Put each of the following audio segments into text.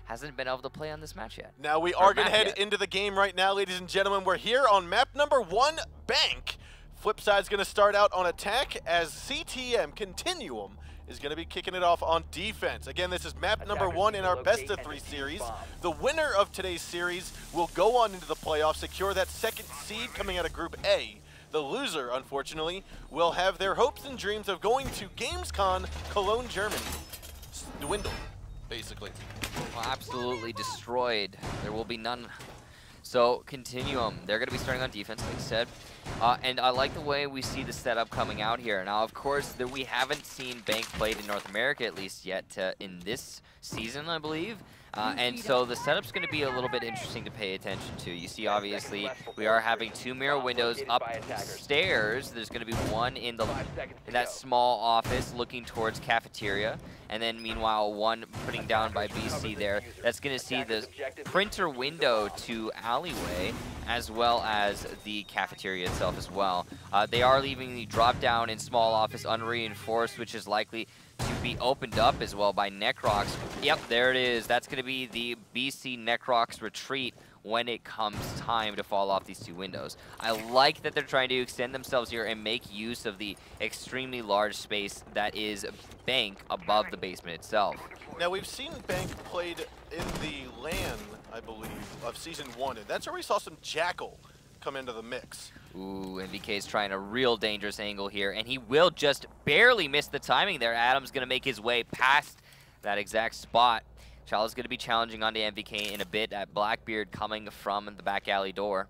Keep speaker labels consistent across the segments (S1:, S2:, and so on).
S1: hasn't been able to play on this match yet.
S2: Now we are going to head into the game right now, ladies and gentlemen. We're here on map number 1, Bank. FlipSide's going to start out on attack as CTM, Continuum, is going to be kicking it off on defense. Again, this is map number 1 in our best of 3 series. The winner of today's series will go on into the playoffs, secure that second seed coming out of Group A. The loser, unfortunately, will have their hopes and dreams of going to GamesCon Cologne, Germany dwindle, basically.
S1: Well, absolutely destroyed. There will be none. So Continuum, they're going to be starting on defense, like I said. And I like the way we see the setup coming out here. Now, of course, we haven't seen Bank played in North America, at least yet, in this season, I believe. And so the setup's going to be a little bit interesting to pay attention to. You see, obviously, we are having 2 mirror windows upstairs. There's going to be one in that small office looking towards cafeteria. And then, meanwhile, one putting down by BC there. That's going to see the printer window to alleyway, as well as the cafeteria itself as well. They are leaving the drop down in small office unreinforced, which is likely to be opened up as well by Necrox. Yep, there it is. That's going to be the BC Necrox retreat when it comes time to fall off these 2 windows. I like that they're trying to extend themselves here and make use of the extremely large space that is Bank above the basement itself.
S2: Now, we've seen Bank played in the LAN, I believe, of Season 1, and that's where we saw some Jackal come into the mix.
S1: Ooh, MVK's trying a real dangerous angle here, and he will just barely miss the timing there. Adam's going to make his way past that exact spot. Chala's going to be challenging onto MVK in a bit at Blackbeard coming from the back alley door.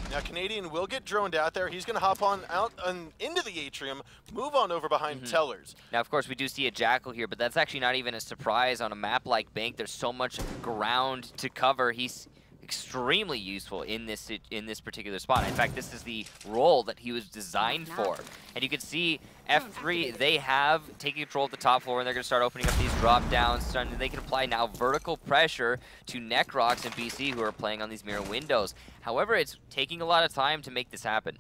S2: Now, Canadian will get droned out there. He's going to hop on out and into the atrium, move on over behind Tellers.
S1: Now, of course, we do see a Jackal here, but that's actually not even a surprise on a map like Bank. There's so much ground to cover. He's extremely useful in this particular spot. In fact, this is the role that he was designed for. And you can see F3, they have taken control of the top floor, and they're going to start opening up these drop downs. They can apply now vertical pressure to Necrox and BC, who are playing on these mirror windows. However, it's taking a lot of time to make this happen.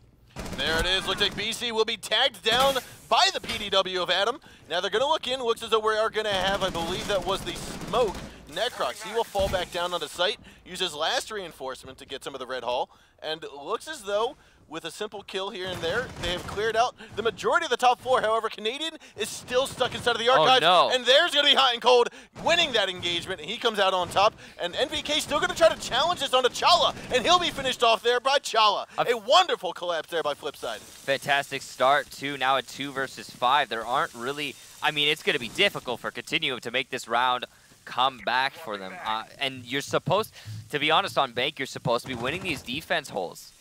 S2: There it is. Looks like BC will be tagged down by the PDW of Adam. Now they're going to look in. Looks as though we are going to have, I believe that was the smoke, Necrox. He will fall back down onto site, use his last reinforcement to get some of the red hull, and looks as though with a simple kill here and there, they have cleared out the majority of the top floor. However, Canadian is still stuck inside of the archives, and there's going to be Hot and Cold winning that engagement, and he comes out on top, and NVK still going to try to challenge this onto Chala, and he'll be finished off there by Chala. A wonderful collapse there by FlipSide.
S1: Fantastic start, too. Now at 2 versus 5. There aren't really, I mean, it's going to be difficult for Continuum to make this round come back for them. And you're supposed, to be honest, on Bank, you're supposed to be winning these defense holes.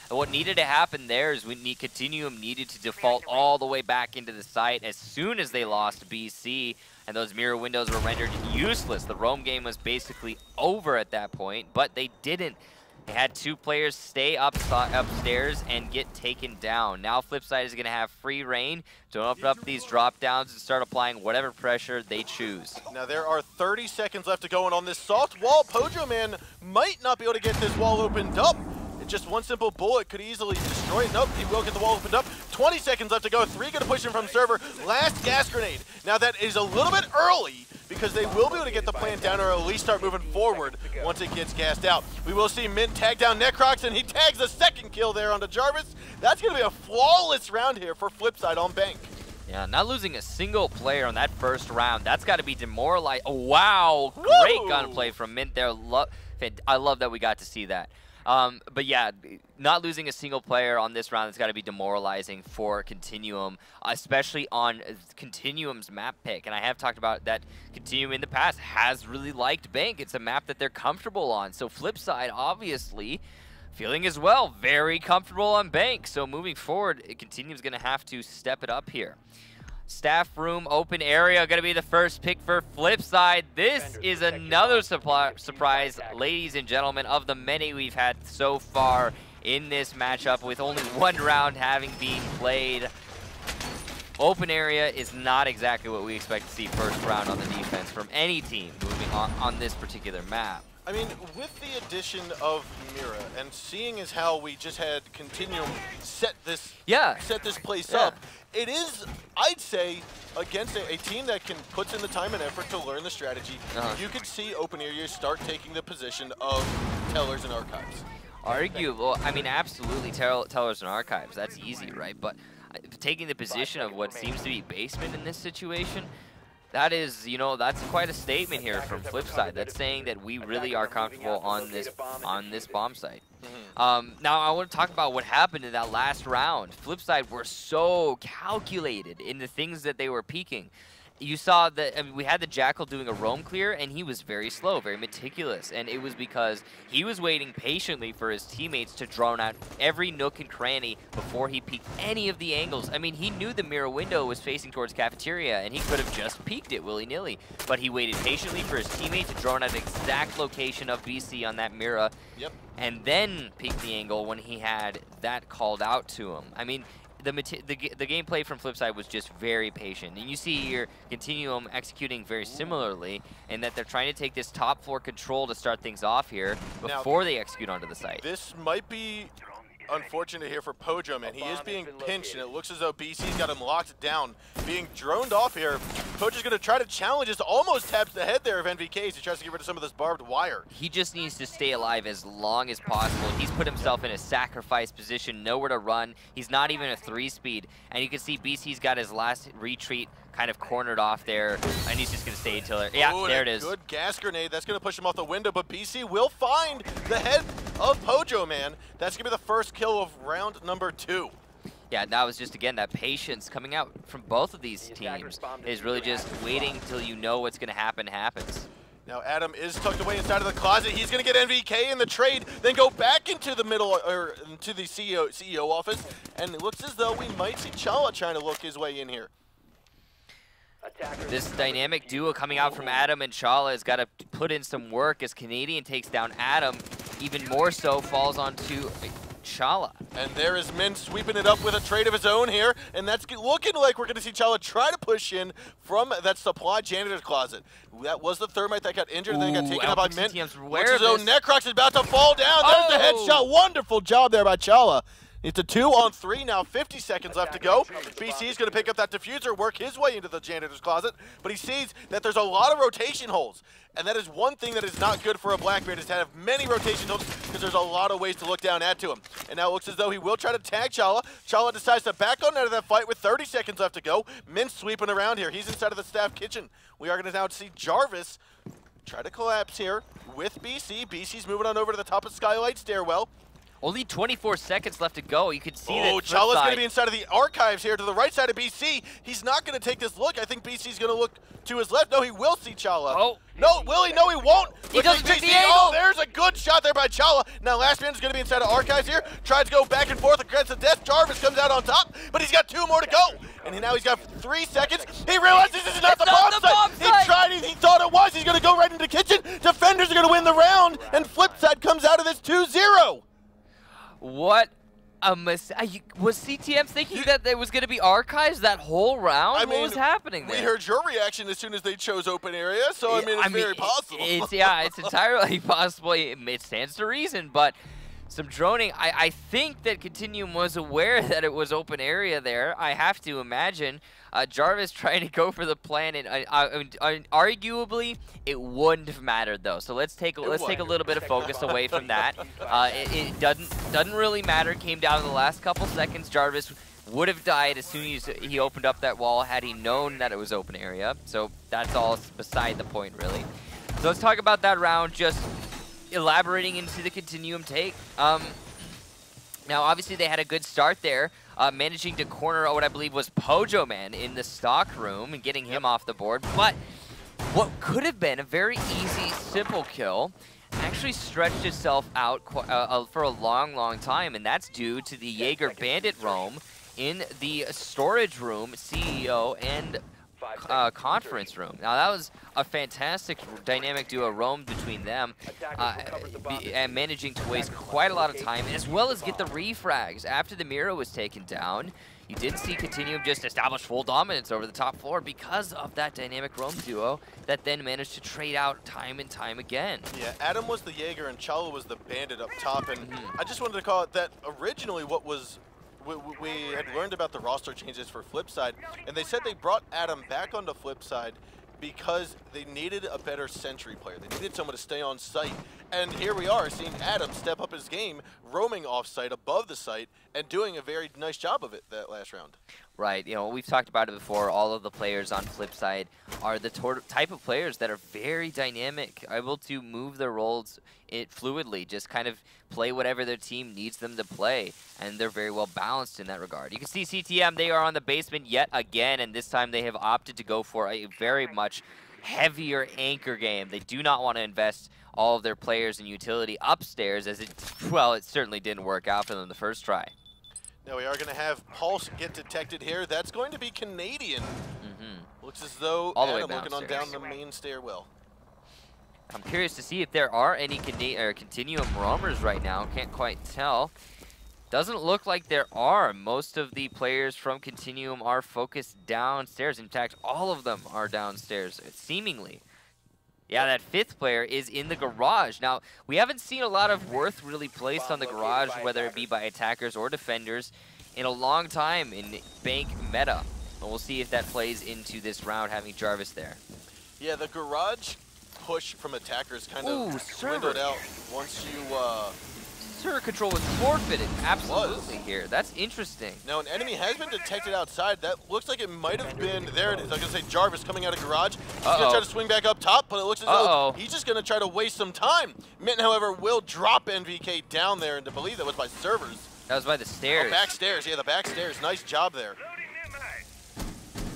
S1: And what needed to happen there is Continuum needed to default all the way back into the site as soon as they lost BC, and those mirror windows were rendered useless. The roam game was basically over at that point, but they didn't. They had 2 players stay upstairs and get taken down. Now FlipSide is going to have free reign to open up these drop downs and start applying whatever pressure they choose.
S2: Now there are 30 seconds left to go, and on this soft wall, Pojo Man might not be able to get this wall opened up. Just one simple bullet could easily destroy it. Nope, he will get the wall opened up. 20 seconds left to go. 3 going to push him from server. Last gas grenade. Now that is a little bit early because they will be able to get the plant down or at least start moving forward once it gets gassed out. We will see Mint tag down Necrox, and he tags the second kill there onto Jarvis. That's going to be a flawless round here for FlipSide on Bank.
S1: Yeah, not losing a single player on that first round. That's got to be demoralizing. Oh, wow, great gunplay from Mint there. I love that we got to see that. But yeah, not losing a single player on this round has got to be demoralizing for Continuum, especially on Continuum's map pick. And I have talked about that Continuum in the past has really liked Bank. It's a map that they're comfortable on. So FlipSide, obviously, feeling as well very comfortable on Bank. So moving forward, Continuum's going to have to step it up here. Staff room, open area, going to be the first pick for FlipSide. This is another surprise, ladies and gentlemen, of the many we've had so far in this matchup, with only 1 round having been played. Open area is not exactly what we expect to see first round on the defense from any team moving on this particular map.
S2: I mean, with the addition of Mira and seeing as how we just had Continuum set this place up, it is, I'd say, against a team that puts in the time and effort to learn the strategy, you could see open areas start taking the position of tellers and archives.
S1: Arguable, I mean, absolutely tellers and archives, that's easy, right? But taking the position of what seems to be basement in this situation, that is, you know, that's quite a statement here from FlipSid. That's saying that we really are comfortable on this bomb site. Now I want to talk about what happened in that last round. FlipSid were so calculated in the things that they were peeking. You saw that, I mean, we had the Jackal doing a roam clear, and he was very slow, very meticulous, and it was because he was waiting patiently for his teammates to drone out every nook and cranny before he peeked any of the angles. I mean, he knew the mirror window was facing towards cafeteria, and he could have just peeked it willy-nilly, but he waited patiently for his teammate to drone out the exact location of BC on that mirror, and then peeked the angle when he had that called out to him. I mean, the gameplay from FlipSid was just very patient, and you see here Continuum executing very similarly in that they're trying to take this top floor control to start things off here before they execute onto the site.
S2: This might be unfortunate here for Pojo, man. He is being pinched, and it looks as though BC's got him locked down. Being droned off here, Pojo's going to try to challenge this, almost taps the head there of NVK as he tries to get rid of some of this barbed wire.
S1: He just needs to stay alive as long as possible. He's put himself in a sacrifice position, nowhere to run. He's not even a 3-speed, and you can see BC's got his last retreat kind of cornered off there, and he's just going to stay until there it is.
S2: Good gas grenade. That's going to push him off the window, but BC will find the head of Pojo, man. That's going to be the first kill of round number 2.
S1: Yeah, that was just, again, that patience coming out from both of these teams is really just waiting until you know what's going to happen happens.
S2: Now Adam is tucked away inside of the closet. He's going to get NVK in the trade, then go back into the middle, or into the CEO office, and it looks as though we might see Chala trying to look his way in here.
S1: This dynamic duo coming out from Adam and Chala has got to put in some work as Canadian takes down Adam. Even more so falls onto Chala.
S2: And there is Min sweeping it up with a trade of his own here, and that's looking like we're going to see Chala try to push in from that supply janitor's closet. That was the thermite that got injured and then got taken out by Min. Looks as though Necrox is about to fall down. There's the headshot. Wonderful job there by Chala. It's a 2-on-3 now, 50 seconds left to go. BC is going to pick up that diffuser, work his way into the janitor's closet, but he sees that there's a lot of rotation holes. And that is one thing that is not good for a Blackbeard, is to have many rotation holes, because there's a lot of ways to look down at to him. And now it looks as though he will try to tag Chala. Chala decides to back on out of that fight with 30 seconds left to go. Mint sweeping around here. He's inside of the staff kitchen. We are going to now see Jarvis try to collapse here with BC. BC's moving on over to the top of Skylight Stairwell.
S1: Only 24 seconds left to go. You can see that.
S2: Oh, Chala's going to be inside of the archives here to the right side of BC. He's not going to take this look. I think BC's going to look to his left. No, he will see Chala.
S1: Oh.
S2: No, will he? No, he won't.
S1: He doesn't take the angle.
S2: Oh, there's a good shot there by Chala. Now, last man is going to be inside of archives here. Tries to go back and forth against the death. Jarvis comes out on top, but he's got 2 more to go. And now he's got 3 seconds. He realizes this is not the bomb site. He tried it. He thought it was. He's going to go right into the kitchen. Defenders are going to win the round, and FlipSid comes out of this 2-0.
S1: What a mistake. Was CTM thinking that there was going to be archives that whole round?
S2: I mean,
S1: what was happening there?
S2: We heard your reaction as soon as they chose open area, so I mean, it's very possible.
S1: It's entirely possible. It stands to reason, but some droning. I think that Continuum was aware that it was open area there. I have to imagine. Jarvis trying to go for the plan, and arguably it wouldn't have mattered though. So let's take a little bit of focus away from that. It doesn't really matter. Came down to the last couple seconds. Jarvis would have died as soon as he opened up that wall had he known that it was open area. So that's all beside the point, really. So let's talk about that round. Just elaborating into the Continuum take. Now, obviously, they had a good start there, managing to corner what I believe was Pojo Man in the stock room and getting him off the board. But what could have been a very easy, simple kill actually stretched itself out for a long, long time, and that's due to the Jaeger Bandit roam in the storage room. CEO and conference room. Now that was a fantastic dynamic duo roam between them, and managing to waste quite a lot of time, as well as get the refrags. After the Miro was taken down, you did see Continuum just establish full dominance over the top floor because of that dynamic roam duo that then managed to trade out time and time again.
S2: Yeah, Adam was the Jaeger and Chala was the bandit up top, and I just wanted to call it that originally what was we had learned about the roster changes for FlipSid, and they said they brought Adam back onto FlipSid because they needed a better sentry player. They needed someone to stay on site. And here we are seeing Adam step up his game, roaming off site above the site and doing a very nice job of it that last round.
S1: Right, you know, we've talked about it before. All of the players on FlipSid are the type of players that are very dynamic, able to move their roles fluidly, just kind of play whatever their team needs them to play, and they're very well balanced in that regard. You can see CTM, they are on the basement yet again, and this time they have opted to go for a very much heavier anchor game. They do not want to invest all of their players and utility upstairs, as it certainly didn't work out for them the first try.
S2: Now we are going to have Pulse get detected here. That's going to be Canadian. Looks as though Adam looking on down the main stairwell.
S1: I'm curious to see if there are any Continuum roamers right now. Can't quite tell. Doesn't look like there are. Most of the players from Continuum are focused downstairs. In fact, all of them are downstairs, seemingly. Yeah, that fifth player is in the garage. Now, we haven't seen a lot of worth really placed on the garage, whether it be by attackers or defenders, in a long time in Bank meta. And we'll see if that plays into this round, having Jarvis there. Yeah,
S2: the garage push from attackers kind of dwindled out once you...
S1: Server control was forfeited, absolutely here. That's interesting.
S2: Now an enemy has been detected outside. That looks like it might have been, there it is, I was going to say Jarvis coming out of garage. He's going to try to swing back up top, but it looks as though he's just going to try to waste some time. Mint, however, will drop NVK down there, and to believe that was by servers.
S1: That was by the stairs.
S2: Oh, back stairs, yeah, the back stairs. Nice job there.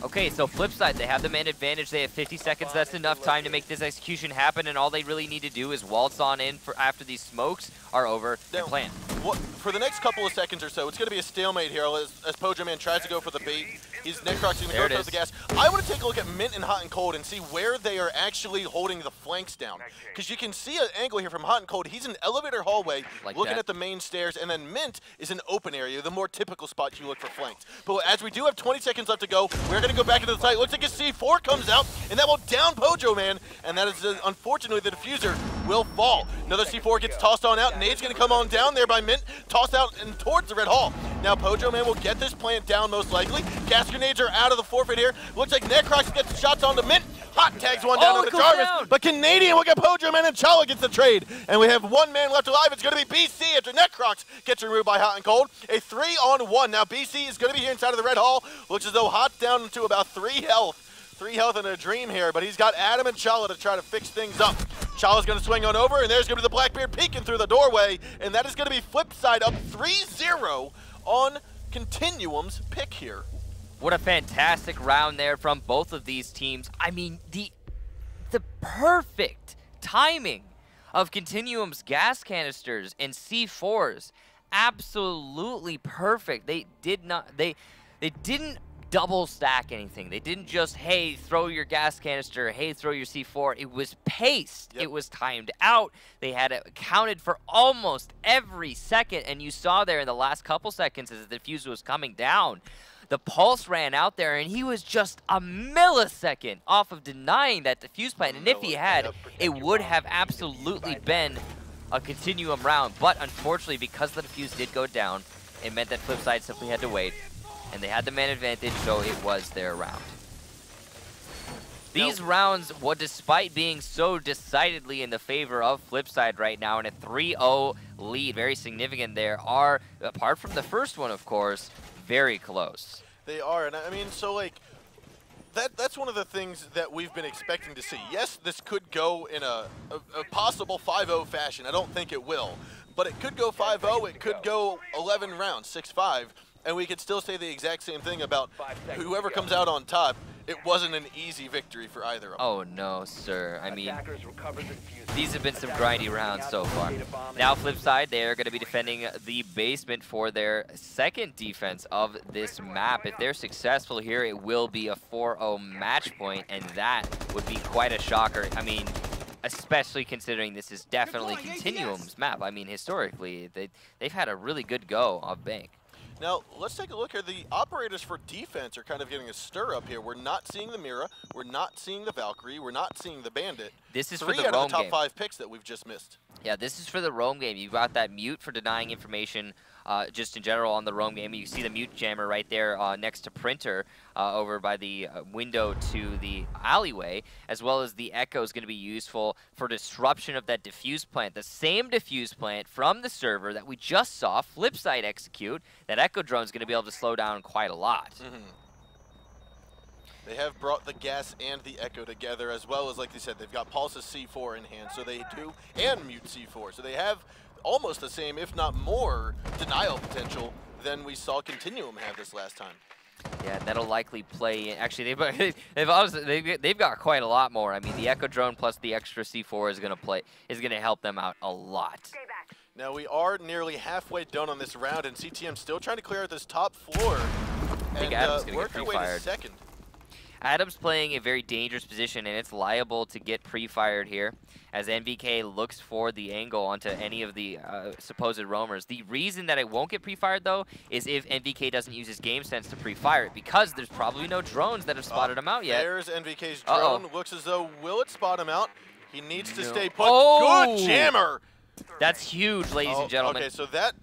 S1: Okay, so FlipSid, they have the man advantage. They have 50 seconds. That's enough time to make this execution happen, and all they really need to do is waltz on in for after these smokes are over and plan.
S2: For the next couple of seconds or so, it's going to be a stalemate here as Pojoman tries to go for the bait. He's Necrox going to go towards the gas. I want to take a look at Mint and Hot and Cold and see where they are actually holding the flanks down. Because you can see an angle here from Hot and Cold. He's in an elevator hallway looking at the main stairs, and then Mint is an open area, the more typical spot you look for flanks. But as we do have 20 seconds left to go, we're going to go back into the site. Looks like a C4 comes out, and that will down Pojoman, and that is, unfortunately, the diffuser will fall. Another C4 gets tossed on out. Nade's going to come on down there by Mint, tossed out and towards the red hall. Now Pojoman will get this plant down most likely. Gas grenades are out of the forfeit here. Looks like Necrox gets shots onto Mint. Hot tags one down to Jarvis, but Canadian will get Pojoman, and Chala gets the trade. And we have one man left alive. It's going to be BC after Necrox gets removed by Hot and Cold. A 3-on-1. Now BC is going to be here inside of the red hall. Looks as though Hot's down to about 3 health. 3 health and a dream here, but he's got Adam and Chala to try to fix things up. Chala's going to swing on over, and there's going to be the Blackbeard peeking through the doorway, and that is going to be FlipSid up 3-0 on Continuum's pick here.
S1: What a fantastic round there from both of these teams. I mean, the perfect timing of Continuum's gas canisters and C4s. Absolutely perfect. They didn't double stack anything. They didn't just, hey, throw your gas canister, hey, throw your C4. It was paced. It was timed out. They had it accounted for almost every second, and you saw there in the last couple seconds as the diffuser was coming down, the Pulse ran out there, and he was just a millisecond off of denying that diffuse plant, and if he had, it would have absolutely been a Continuum round, but unfortunately, because the diffuse did go down, it meant that FlipSid simply had to wait. And they had the man advantage, so it was their round. These rounds, despite being so decidedly in the favor of FlipSid right now, in a 3-0 lead, very significant there, are, apart from the first one, of course, very close.
S2: They are, and I mean, so like, that's one of the things that we've been expecting to see. Yes, this could go in a possible 5-0 fashion. I don't think it will, but it could go 5-0, it could go 11 rounds, 6-5. and we could still say the exact same thing about whoever comes out on top. It wasn't an easy victory for either of them.
S1: Oh no, sir. I mean, these have been some grindy rounds so far. Now, FlipSid, they are going to be defending the basement for their second defense of this map. If they're successful here, it will be a 4-0 match point, and that would be quite a shocker. I mean, especially considering this is definitely Continuum's map. I mean, historically, they've had a really good go of Bank.
S2: Now, let's take a look here. The operators for defense are kind of getting a stir up here. We're not seeing the Mira. We're not seeing the Valkyrie. We're not seeing the Bandit.
S1: This is
S2: Three
S1: for the
S2: out
S1: roam
S2: of the top
S1: game.
S2: 5 picks that we've just missed.
S1: Yeah, this is for the roam game. You've got that mute for denying information just in general on the roam game. You see the mute jammer right there next to printer over by the window to the alleyway, as well as the echo is going to be useful for disruption of that diffuse plant. The same diffuse plant from the server that we just saw FlipSid execute. That echo drone is going to be able to slow down quite a lot.
S2: They have brought the gas and the echo together, as well as, like they said, they've got Pulse's C4 in hand, so they do, and Mute C4. So they have almost the same, if not more, denial potential than we saw Continuum have this last time.
S1: Yeah, that'll likely play in. Actually, they've got quite a lot more. I mean, the echo drone plus the extra C4 is gonna help them out a lot.
S2: Now we are nearly halfway done on this round, and CTM still trying to clear out this top floor.
S1: I think
S2: and
S1: Adam's gonna
S2: work
S1: get
S2: their way to
S1: pre-fired.
S2: second.
S1: Adam's playing a very dangerous position, and it's liable to get pre-fired here, as NVK looks for the angle onto any of the supposed roamers. The reason that it won't get pre-fired, though, is if NVK doesn't use his game sense to pre-fire it, because there's probably no drones that have spotted him out yet.
S2: There's NVK's drone. Looks as though, will it spot him out? He needs to stay put.
S1: Oh!
S2: Good jammer!
S1: That's huge, ladies and gentlemen.
S2: Okay, so that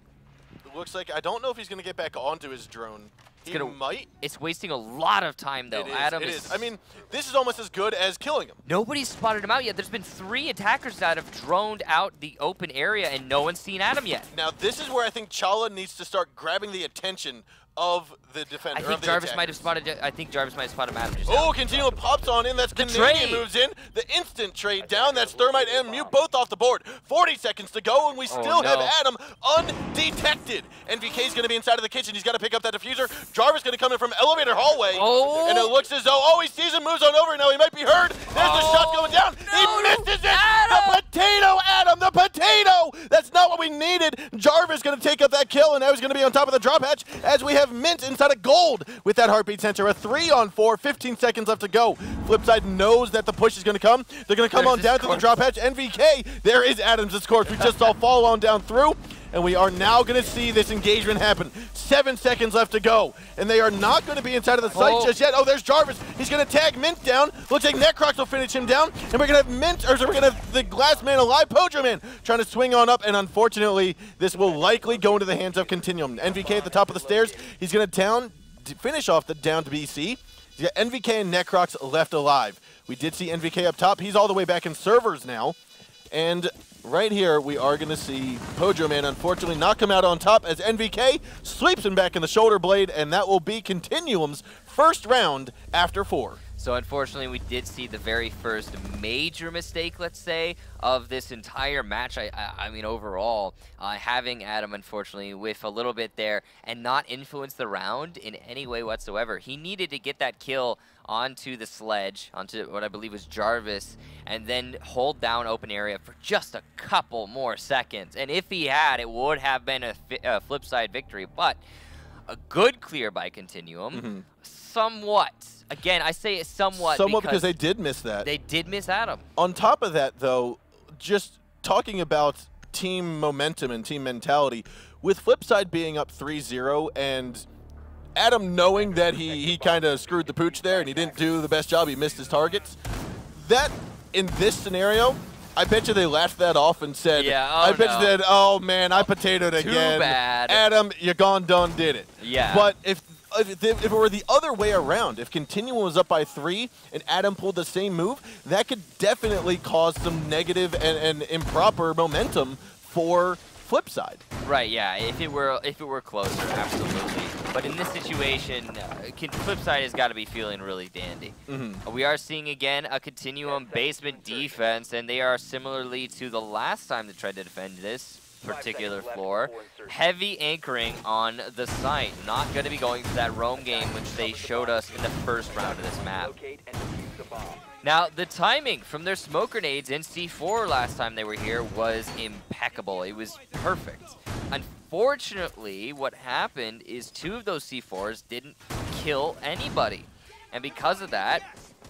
S2: looks like, I don't know if he's going to get back onto his drone. He might.
S1: It's wasting a lot of time, though.
S2: It is. I mean, this is almost as good as killing him.
S1: Nobody's spotted him out yet. There's been 3 attackers that have droned out the open area, and no one's seen Adam yet.
S2: Now, this is where I think Chala needs to start grabbing the attention of the defender.
S1: I think Jarvis might have spotted Adam just
S2: now. Continuum pops on in. That's Canadian moves in. The instant trade down. That's Thermite and Mute both off the board. 40 seconds to go, and we still have Adam undetected. NVK's going to be inside of the kitchen. He's got to pick up that diffuser. Jarvis going to come in from elevator hallway. And it looks as though, he sees him, moves on over. Now he might be heard. There's the shot going down. He misses it.
S1: Adam!
S2: The potato, Adam, the potato. That's not what we needed. Jarvis going to take up that kill, and now he's going to be on top of the drop hatch as we have Mint inside of gold with that heartbeat sensor. A 3-on-4, 15 seconds left to go. FlipSid knows that the push is going to come. They're going to come on down to the drop hatch. NVK, there is Adams' course. We just saw fall on down through, and we are now going to see this engagement happen. 7 seconds left to go, and they are not going to be inside of the site just yet. There's Jarvis. He's going to tag Mint down. Looks like Necrox will finish him down, and we're going to have we're going to have the Glass Man alive. Pojo Man trying to swing on up, and unfortunately, this will likely go into the hands of Continuum. NVK at the top of the stairs. He's going to finish off the down to BC. He's got NVK and Necrox left alive. We did see NVK up top. He's all the way back in servers now, and right here, we are going to see Pojo Man, unfortunately, not come out on top as NVK sweeps him back in the shoulder blade, and that will be Continuum's first round after 4.
S1: So unfortunately, we did see the very first major mistake, let's say, of this entire match. I mean, overall, having Adam, unfortunately, with a little bit there and not influence the round in any way whatsoever. He needed to get that kill onto the sledge, onto what I believe was Jarvis, and then hold down open area for just a couple more seconds. And if he had, it would have been a FlipSid victory. But a good clear by Continuum, somewhat. Again, I say it somewhat
S2: because they did miss that.
S1: They did miss Adam.
S2: On top of that, though, just talking about team momentum and team mentality, with FlipSid being up 3-0 and Adam knowing that he kind of screwed the pooch there and he didn't do the best job, he missed his targets, that in this scenario, I bet you they laughed that off and said, I bet you that, oh man, I potatoed again.
S1: Too bad.
S2: Adam, you gone done did it.
S1: Yeah.
S2: But if it were the other way around, if Continuum was up by 3 and Adam pulled the same move, that could definitely cause some negative and improper momentum for FlipSid.
S1: Right, yeah. If it were closer, absolutely. But in this situation, FlipSid has got to be feeling really dandy. We are seeing again a Continuum basement defense, and they are similarly to the last time they tried to defend this. particular floor. Heavy anchoring on the site. Not going to be going for that roam game, which they showed us in the first round of this map. Now, the timing from their smoke grenades in C4 last time they were here was impeccable. It was perfect. Unfortunately, what happened is 2 of those C4s didn't kill anybody. And because of that,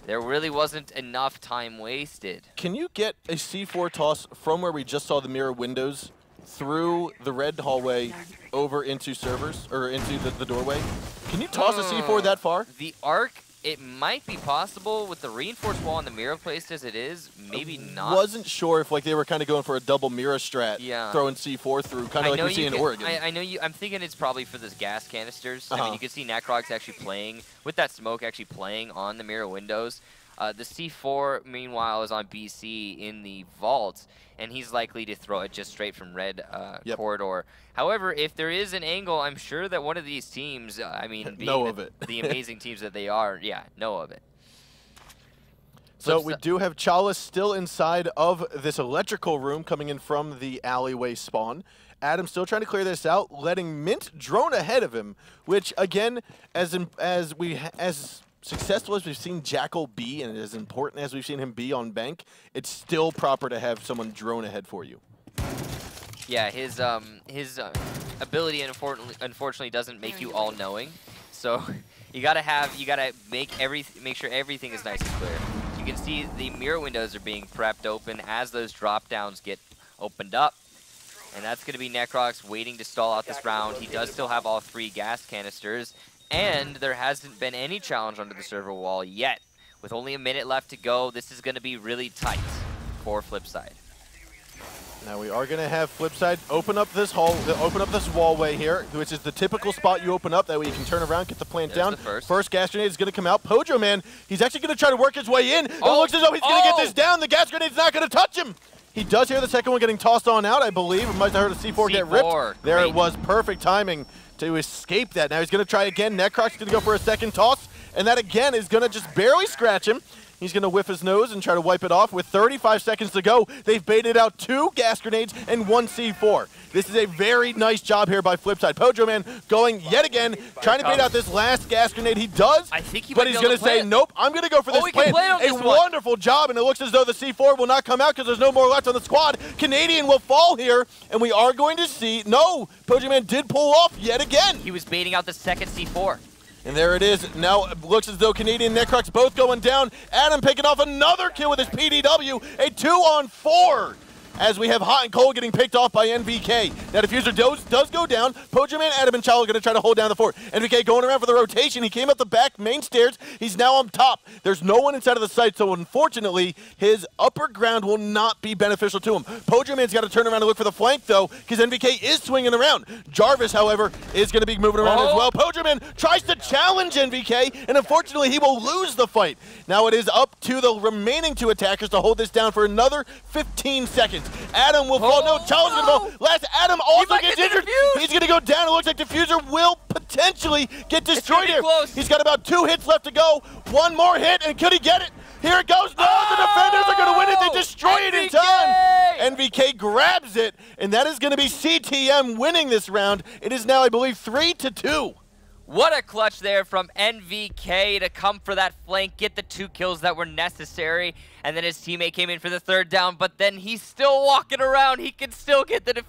S1: there really wasn't enough time wasted.
S2: Can you get a C4 toss from where we just saw the mirror windows through the red hallway over into servers, or into the doorway? Can you toss a C4 that far?
S1: The arc, it might be possible with the reinforced wall and the mirror placed as it is, maybe not.
S2: Wasn't sure if like they were kind of going for a double mirror strat, throwing C4 through, kind of like we see in Oregon.
S1: I know you. I'm thinking it's probably for those gas canisters. I mean, you can see Necrox actually playing with that smoke, actually playing on the mirror windows. The C4, meanwhile, is on BC in the vault, and he's likely to throw it just straight from red corridor. However, if there is an angle, I'm sure that one of these teams, I mean, being the amazing teams that they are, know of it.
S2: So we do have Chalice still inside of this electrical room coming in from the alleyway spawn. Adam still trying to clear this out, letting Mint drone ahead of him, which again, as successful as we've seen Jackal be, and as important as we've seen him be on bank, it's still proper to have someone drone ahead for you.
S1: Yeah, his ability unfortunately doesn't make you all knowing, so you gotta make sure everything is nice and clear. You can see the mirror windows are being prepped open as those drop downs get opened up, and that's gonna be Necrox waiting to stall out this round. He does still have all 3 gas canisters. And there hasn't been any challenge under the server wall yet. With only a minute left to go, this is going to be really tight for FlipSid.
S2: Now we are going to have FlipSid open up this wallway here, which is the typical spot you open up. That way you can turn around, get the plant down. First gas grenade is going to come out. Pojo Man, he's actually going to try to work his way in. It looks as though he's going to get this down. The gas grenade's not going to touch him. He does hear the second one getting tossed on out, I believe. We might have heard a C4 get ripped. There it was. Perfect timing to escape that. Now he's going to try again. Necrox is going to go for a second toss, and that again is going to just barely scratch him. He's going to whiff his nose and try to wipe it off. With 35 seconds to go, they've baited out 2 gas grenades and 1 C4. This is a very nice job here by FlipSid. Pojo Man going yet again, trying to bait out this last gas grenade. He does, but he's going to say, nope, I'm going to go for this plant. A wonderful job, and it looks as though the C4 will not come out because there's no more left on the squad. Canadian will fall here, and we are going to see, no, Pojo Man did pull off yet again.
S1: He was baiting out the second C4.
S2: And there it is. Now it looks as though Canadian and Necrox both going down. Adam picking off another kill with his PDW. A 2-on-4. As we have Hot and Cold getting picked off by NVK. Now Diffuser does go down. Pojo Man, Adam, and Chalo are going to try to hold down the fort. NVK going around for the rotation. He came up the back main stairs. He's now on top. There's no one inside of the site, so unfortunately, his upper ground will not be beneficial to him. Pojo Man's got to turn around and look for the flank, though, because NVK is swinging around. Jarvis, however, is going to be moving around as well. Pojo Man tries to challenge NVK, and unfortunately, he will lose the fight. Now it is up to the remaining 2 attackers to hold this down for another 15 seconds. Adam will fall. No, Challenge going to fall. Last Adam also gets injured. He's going to go down. It looks like Diffuser will potentially get destroyed here. He's got about 2 hits left to go. 1 more hit, and could he get it? Here it goes. No, the defenders are going to win it. They destroy it in time. NVK grabs it, and that is going to be CTM winning this round. It is now, I believe, 3-2.
S1: What a clutch there from NVK to come for that flank, get the 2 kills that were necessary, and then his teammate came in for the 3rd down, but then he's still walking around. He can still get the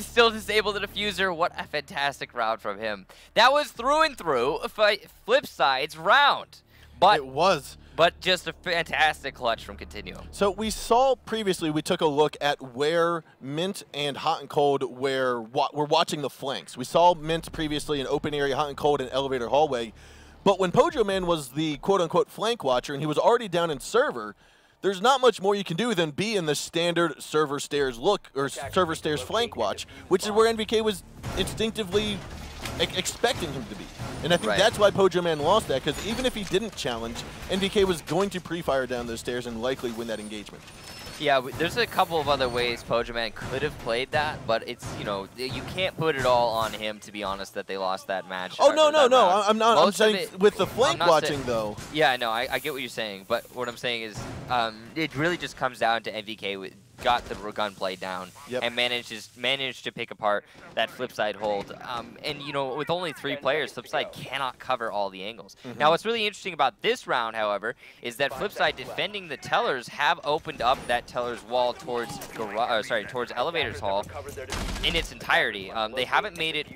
S1: still disable the diffuser. What a fantastic round from him. That was through and through FlipSid's round. But
S2: it was.
S1: But just a fantastic clutch from Continuum.
S2: So we saw previously, we took a look at where Mint and Hot and Cold were watching the flanks. We saw Mint previously in open area, Hot and Cold in elevator hallway. But when Pojo Man was the quote-unquote flank watcher and he was already down in server, there's not much more you can do than be in the standard server stairs look, or server stairs flank watch, which is where NVK was instinctively expecting him to be. And I think that's why Pojo Man lost that, because even if he didn't challenge, NVK was going to pre-fire down those stairs and likely win that engagement.
S1: Yeah, there's a couple of other ways Pojo Man could have played that, but it's, you know, you can't put it all on him, to be honest, that they lost that match.
S2: Oh, no, I'm not. I'm saying with the flank watching, though.
S1: Yeah, no, I get what you're saying, but what I'm saying is it really just comes down to NVK got the gunplay down and managed to pick apart that FlipSid hold. And you know, with only 3 players, FlipSid cannot cover all the angles. Now, what's really interesting about this round, however, is that FlipSid defending the tellers have opened up that tellers wall towards towards elevators hall in its entirety. They haven't made it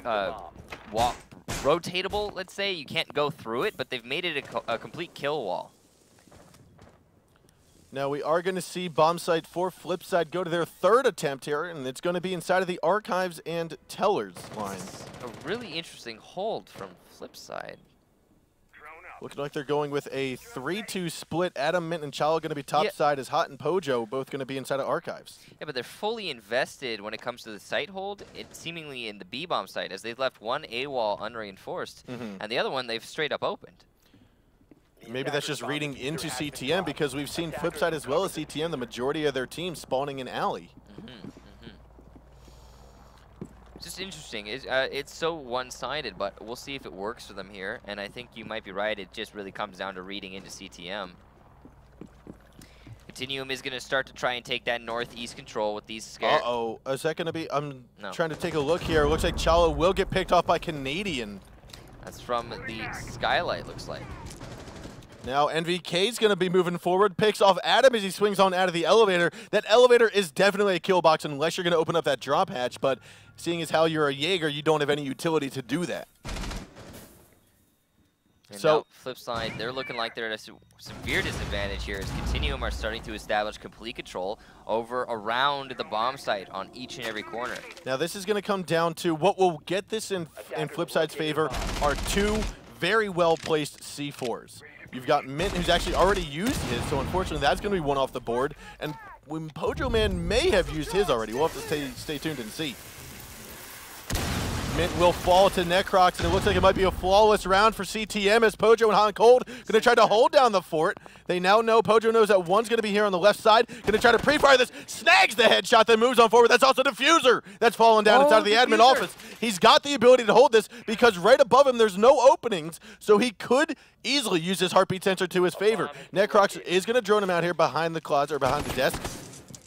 S1: rotatable, let's say. You can't go through it, but they've made it a complete kill wall.
S2: Now we are going to see bomb site for FlipSid go to their 3rd attempt here, and it's going to be inside of the archives and tellers lines.
S1: A really interesting hold from FlipSid.
S2: Looking like they're going with a 3-2 split. Adam, Mint, and Chalo going to be top side, as Hot and Pojo both going to be inside of archives.
S1: Yeah, but they're fully invested when it comes to the site hold. It's seemingly in the B-bomb site, as they've left one A-wall unreinforced, and the other one they've straight up opened.
S2: Maybe that's just reading into CTM, because we've seen FlipSid as well as CTM, the majority of their teams spawning in alley.
S1: It's just interesting. It's so one-sided, but we'll see if it works for them here. And I think you might be right. It just really comes down to reading into CTM. Continuum is going to start to try and take that northeast control with these scares.
S2: Uh-oh. Is that going to be... I'm trying to take a look here. It looks like Chalo will get picked off by Canadian.
S1: That's from the skylight, looks like.
S2: Now NVK's going to be moving forward, picks off Adam as he swings on out of the elevator. That elevator is definitely a kill box unless you're going to open up that drop hatch, but seeing as how you're a Jaeger, you don't have any utility to do that.
S1: And so FlipSid, they're looking like they're at a severe disadvantage here, as Continuum are starting to establish complete control around the bomb site on each and every corner.
S2: Now this is going to come down to what will get this in FlipSid's favor are 2 very well-placed C4s. You've got Mint, who's actually already used his, so unfortunately that's going to be one off the board. And when Pojo Man may have used his already, we'll have to stay tuned and see. Mint will fall to Necrox, and it looks like it might be a flawless round for CTM, as Pojo and Hot and Cold going to try to hold down the fort. They now know, Pojo knows that one's going to be here on the left side, going to try to pre-fire this, snags the headshot, then moves on forward. That's also Diffuser that's fallen down inside of the admin office. He's got the ability to hold this because right above him there's no openings, so he could easily use his heartbeat sensor to his favor. Necrox is going to drone him out here behind the closet, or behind the desk,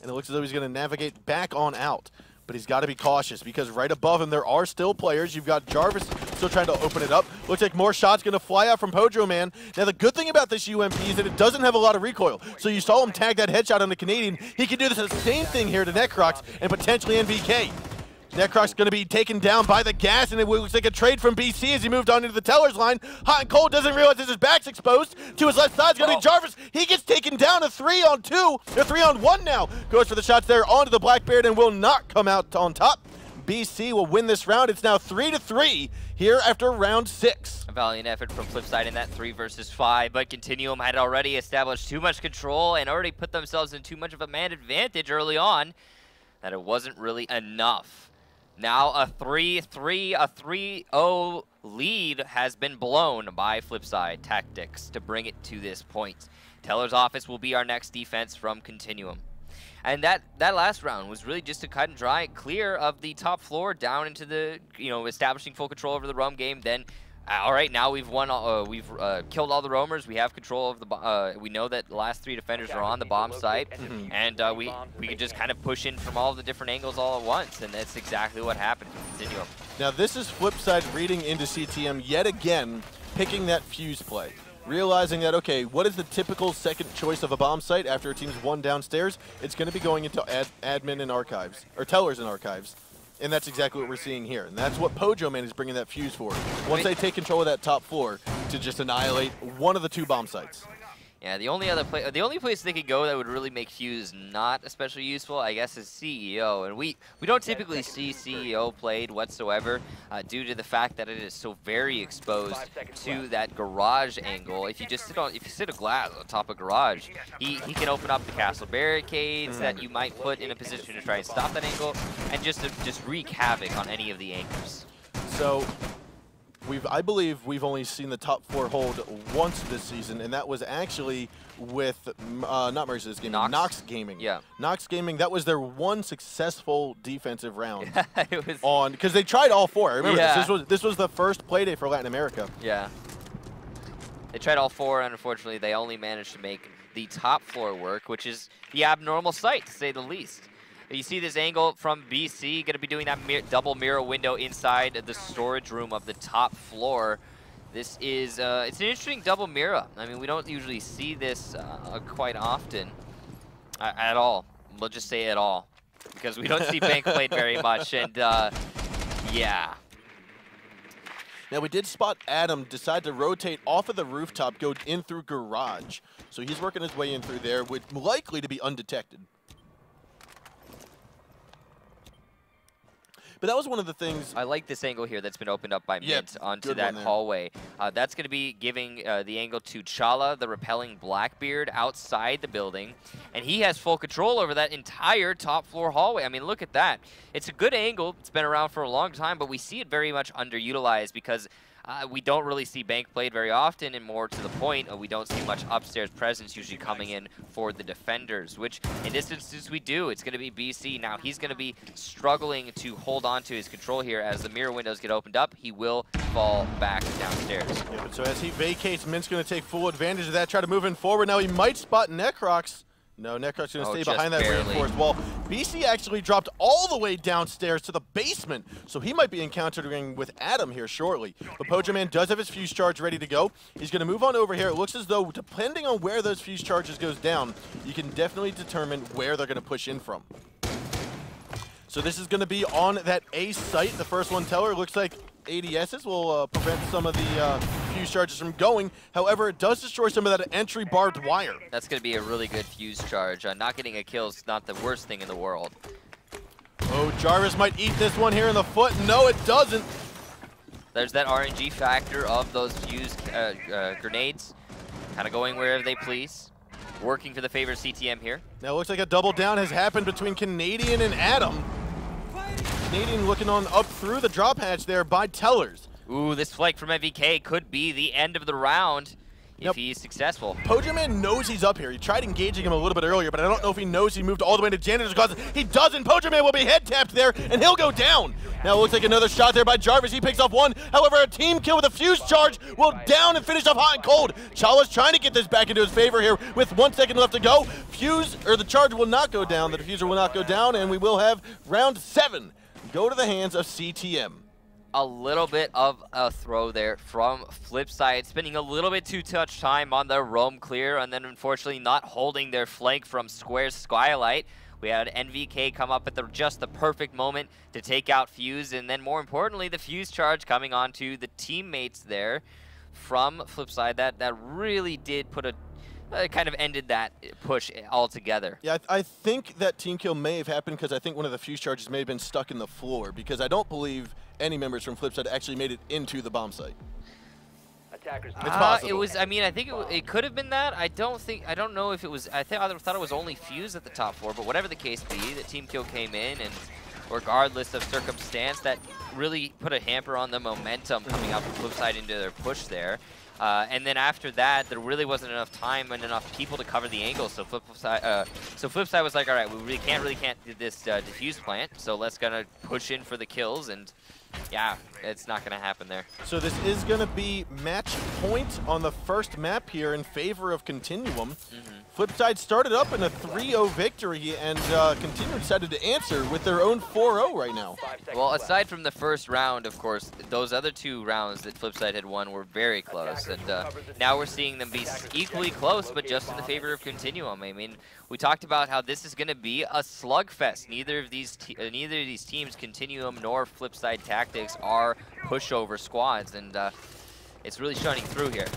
S2: and it looks as though he's going to navigate back on out. But he's got to be cautious, because right above him there are still players. You've got Jarvis still trying to open it up. Looks like more shots going to fly out from Pojo Man. Now the good thing about this UMP is that it doesn't have a lot of recoil. So you saw him tag that headshot on the Canadian. He can do the same thing here to Necrox and potentially NVK. Necrox going to be taken down by the gas, and it looks like a trade from BC as he moved on into the teller's line. Hot and Cold doesn't realize his back's exposed. To his left side is going to be Jarvis. He gets taken down, a 3-on-2. They're 3-on-1 now. Goes for the shots there onto the Blackbeard and will not come out on top. BC will win this round. It's now 3-3 here after round 6.
S1: A valiant effort from FlipSid in that 3 versus 5, but Continuum had already established too much control and already put themselves in too much of a man advantage early on that it wasn't really enough. Now a 3-0 lead has been blown by FlipSid Tactics to bring it to this point. Teller's office will be our next defense from Continuum. And that last round was really just a cut and dry clear of the top floor down into the, establishing full control over the roam game. Then, all right, now we've won, we've killed all the roamers. We have control of the, we know that the last 3 defenders are on the bomb site. And we can just kind of push in from all the different angles all at once. And that's exactly what happened to Continuum.
S2: Now this is FlipSid reading into CTM yet again, picking that fuse play. Realizing that, okay, what is the typical second choice of a bomb site after a team's one downstairs? It's going to be going into admin and archives, or tellers and archives. And that's exactly what we're seeing here. And that's what Pojo Man is bringing that fuse for. Once they take control of that top floor to just annihilate one of the 2 bomb sites.
S1: Yeah, the only place they could go that would really make Fuse not especially useful, I guess, is CEO. And we don't typically see CEO played whatsoever due to the fact that it is so very exposed to that garage angle. If you sit a glass on top of garage, he can open up the castle barricades that you might put in a position to try and stop that angle, and just wreak havoc on any of the angles.
S2: So I believe we've only seen the top 4 hold once this season, and that was actually with, not Mercedes Gaming, Nox Gaming.
S1: Yeah.
S2: Nox Gaming, that was their one successful defensive round
S1: it was
S2: on, because they tried all 4. I remember this was the first play day for Latin America.
S1: Yeah. They tried all 4, and unfortunately they only managed to make the top floor work, which is the abnormal sight, to say the least. You see this angle from BC, going to be doing that double mirror window inside the storage room of the top floor. This is, it's an interesting double mirror. I mean, we don't usually see this quite often at all. We'll just say at all, because we don't see bank plate very much, and yeah.
S2: Now, we did spot Adam decide to rotate off of the rooftop, go in through garage. So he's working his way in through there, with likely to be undetected. But that was one of the things.
S1: I like this angle here that's been opened up by Mint onto that hallway. That's going to be giving the angle to Chala, the repelling Blackbeard, outside the building. And he has full control over that entire top floor hallway. I mean, look at that. It's a good angle. It's been around for a long time, but we see it very much underutilized because we don't really see bank played very often, and more to the point, we don't see much upstairs presence usually coming in for the defenders, which in this instance we do. It's going to be BC. Now he's going to be struggling to hold on to his control here as the mirror windows get opened up. He will fall back downstairs.
S2: Yeah, but so as he vacates, Mint's going to take full advantage of that, try to move in forward. Now he might spot Necrox. No, Necrox going to stay behind that reinforced wall. BC actually dropped all the way downstairs to the basement, so he might be encountering with Adam here shortly. But Pojo Man does have his fuse charge ready to go. He's going to move on over here. It looks as though, depending on where those fuse charges goes down, you can definitely determine where they're going to push in from. So this is going to be on that A site. The first one teller looks like ADSs will prevent some of the fuse charges from going. However, it does destroy some of that entry barbed wire.
S1: That's going to be a really good fuse charge. Not getting a kill is not the worst thing in the world.
S2: Oh, Jarvis might eat this one here in the foot. No, it doesn't.
S1: There's that RNG factor of those fuse grenades. Kind of going wherever they please. Working for the favor of CTM here.
S2: Now it looks like a double down has happened between Canadian and Adam. Canadian looking on up through the drop hatch there by Tellers.
S1: Ooh, this flank from MVK could be the end of the round if he's successful.
S2: Pojo Man knows he's up here. He tried engaging him a little bit earlier, but I don't know if he knows he moved all the way to Janitor's closet. He doesn't. Pojo Man will be head tapped there, and he'll go down. Now it looks like another shot there by Jarvis. He picks off one. However, a team kill with a fuse charge will down and finish off hot and cold. Chala's trying to get this back into his favor here with 1 second left to go. The charge will not go down. The diffuser will not go down, and we will have round 7 go to the hands of CTM.
S1: A little bit of a throw there from FlipSid, spending a little bit too much time on their roam clear, and then unfortunately not holding their flank from Square's Skylight. We had NVK come up at just the perfect moment to take out Fuse, and then more importantly, the Fuse charge coming onto the teammates there from FlipSid. That really did put a kind of ended that push altogether. Yeah,
S2: I think that team kill may have happened because I think one of the fuse charges may have been stuck in the floor, because I don't believe any members from FlipSid actually made it into the bomb site.
S3: Attackers.
S2: It's possible.
S1: It was. I mean, I think it could have been that. I don't know if it was. I thought it was only Fuse at the top floor, but whatever the case be, the team kill came in, and regardless of circumstance, that really put a hamper on the momentum coming out from FlipSid into their push there. And then after that, there really wasn't enough time and enough people to cover the angle. So FlipSid was like, all right, we really can't do this defuse plant. So let's gonna push in for the kills, and yeah, it's not gonna happen there. So
S2: this is gonna be match point on the first map here in favor of Continuum. FlipSid started up in a 3-0 victory, and Continuum decided to answer with their own 4-0 right now.
S1: Well, aside from the first round, of course, those other 2 rounds that FlipSid had won were very close, and now we're seeing them be equally close, but just in the favor of Continuum. I mean, we talked about how this is going to be a slugfest. Neither of these teams, Continuum nor FlipSid Tactics, are pushover squads, and it's really shining through here.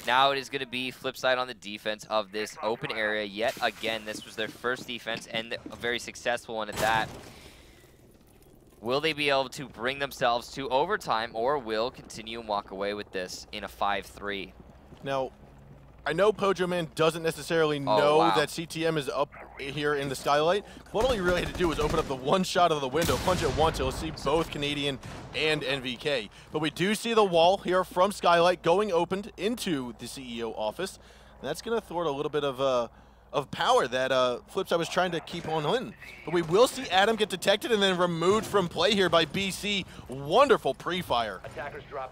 S1: Now it is going to be FlipSid on the defense of this open area. Yet again, this was their first defense, and a very successful one at that. Will they be able to bring themselves to overtime, or will Continuum walk away with this in a 5-3?
S2: Now, I know Pojo Man doesn't necessarily know that CTM is up here in the skylight. What all he really had to do was open up the one shot of the window, punch it once, he'll see both Canadian and NVK. But we do see the wall here from skylight going opened into the CEO office. And that's going to thwart a little bit of of power that FlipSid was trying to keep on in. But we will see Adam get detected and then removed from play here by BC. Wonderful pre-fire.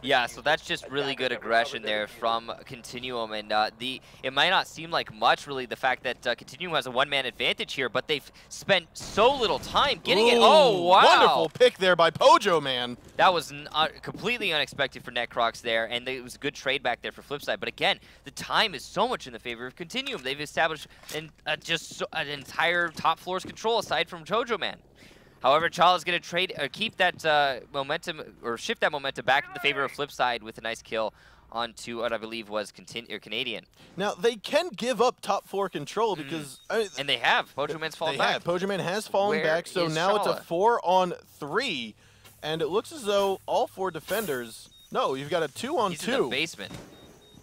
S1: Yeah, so that's just really good aggression there from Continuum, and it might not seem like much, really, the fact that Continuum has a one-man advantage here, but they've spent so little time getting it. Oh, wow!
S2: Wonderful pick there by Pojo, man.
S1: That was completely unexpected for Necrox there, and it was a good trade back there for FlipSid. But again, the time is so much in the favor of Continuum. They've established an entire top floor's control aside from Tojo Man. However, Chala is going to keep that momentum, or shift that momentum back in the favor of FlipSid with a nice kill onto what I believe was Canadian.
S2: Now, they can give up top floor control because...
S1: and they have. Pojo Man's fallen back.
S2: Pojo Man has fallen back, so now it's a 4-on-3, and it looks as though all 4 defenders... No, you've got a 2-on-2.
S1: He's in the basement.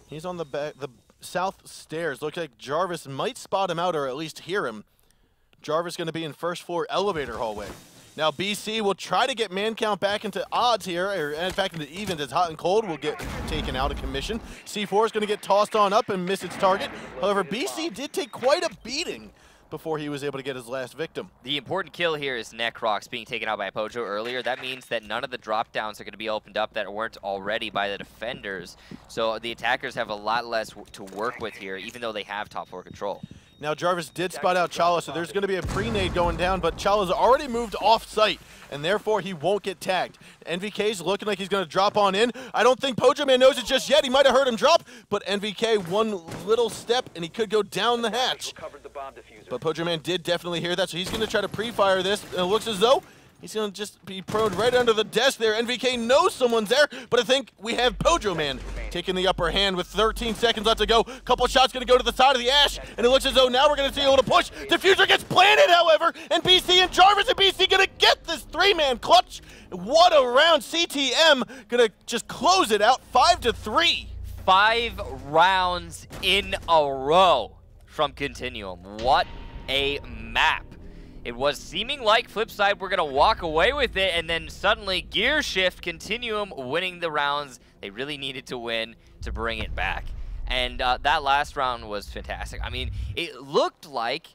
S2: He's on the south stairs. Looks like Jarvis might spot him out or at least hear him. Jarvis going to be in first floor elevator hallway. Now BC will try to get man count back into odds here, or back into evens as Hot and Cold will get taken out of commission. C4 is going to get tossed on up and miss its target. However, BC did take quite a beating before he was able to get his last victim.
S1: The important kill here is Necrox being taken out by Pojo earlier. That means that none of the drop downs are going to be opened up that weren't already by the defenders. So the attackers have a lot less to work with here, even though they have top floor control.
S2: Now Jarvis did spot out Chala, so there's going to be a pre-nade going down, but Chala's already moved off-site, and therefore he won't get tagged. NVK's looking like he's going to drop on in. I don't think Pojo Man knows it just yet. He might have heard him drop, but NVK one little step, and he could go down the hatch. But Pojo Man did definitely hear that, so he's going to try to pre-fire this, and it looks as though he's going to just be prone right under the desk there. NVK knows someone's there, but I think we have Pojo Man taking the upper hand with 13 seconds left to go. Couple shots going to go to the side of the Ash, and it looks as though now we're going to see able to push. Diffuser gets planted, however, and BC and Jarvis and BC going to get this 3-man clutch. What a round. CTM going to just close it out 5-3.
S1: 5 rounds in a row from Continuum. What a map. It was seeming like FlipSid were going to walk away with it, and then suddenly gear shift, Continuum winning the rounds they really needed to win to bring it back. And that last round was fantastic. I mean, it looked like,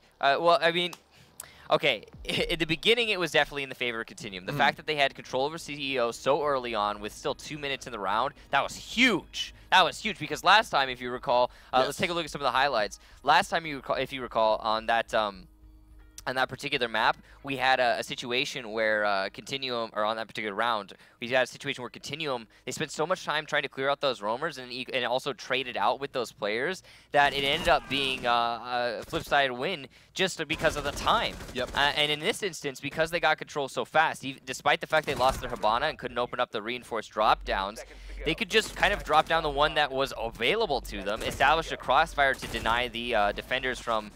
S1: okay, in the beginning it was definitely in the favor of Continuum. The fact that they had control over CEO so early on with still 2 minutes in the round, that was huge. That was huge because last time, if you recall, let's take a look at some of the highlights. Last time, if you recall, on that particular map, we had a situation where Continuum, or on that particular round, we had a situation where Continuum, they spent so much time trying to clear out those roamers and also traded out with those players that it ended up being a FlipSid win just because of the time.
S2: Yep.
S1: And in this instance, because they got control so fast, despite the fact they lost their Hibana and couldn't open up the reinforced drop downs, they could just kind of drop down the one that was available to them, establish a crossfire to deny the defenders from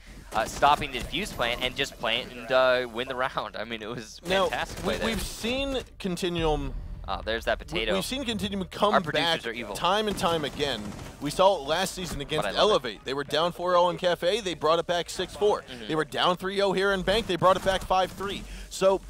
S1: stopping the defuse plan and just play it and win the round. I mean, it was fantastic.
S2: Now, we've seen Continuum.
S1: Oh, there's that potato.
S2: We've seen Continuum come back time and time again. We saw it last season against Elevate. They were down 4-0 in Cafe. They brought it back 6-4. They were down 3-0 here in Bank. They brought it back 5-3. So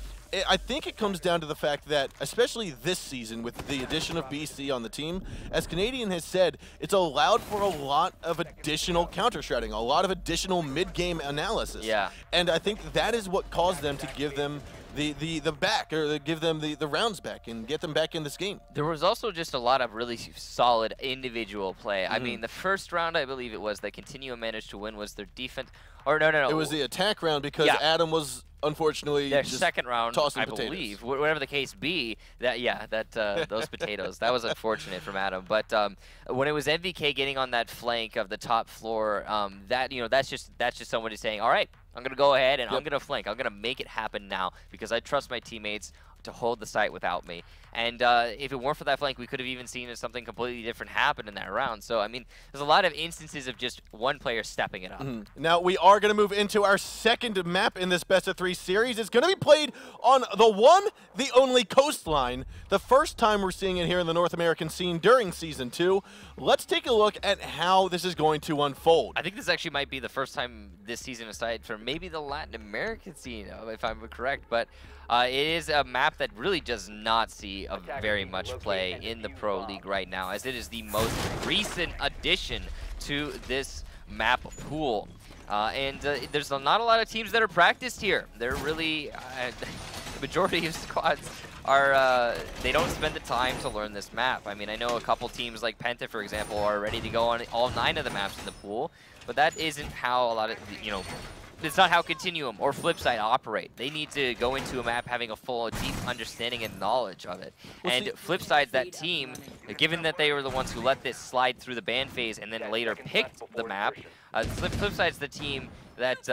S2: I think it comes down to the fact that, especially this season with the addition of BC on the team, as Canadian has said, it's allowed for a lot of additional counter-shredding, a lot of additional mid-game analysis.
S1: Yeah.
S2: And I think that is what caused them to give them the back, or give them the rounds back and get them back in this game.
S1: There was also just a lot of really solid individual play. I mean, the first round, I believe it was, that Continuum managed to win was their defense. Or no.
S2: It was the attack round because Adam was unfortunately
S1: their
S2: just
S1: second round, I
S2: potatoes.
S1: believe, whatever the case be. Those potatoes. That was unfortunate from Adam. But when it was MVK getting on that flank of the top floor, that's just somebody saying, all right, I'm gonna go ahead and I'm gonna flank. I'm gonna make it happen now because I trust my teammates to hold the site without me. And if it weren't for that flank, we could have even seen something completely different happen in that round. So, I mean, there's a lot of instances of just one player stepping it up.
S2: Now, we are going to move into our second map in this best-of-3 series. It's going to be played on the one, the only Coastline. The first time we're seeing it here in the North American scene during Season 2. Let's take a look at how this is going to unfold.
S1: I think this actually might be the first time this season, aside from maybe the Latin American scene, if I'm correct. But it is a map that really does not see very much play in the Pro League right now, as it is the most recent addition to this map pool. There's not a lot of teams that are practiced here. They're really, the majority of squads are, they don't spend the time to learn this map. I mean, I know a couple teams like Penta, for example, are ready to go on all 9 of the maps in the pool, but that isn't how a lot of, you know, it's not how Continuum or FlipSid operate. They need to go into a map having a full, deep understanding and knowledge of it. And FlipSid's that team, given that they were the ones who let this slide through the ban phase and then later picked the map, FlipSid's the team that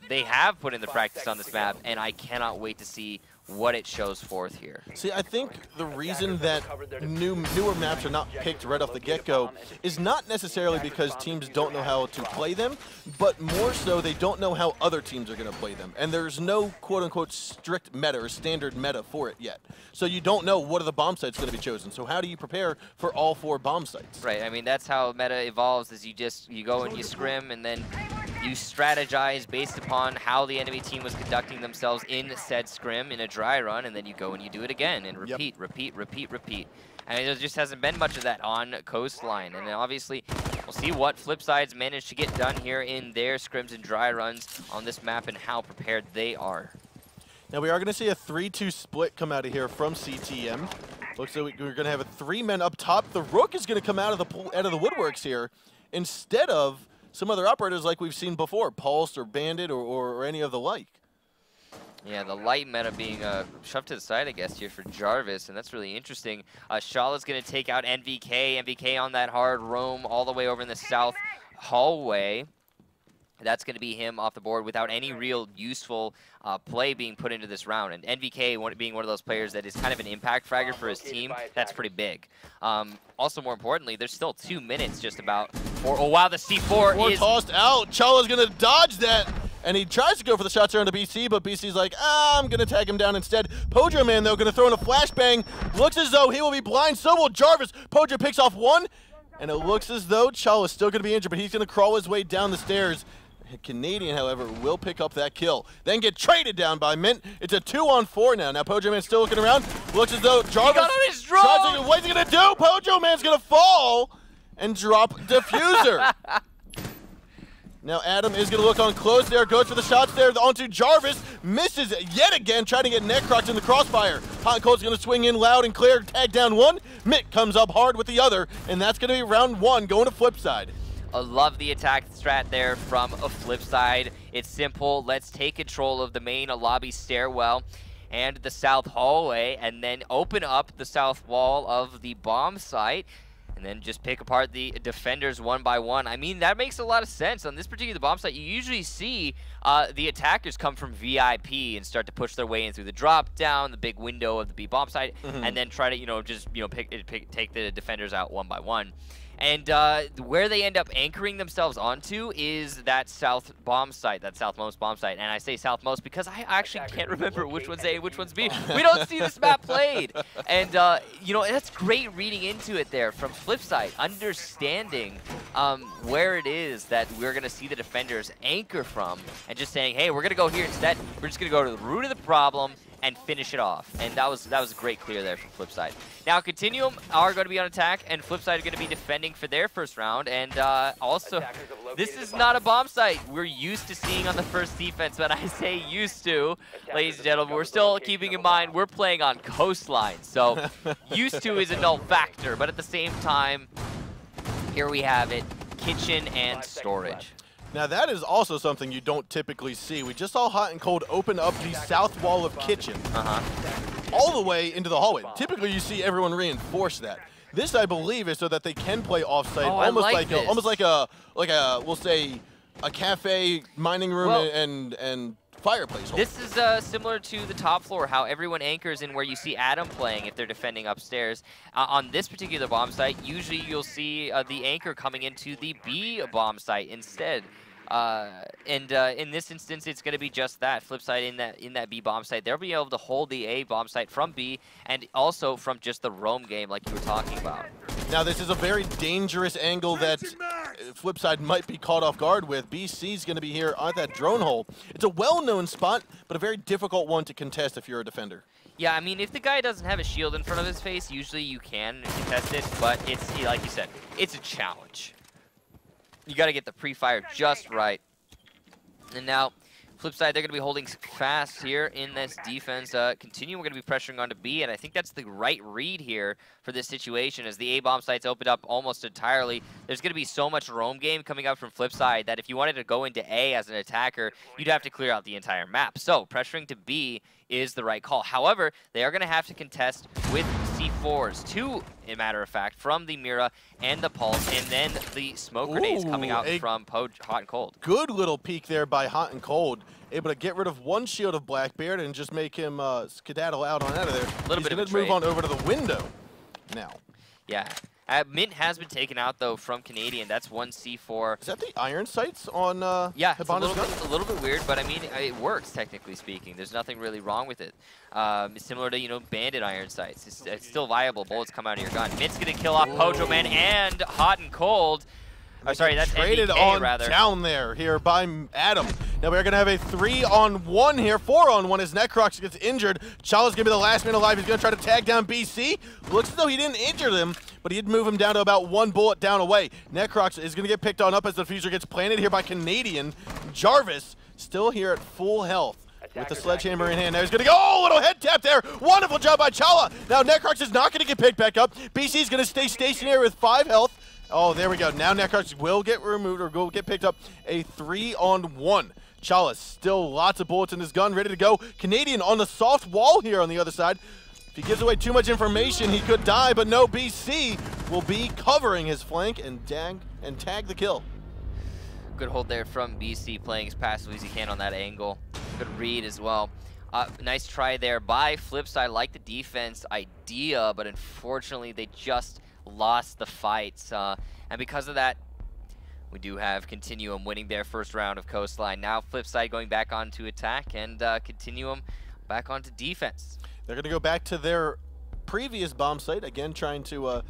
S1: they have put in the practice on this map, and I cannot wait to see what it shows forth here.
S2: See, I think the reason that newer maps are not picked right off the get-go is not necessarily because teams don't know how to play them, but more so they don't know how other teams are going to play them. And there's no quote-unquote strict meta or standard meta for it yet. So you don't know what are the bomb sites going to be chosen. So how do you prepare for all 4 bomb sites?
S1: Right, I mean, that's how meta evolves, is you go and you scrim, and then you strategize based upon how the enemy team was conducting themselves in said scrim in a dry run, and then you go and you do it again and repeat, repeat, repeat, repeat. And there just hasn't been much of that on Coastline. And then obviously, we'll see what FlipSid's managed to get done here in their scrims and dry runs on this map and how prepared they are.
S2: Now we are going to see a 3-2 split come out of here from CTM. Looks like we're going to have 3 men up top. The Rook is going to come out of the woodworks here instead of some other operators like we've seen before, Pulse or Bandit or any of the like.
S1: Yeah, the light meta being shoved to the side, I guess, here for Jarvis, and that's really interesting. Shala's going to take out NVK. NVK on that hard roam all the way over in the south hallway. That's going to be him off the board without any real useful play being put into this round. And NVK being one of those players that is kind of an impact fragger for his team, that's pretty big. Also, more importantly, there's still 2 minutes just about. Oh, wow, the C4 is
S2: tossed out. Chala's going to dodge that. And he tries to go for the shots around to BC, but BC's like, I'm going to tag him down instead. Pojo Man, though, going to throw in a flashbang. Looks as though he will be blind. So will Jarvis. Pojo picks off 1. And it looks as though Chala's still going to be injured, but he's going to crawl his way down the stairs. Canadian, however, will pick up that kill. Then get traded down by Mint. It's a 2-on-4 now. Now Pojo Man's still looking around. Looks as though Jarvis
S1: got on his drone.
S2: What's he going to do? Pojo Man's going to fall and drop Diffuser. Now Adam is going to look on close there, goes for the shots there onto Jarvis, misses yet again, trying to get Necrox in the crossfire. Hot and Cold's going to swing in loud and clear, tag down 1. Mitt comes up hard with the other, and that's going to be round 1 going to FlipSid.
S1: I love the attack strat there from a FlipSid. It's simple. Let's take control of the main lobby stairwell and the south hallway, and then open up the south wall of the bomb site, and then just pick apart the defenders 1 by 1. I mean, that makes a lot of sense. On this particular bomb site, you usually see the attackers come from VIP and start to push their way in through the drop down, the big window of the B bomb site, and then try to, take the defenders out 1 by 1. And where they end up anchoring themselves onto is that south bomb site, that southmost bomb site. And I say southmost because I actually can't remember which one's A, which one's B. We don't see this map played. And, that's great reading into it there from FlipSid, understanding where it is that we're going to see the defenders anchor from and just saying, hey, we're going to go here instead. We're just going to go to the root of the problem and finish it off. And that was a great clear there from FlipSid. Now Continuum are going to be on attack, and FlipSid are going to be defending for their first round. And also, this is not a bomb site we're used to seeing on the first defense, but I say used to, ladies and gentlemen. We're still keeping in mind we're playing on Coastline, so used to is a null factor. But at the same time, here we have it, kitchen and storage.
S2: Now that is also something you don't typically see. We just saw Hot and Cold open up the south wall of kitchen all the way into the hallway. Typically you see everyone reinforce that. This, I believe, is so that they can play offsite, almost like a we'll say a cafe, mining room, and fireplace.
S1: This is similar to the top floor, how everyone anchors in where you see Adam playing if they're defending upstairs. On this particular bomb site, usually you'll see the anchor coming into the B bomb site instead. In this instance, it's going to be just that. FlipSid in that B bomb site, they'll be able to hold the A bomb site from B and also from just the roam game like you were talking about.
S2: Now this is a very dangerous angle that FlipSid might be caught off guard with. BC's going to be here at that drone hole. It's a well-known spot, but a very difficult one to contest if you're a defender.
S1: Yeah, I mean, if the guy doesn't have a shield in front of his face, usually you can contest it, but it's, like you said, it's a challenge. You got to get the pre-fire just right. And now, flip side, they're going to be holding fast here in this defense. Continuum, we're going to be pressuring onto B, and I think that's the right read here for this situation as the A-bomb sites opened up almost entirely. There's going to be so much roam game coming up from flip side that if you wanted to go into A as an attacker, you'd have to clear out the entire map. So pressuring to B is the right call. However, they are going to have to contest with C4s, two, in matter of fact, from the Mira and the Pulse, and then the smoke grenades coming out from Hot and Cold.
S2: Good little peek there by Hot and Cold, able to get rid of one shield of Blackbeard and just make him skedaddle out on out of there.
S1: He's
S2: going to move on over to the window now.
S1: Yeah. Mint has been taken out, though, from Canadian. That's one C4.
S2: Is that the iron sights on
S1: yeah, it's
S2: Hibana's
S1: a little bit weird, but I mean, it works, technically speaking. There's nothing really wrong with it. It's similar to, you know, bandit iron sights. It's still viable. Bullets come out of your gun. Mint's going to kill off Pojo Man and Hot and Cold. Oh, sorry, that's
S2: traded
S1: MDK,
S2: on
S1: rather.
S2: down there here by Adam. Now we're going to have a 3-on-1 here, 4-on-1 as Necrox gets injured. Chala's going to be the last man alive. He's going to try to tag down BC. Looks as though he didn't injure them, but he did move him down to about one bullet down away. Necrox is going to get picked on up as the fuser gets planted here by Canadian. Jarvis still here at full health with the sledgehammer in hand. Now he's going to go, oh, little head tap there. Wonderful job by Chala. Now Necrox is not going to get picked back up. BC's going to stay stationary with 5 health. Oh, there we go. Now Necrox will get removed or will get picked up. A 3-on-1. Chala still lots of bullets in his gun, ready to go. Canadian on the soft wall here on the other side. If he gives away too much information, he could die, but no, BC will be covering his flank and tag the kill.
S1: Good hold there from BC, playing as passively as he can on that angle. Good read as well. Nice try there by Flipside. Like the defense idea, but unfortunately they just lost the fights, and because of that, we do have Continuum winning their first round of Coastline. Now Flipside going back onto attack, and Continuum back onto defense.
S2: They're going to go back to their previous bomb site, again trying to,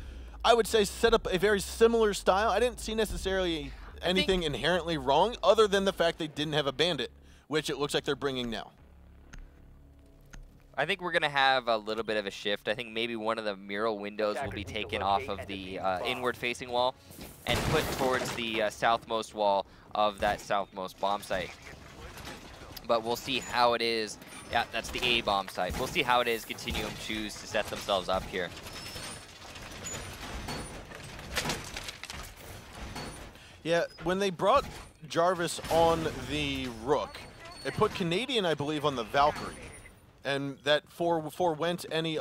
S2: I would say, set up a very similar style. I didn't see necessarily anything inherently wrong, other than the fact they didn't have a bandit, which it looks like they're bringing now.
S1: I think we're going to have a little bit of a shift. I think maybe one of the mural windows will be taken off of the inward-facing wall and put towards the southmost wall of that southmost bomb site. But we'll see how it is. Yeah, that's the A bomb site. We'll see how it is Continuum choose to set themselves up here.
S2: Yeah, when they brought Jarvis on the Rook, it put Canadian, I believe, on the Valkyrie. And that forewent any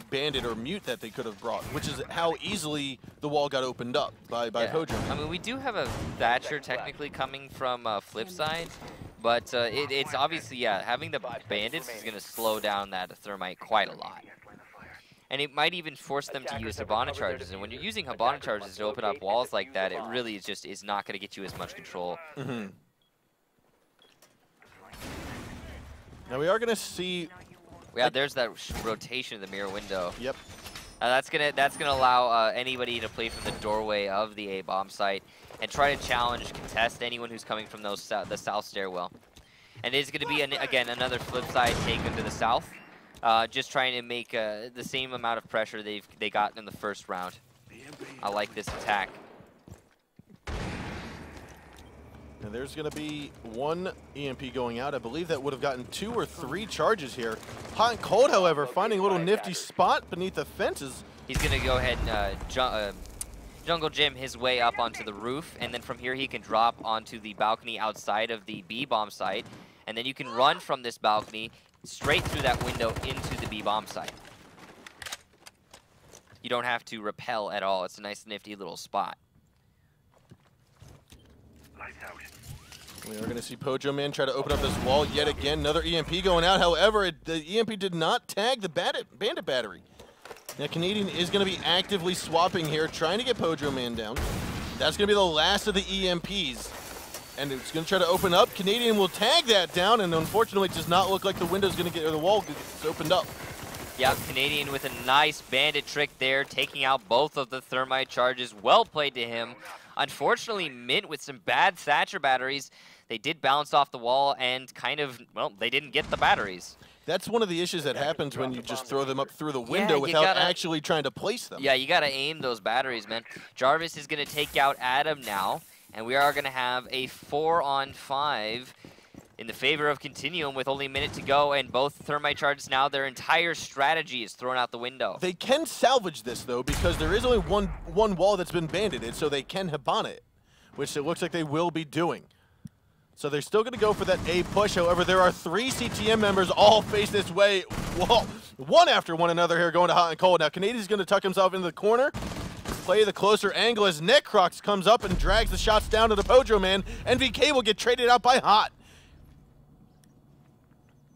S2: bandit or mute that they could have brought, which is how easily the wall got opened up by Pojo.
S1: I mean, we do have a Thatcher technically coming from Flipside, but it's obviously, yeah, having the bandits is going to slow down that thermite quite a lot. And it might even force them to use Hibana charges. And when you're using Hibana charges to open up walls like that, it really is not going to get you as much control.
S2: Mm-hmm. Now we are going to see.
S1: Yeah, there's that rotation of the mirror window.
S2: Yep.
S1: That's gonna allow anybody to play from the doorway of the A bomb site and try to challenge, contest anyone who's coming from the south stairwell. And it is going to be again another flip side taken to the south, just trying to make the same amount of pressure they got in the first round. I like this attack.
S2: And there's going to be one EMP going out. I believe that would have gotten 2 or 3 charges here. Hot and Cold, however, finding a little nifty spot beneath the fences.
S1: He's going to go ahead and jungle gym his way up onto the roof, and then from here he can drop onto the balcony outside of the B bomb site, and then you can run from this balcony straight through that window into the B bomb site. You don't have to rappel at all. It's a nice nifty little spot.
S2: We are going to see Pojo Man try to open up this wall yet again. Another EMP going out. However, the EMP did not tag the bandit battery. Now, Canadian is going to be actively swapping here, trying to get Pojo Man down. That's going to be the last of the EMPs. And it's going to try to open up. Canadian will tag that down, and unfortunately, it does not look like the window's going to get, or the wall gets opened up.
S1: Yeah, Canadian with a nice bandit trick there, taking out both of the thermite charges. Well played to him. Unfortunately, Mint with some bad Thatcher batteries. They did bounce off the wall and kind of, well, they didn't get the batteries.
S2: That's one of the issues that happens when you just throw them up through the window without actually trying to place them.
S1: Yeah, you got to aim those batteries, man. Jarvis is going to take out Adam now, And we are going to have a 4-on-5 in the favor of Continuum with only a minute to go, and both thermite charges now, their entire strategy is thrown out the window.
S2: They can salvage this, though, because there is only one wall that's been banded, so they can Hibana it, which it looks like they will be doing. So they're still going to go for that A push. However, there are 3 CTM members all face this way. Whoa, one after one another here going to hot and cold. Now, Canadian's going to tuck himself into the corner, play the closer angle as Necrox comes up and drags the shots down to the Pojo Man. NVK will get traded out by Hot.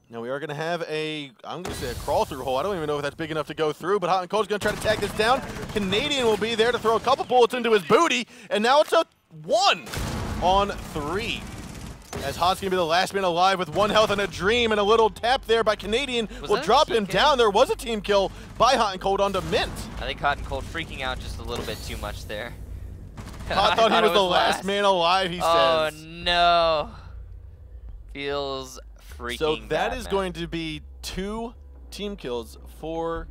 S2: Now we are going to have I'm going to say a crawl-through hole. I don't even know if that's big enough to go through, but Hot and Cold's going to try to tag this down. Canadian will be there to throw a couple bullets into his booty, and now it's a 1-on-3. As Hot's going to be the last man alive with 1 health and a dream, and a little tap there by Canadian will drop him down. There was a team kill by Hot and Cold onto Mint.
S1: I think Hot and Cold freaking out just a little bit too much there.
S2: Hot thought he was the last man alive, he says.
S1: Oh, no. Feels freaking
S2: So that
S1: bad,
S2: is going to be 2 team kills for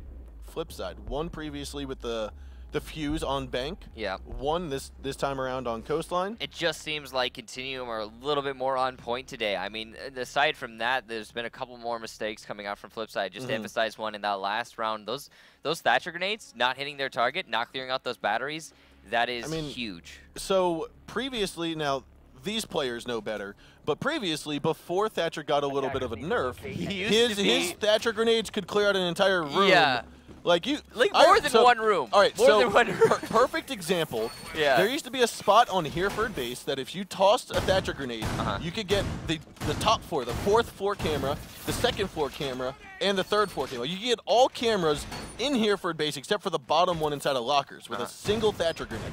S2: FlipSid. 1 previously with the fuse on Bank.
S1: Yeah.
S2: 1 this time around on Coastline.
S1: It just seems like Continuum are a little bit more on point today. I mean, aside from that, there's been a couple more mistakes coming out from FlipSid. Just to emphasize one in that last round, those Thatcher grenades not hitting their target, not clearing out those batteries, that is huge.
S2: So previously, now these players know better, but previously, before Thatcher got a little bit of a nerf, his Thatcher grenades could clear out an entire room.
S1: Yeah.
S2: Like
S1: more than one room.
S2: All right,
S1: more than one room.
S2: Perfect example.
S1: Yeah.
S2: There used to be a spot on Hereford base that if you tossed a Thatcher grenade, you could get the top floor, the 4th floor camera, the 2nd floor camera, and the 3rd floor camera. You could get all cameras in Hereford base except for the bottom one inside of lockers with a single Thatcher grenade.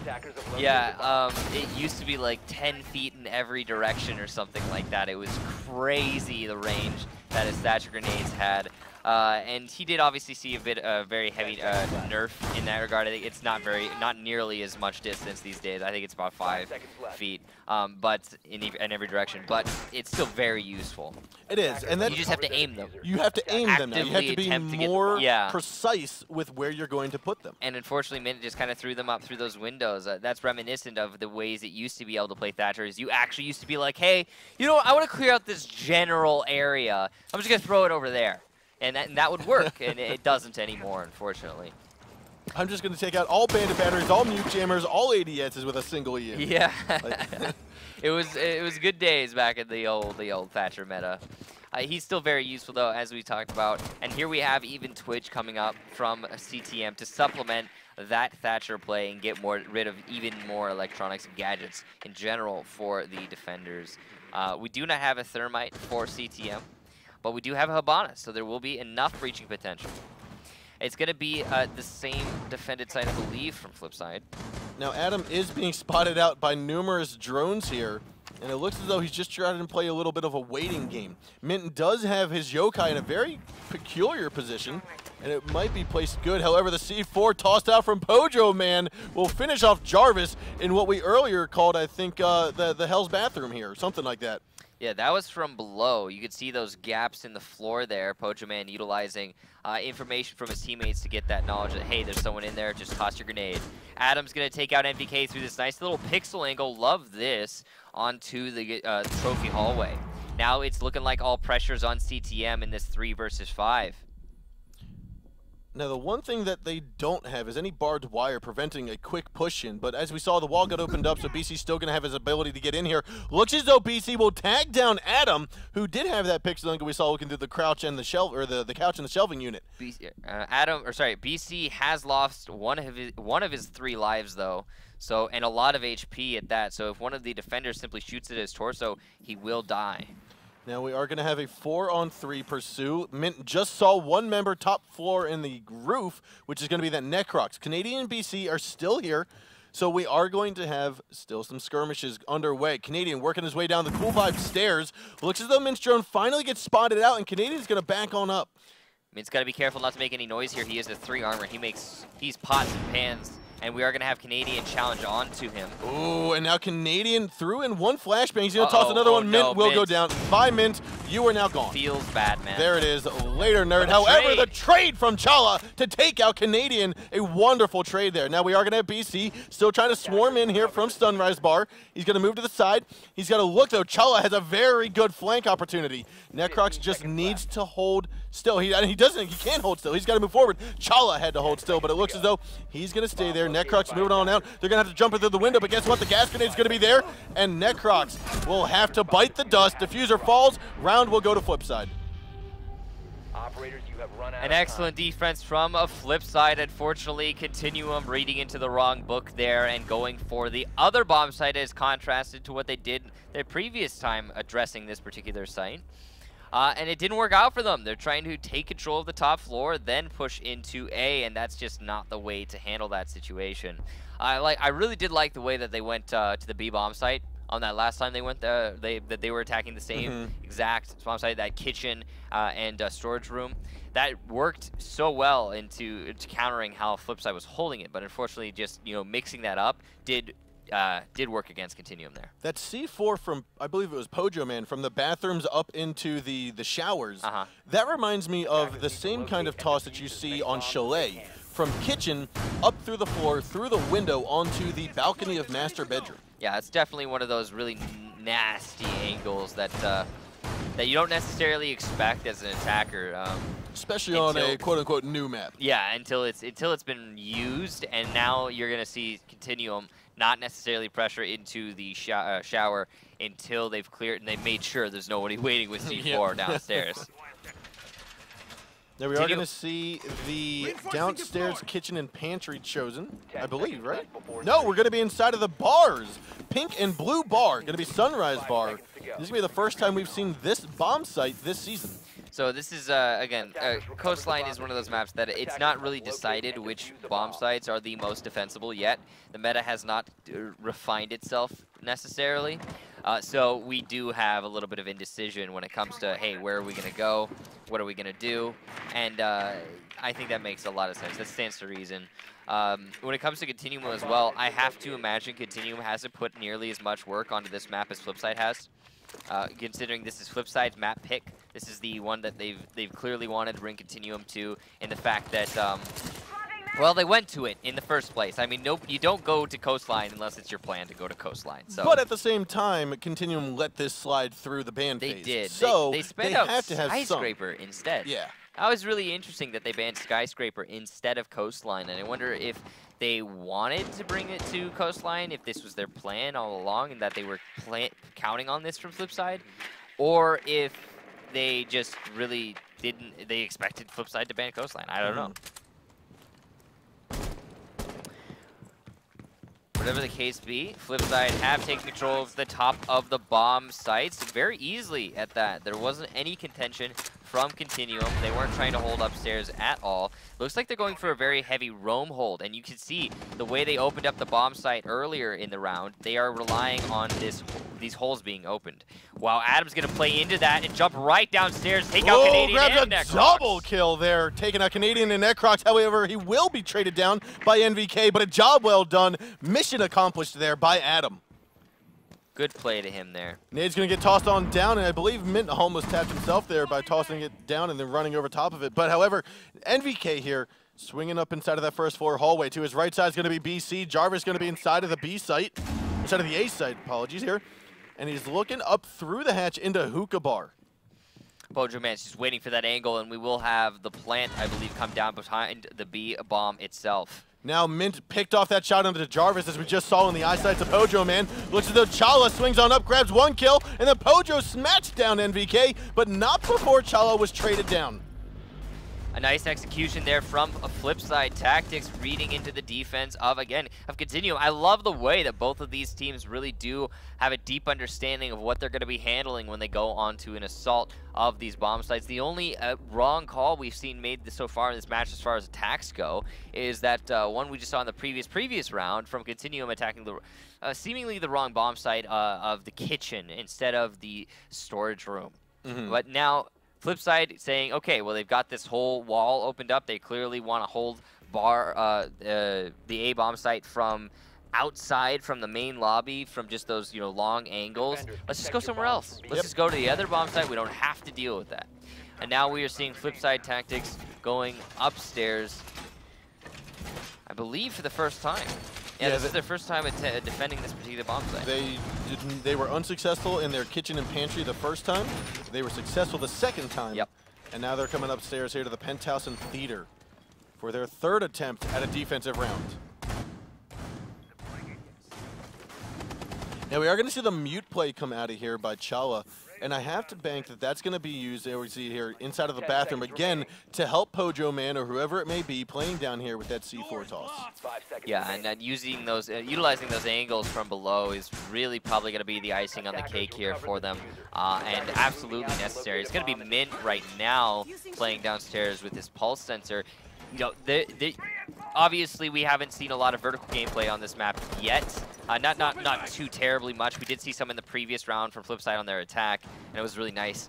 S1: Yeah, it used to be like 10 feet in every direction or something like that. It was crazy, the range that his Thatcher grenades had. And he did obviously see a bit very heavy nerf in that regard. I think it's not nearly as much distance these days. I think it's about 5 feet, but in every direction. But it's still very useful.
S2: It is, and then
S1: you just have to aim them.
S2: You have to aim them now. You have to be more precise with where you're going to put them.
S1: And unfortunately, Mint just kind of threw them up through those windows. That's reminiscent of the ways it used to be able to play Thatchers. You actually used to be like, hey, you know what? I want to clear out this general area. I'm just going to throw it over there. And that would work, and it doesn't anymore, unfortunately.
S2: I'm just going to take out all bandit batteries, all nuke jammers, all ADSs with a single EM.
S1: Yeah. it was good days back in the old Thatcher meta. He's still very useful, though, as we talked about. And here we have even Twitch coming up from CTM to supplement that Thatcher play and get rid of even more electronics and gadgets in general for the defenders. We do not have a Thermite for CTM. But we do have a Hibana, so there will be enough breaching potential. It's going to be the same defended side, I believe, from FlipSid.
S2: Now, Adam is being spotted out by numerous drones here, and it looks as though he's just trying to play a little bit of a waiting game. Minton does have his yokai in a very peculiar position, and it might be placed good. However, the C4 tossed out from Pojo Man will finish off Jarvis in what we earlier called, I think, the Hell's Bathroom here, something like that.
S1: Yeah, that was from below. You could see those gaps in the floor there. Pojo Man utilizing information from his teammates to get that knowledge that, hey, there's someone in there, just toss your grenade. Adam's going to take out NVK through this nice little pixel angle. Love this onto the trophy hallway. Now it's looking like all pressure's on CTM in this 3 versus 5.
S2: Now, the one thing that they don't have is any barbed wire preventing a quick push-in, but as we saw, the wall got opened up, so BC's still going to have his ability to get in here. Looks as though BC will tag down Adam, who did have that pixel angle we saw looking through the crouch and the shelf, or the couch and the shelving unit.
S1: BC has lost one of his 3 lives, though, so, and a lot of HP at that, so if one of the defenders simply shoots at his torso, he will die.
S2: Now we are going to have a 4-on-3 pursuit. Mint just saw 1 member top floor in the roof, which is going to be that Necrox. Canadian and BC are still here, so we are going to have still some skirmishes underway. Canadian working his way down the Cool Vibe stairs. Looks as though Mint's drone finally gets spotted out, and Canadian's going to back on up.
S1: Mint's got to be careful not to make any noise here. He has a 3 armor. He's pots and pans and we are going to have Canadian challenge onto him.
S2: Ooh, and now Canadian threw in one flashbang. He's going to toss another one. Mint will go down. Bye, Mint. You are now gone.
S1: Feels bad, man.
S2: There it is. Later, nerd. However, the trade from Chala to take out Canadian, a wonderful trade there. Now we are going to have BC still trying to swarm in here from Sunrise Bar. He's going to move to the side. He's got to look, though. Chala has a very good flank opportunity. Necrox just needs to hold still. He can't hold still. He's got to move forward. Chala had to hold still, but it looks as though he's going to stay there. Necrox moving on out. They're going to have to jump into the window, but guess what? The gas grenade's going to be there, and Necrox will have to bite the dust. Diffuser falls. Round will go to FlipSid.
S3: Operators, you have run out
S1: An excellent defense from a FlipSid. Unfortunately, Continuum reading into the wrong book there and going for the other bomb site as contrasted to what they did their previous time addressing this particular site. And it didn't work out for them. They're trying to take control of the top floor, then push into A, and that's just not the way to handle that situation. I really did like the way that they went to the B bomb site on that last time they went there. They were attacking the same exact bomb site, that kitchen and storage room. That worked so well into countering how FlipSid was holding it, but unfortunately, just mixing that up did work against Continuum there.
S2: That C4 from, I believe it was Pojo Man, from the bathrooms up into the showers, that reminds me of the same kind of toss that you see on Chalet, from kitchen up through the floor, through the window, onto the balcony of master bedroom.
S1: Yeah, it's definitely one of those really nasty angles that that you don't necessarily expect as an attacker.
S2: Especially on a quote-unquote new map.
S1: Yeah, until it's been used, and now you're going to see Continuum not necessarily pressure into the shower until they've cleared and they've made sure there's nobody waiting with C4 downstairs.
S2: There we are going to see the downstairs kitchen and pantry chosen, I believe, right? No, we're going to be inside of the bars. Pink and blue bar, going to be Sunrise Bar. This is going to be the first time we've seen this bomb site this season.
S1: So this is, again, Coastline is one of those maps that it's not really decided which bomb sites are the most defensible yet. The meta has not refined itself necessarily. So we do have a little bit of indecision when it comes to, hey, where are we going to go? What are we going to do? And I think that makes a lot of sense. That stands to reason. When it comes to Continuum as well, I have to imagine Continuum hasn't put nearly as much work onto this map as FlipSid has. Considering this is FlipSid's map pick, this is the one that they've clearly wanted to bring Continuum to, in the fact that, well, they went to it in the first place. I mean, you don't go to Coastline unless it's your plan to go to Coastline. So.
S2: But at the same time, Continuum let this slide through the ban phase.
S1: They did.
S2: So
S1: they spent out
S2: have to have
S1: Skyscraper instead.
S2: Yeah.
S1: That was really interesting that they banned Skyscraper instead of Coastline, and I wonder if they wanted to bring it to Coastline, if this was their plan all along and that they were counting on this from FlipSid, or if they just really didn't, they expected FlipSid to ban Coastline. I don't know. Whatever the case be, FlipSid have taken control of the top of the bomb sites very easily at that. There wasn't any contention from Continuum. They weren't trying to hold upstairs at all. Looks like they're going for a very heavy roam hold, and you can see the way they opened up the bomb site earlier in the round, they are relying on these holes being opened. While Adam's going to play into that and jump right downstairs, take out Canadian and Necrox.
S2: Double kill there, taking out Canadian and Necrox. However, he will be traded down by NVK, but a job well done. Mission accomplished there by Adam.
S1: Good play to him there.
S2: Nade's going to get tossed on down, and I believe Mint almost tapped himself there by tossing it down and then running over top of it. But however, NVK here swinging up inside of that first floor hallway. To his right side is going to be BC. Jarvis going to be inside of the B site, inside of the A site, apologies here. And he's looking up through the hatch into Hookah Bar.
S1: Pojo Man's just waiting for that angle, and we will have the plant, I believe, come down behind the B bomb itself.
S2: Now Mint picked off that shot onto Jarvis, as we just saw in the eyesight of Pojo Man. Looks as though Chala swings on up, grabs one kill, and then Pojo smashed down NVK, but not before Chala was traded down.
S1: A nice execution there from a FlipSid tactics, reading into the defense of Continuum. I love the way that both of these teams really do have a deep understanding of what they're going to be handling when they go onto an assault of these bomb sites. The only wrong call we've seen made so far in this match as far as attacks go is that one we just saw in the previous round from Continuum attacking the seemingly the wrong bomb site of the kitchen instead of the storage room. But now FlipSid saying, okay, well, they've got this whole wall opened up. They clearly want to hold the A bomb site from outside from the main lobby, from just those long angles. Let's just go somewhere else. Let's just go to the other bomb site. We don't have to deal with that. And now we are seeing FlipSid tactics going upstairs, I believe for the first time. Yeah, this is their first time at defending this particular bomb site.
S2: They were unsuccessful in their kitchen and pantry the first time. They were successful the second time.
S1: Yep.
S2: And now they're coming upstairs here to the penthouse and theater for their third attempt at a defensive round. Now we are going to see the mute play come out of here by Chala, and I have to bank that that's going to be used, there we see here, inside of the bathroom again to help Pojo Man or whoever it may be playing down here with that C4 toss.
S1: Yeah, and using those, utilizing those angles from below is really probably going to be the icing on the cake here for them, and absolutely necessary. It's going to be Mint right now playing downstairs with his pulse sensor. Obviously, we haven't seen a lot of vertical gameplay on this map yet. Not too terribly much. We did see some in the previous round from FlipSid on their attack, and it was really nice.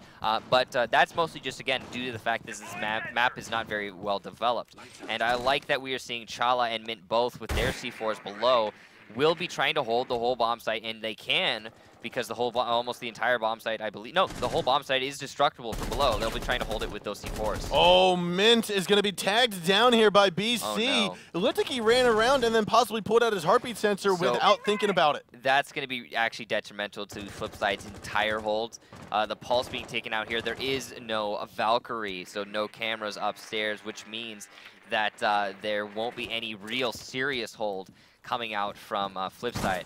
S1: But that's mostly just, again, due to the fact this map is not very well developed. And I like that we are seeing Chala and Mint both with their C4s below will be trying to hold the whole bomb site, and they can, because the whole almost the entire bomb site, I believe. No, the whole bomb site is destructible from below. They'll be trying to hold it with those C4s.
S2: Oh, Mint is going to be tagged down here by BC.
S1: Oh, no.
S2: It looked like he ran around and then possibly pulled out his heartbeat sensor without thinking about it.
S1: That's going to be actually detrimental to FlipSid's entire hold. The pulse being taken out here, there is no Valkyrie, so no cameras upstairs, which means that there won't be any real serious hold coming out from FlipSid.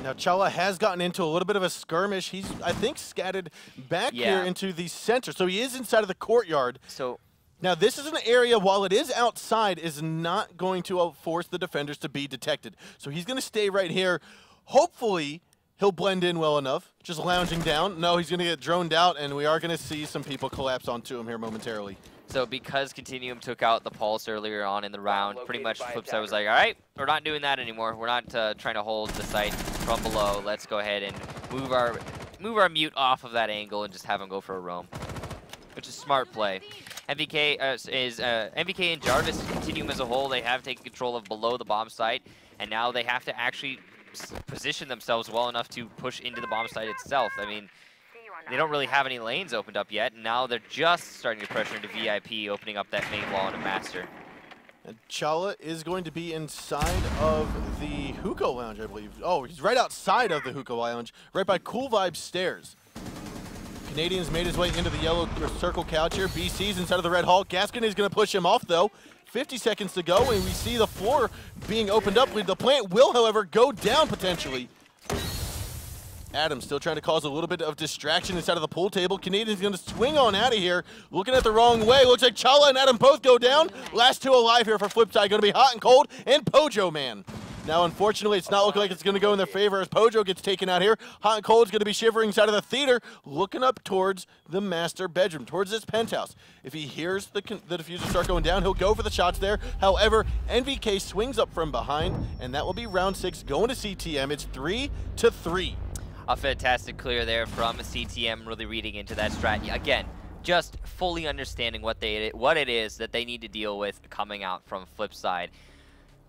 S2: Now, Chala has gotten into a little bit of a skirmish. He's, I think, scattered back here into the center. So he is inside of the courtyard.
S1: So
S2: now, this is an area, while it is outside, is not going to force the defenders to be detected. So he's going to stay right here. Hopefully, he'll blend in well enough, just lounging down. No, he's going to get droned out, and we are going to see some people collapse onto him here momentarily.
S1: So because Continuum took out the pulse earlier on in the round, pretty much FlipSid was like, all right, we're not doing that anymore. We're not trying to hold the site from below. Let's go ahead and move our mute off of that angle and just have him go for a roam, which is smart play. MVK MVK and Jarvis, Continuum as a whole, they have taken control of below the bomb site, and now they have to actually position themselves well enough to push into the bomb site itself. I mean, they don't really have any lanes opened up yet, and now they're just starting to pressure into VIP, opening up that main wall into Master.
S2: And Chala is going to be inside of the hookah lounge, I believe. Oh, he's right outside of the hookah lounge, right by Cool Vibes stairs. Canadian's made his way into the yellow circle couch here. BC's inside of the red hall. Gaskin is going to push him off, though. 50 seconds to go, and we see the floor being opened up. The plant will, however, go down potentially. Adam still trying to cause a little bit of distraction inside of the pool table. Canadian's going to swing on out of here, looking at the wrong way. Looks like Chala and Adam both go down. Last two alive here for FlipSid. Going to be Hot and Cold and Pojo Man. Now, unfortunately, it's not looking like it's going to go in their favor as Pojo gets taken out here. Hot and Cold is going to be shivering inside of the theater, looking up towards the master bedroom, towards this penthouse. If he hears the diffuser start going down, he'll go for the shots there. However, NVK swings up from behind, and that will be round 6 going to CTM. It's 3-3.
S1: A fantastic clear there from CTM, really reading into that strat. Again, just fully understanding what it is that they need to deal with coming out from FlipSid.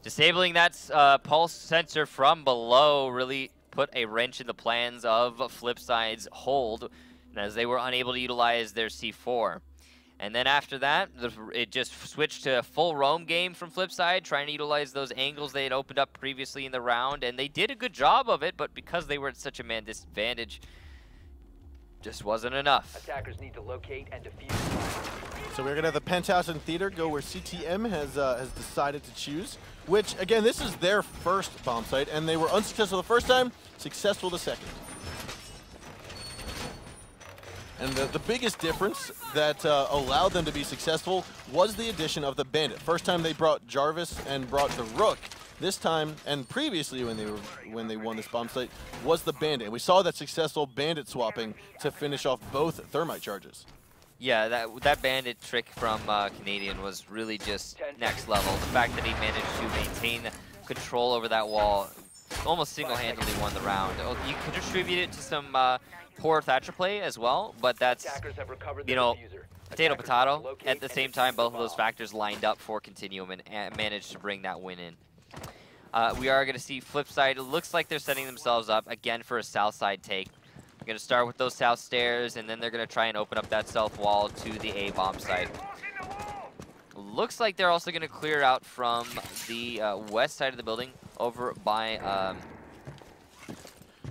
S1: Disabling that pulse sensor from below really put a wrench in the plans of FlipSid's hold, as they were unable to utilize their C4. And then after that, it just switched to a full roam game from FlipSid, trying to utilize those angles they had opened up previously in the round, and they did a good job of it, but because they were at such a man disadvantage, just wasn't enough.
S3: Attackers need to locate and defuse.
S2: So we're going to have the penthouse and theater go where CTM has decided to choose, which, again, this is their first bomb site, and they were unsuccessful the first time, successful the second. And the biggest difference that allowed them to be successful was the addition of the Bandit. First time they brought Jarvis and brought the Rook. This time, and previously when they won this bomb site, was the Bandit. And we saw that successful Bandit swapping to finish off both thermite charges.
S1: Yeah, that Bandit trick from Canadian was really just next level. The fact that he managed to maintain control over that wall, almost single-handedly won the round. You could distribute it to some poor Thatcher play as well, but that's, you know, Potato, potato. At the same time, both of those factors lined up for Continuum and managed to bring that win in. We are going to see FlipSid. It looks like they're setting themselves up again for a south side take. They're going to start with those south stairs, and then they're going to try and open up that south wall to the A-bomb side. Looks like they're also going to clear out from the west side of the building over by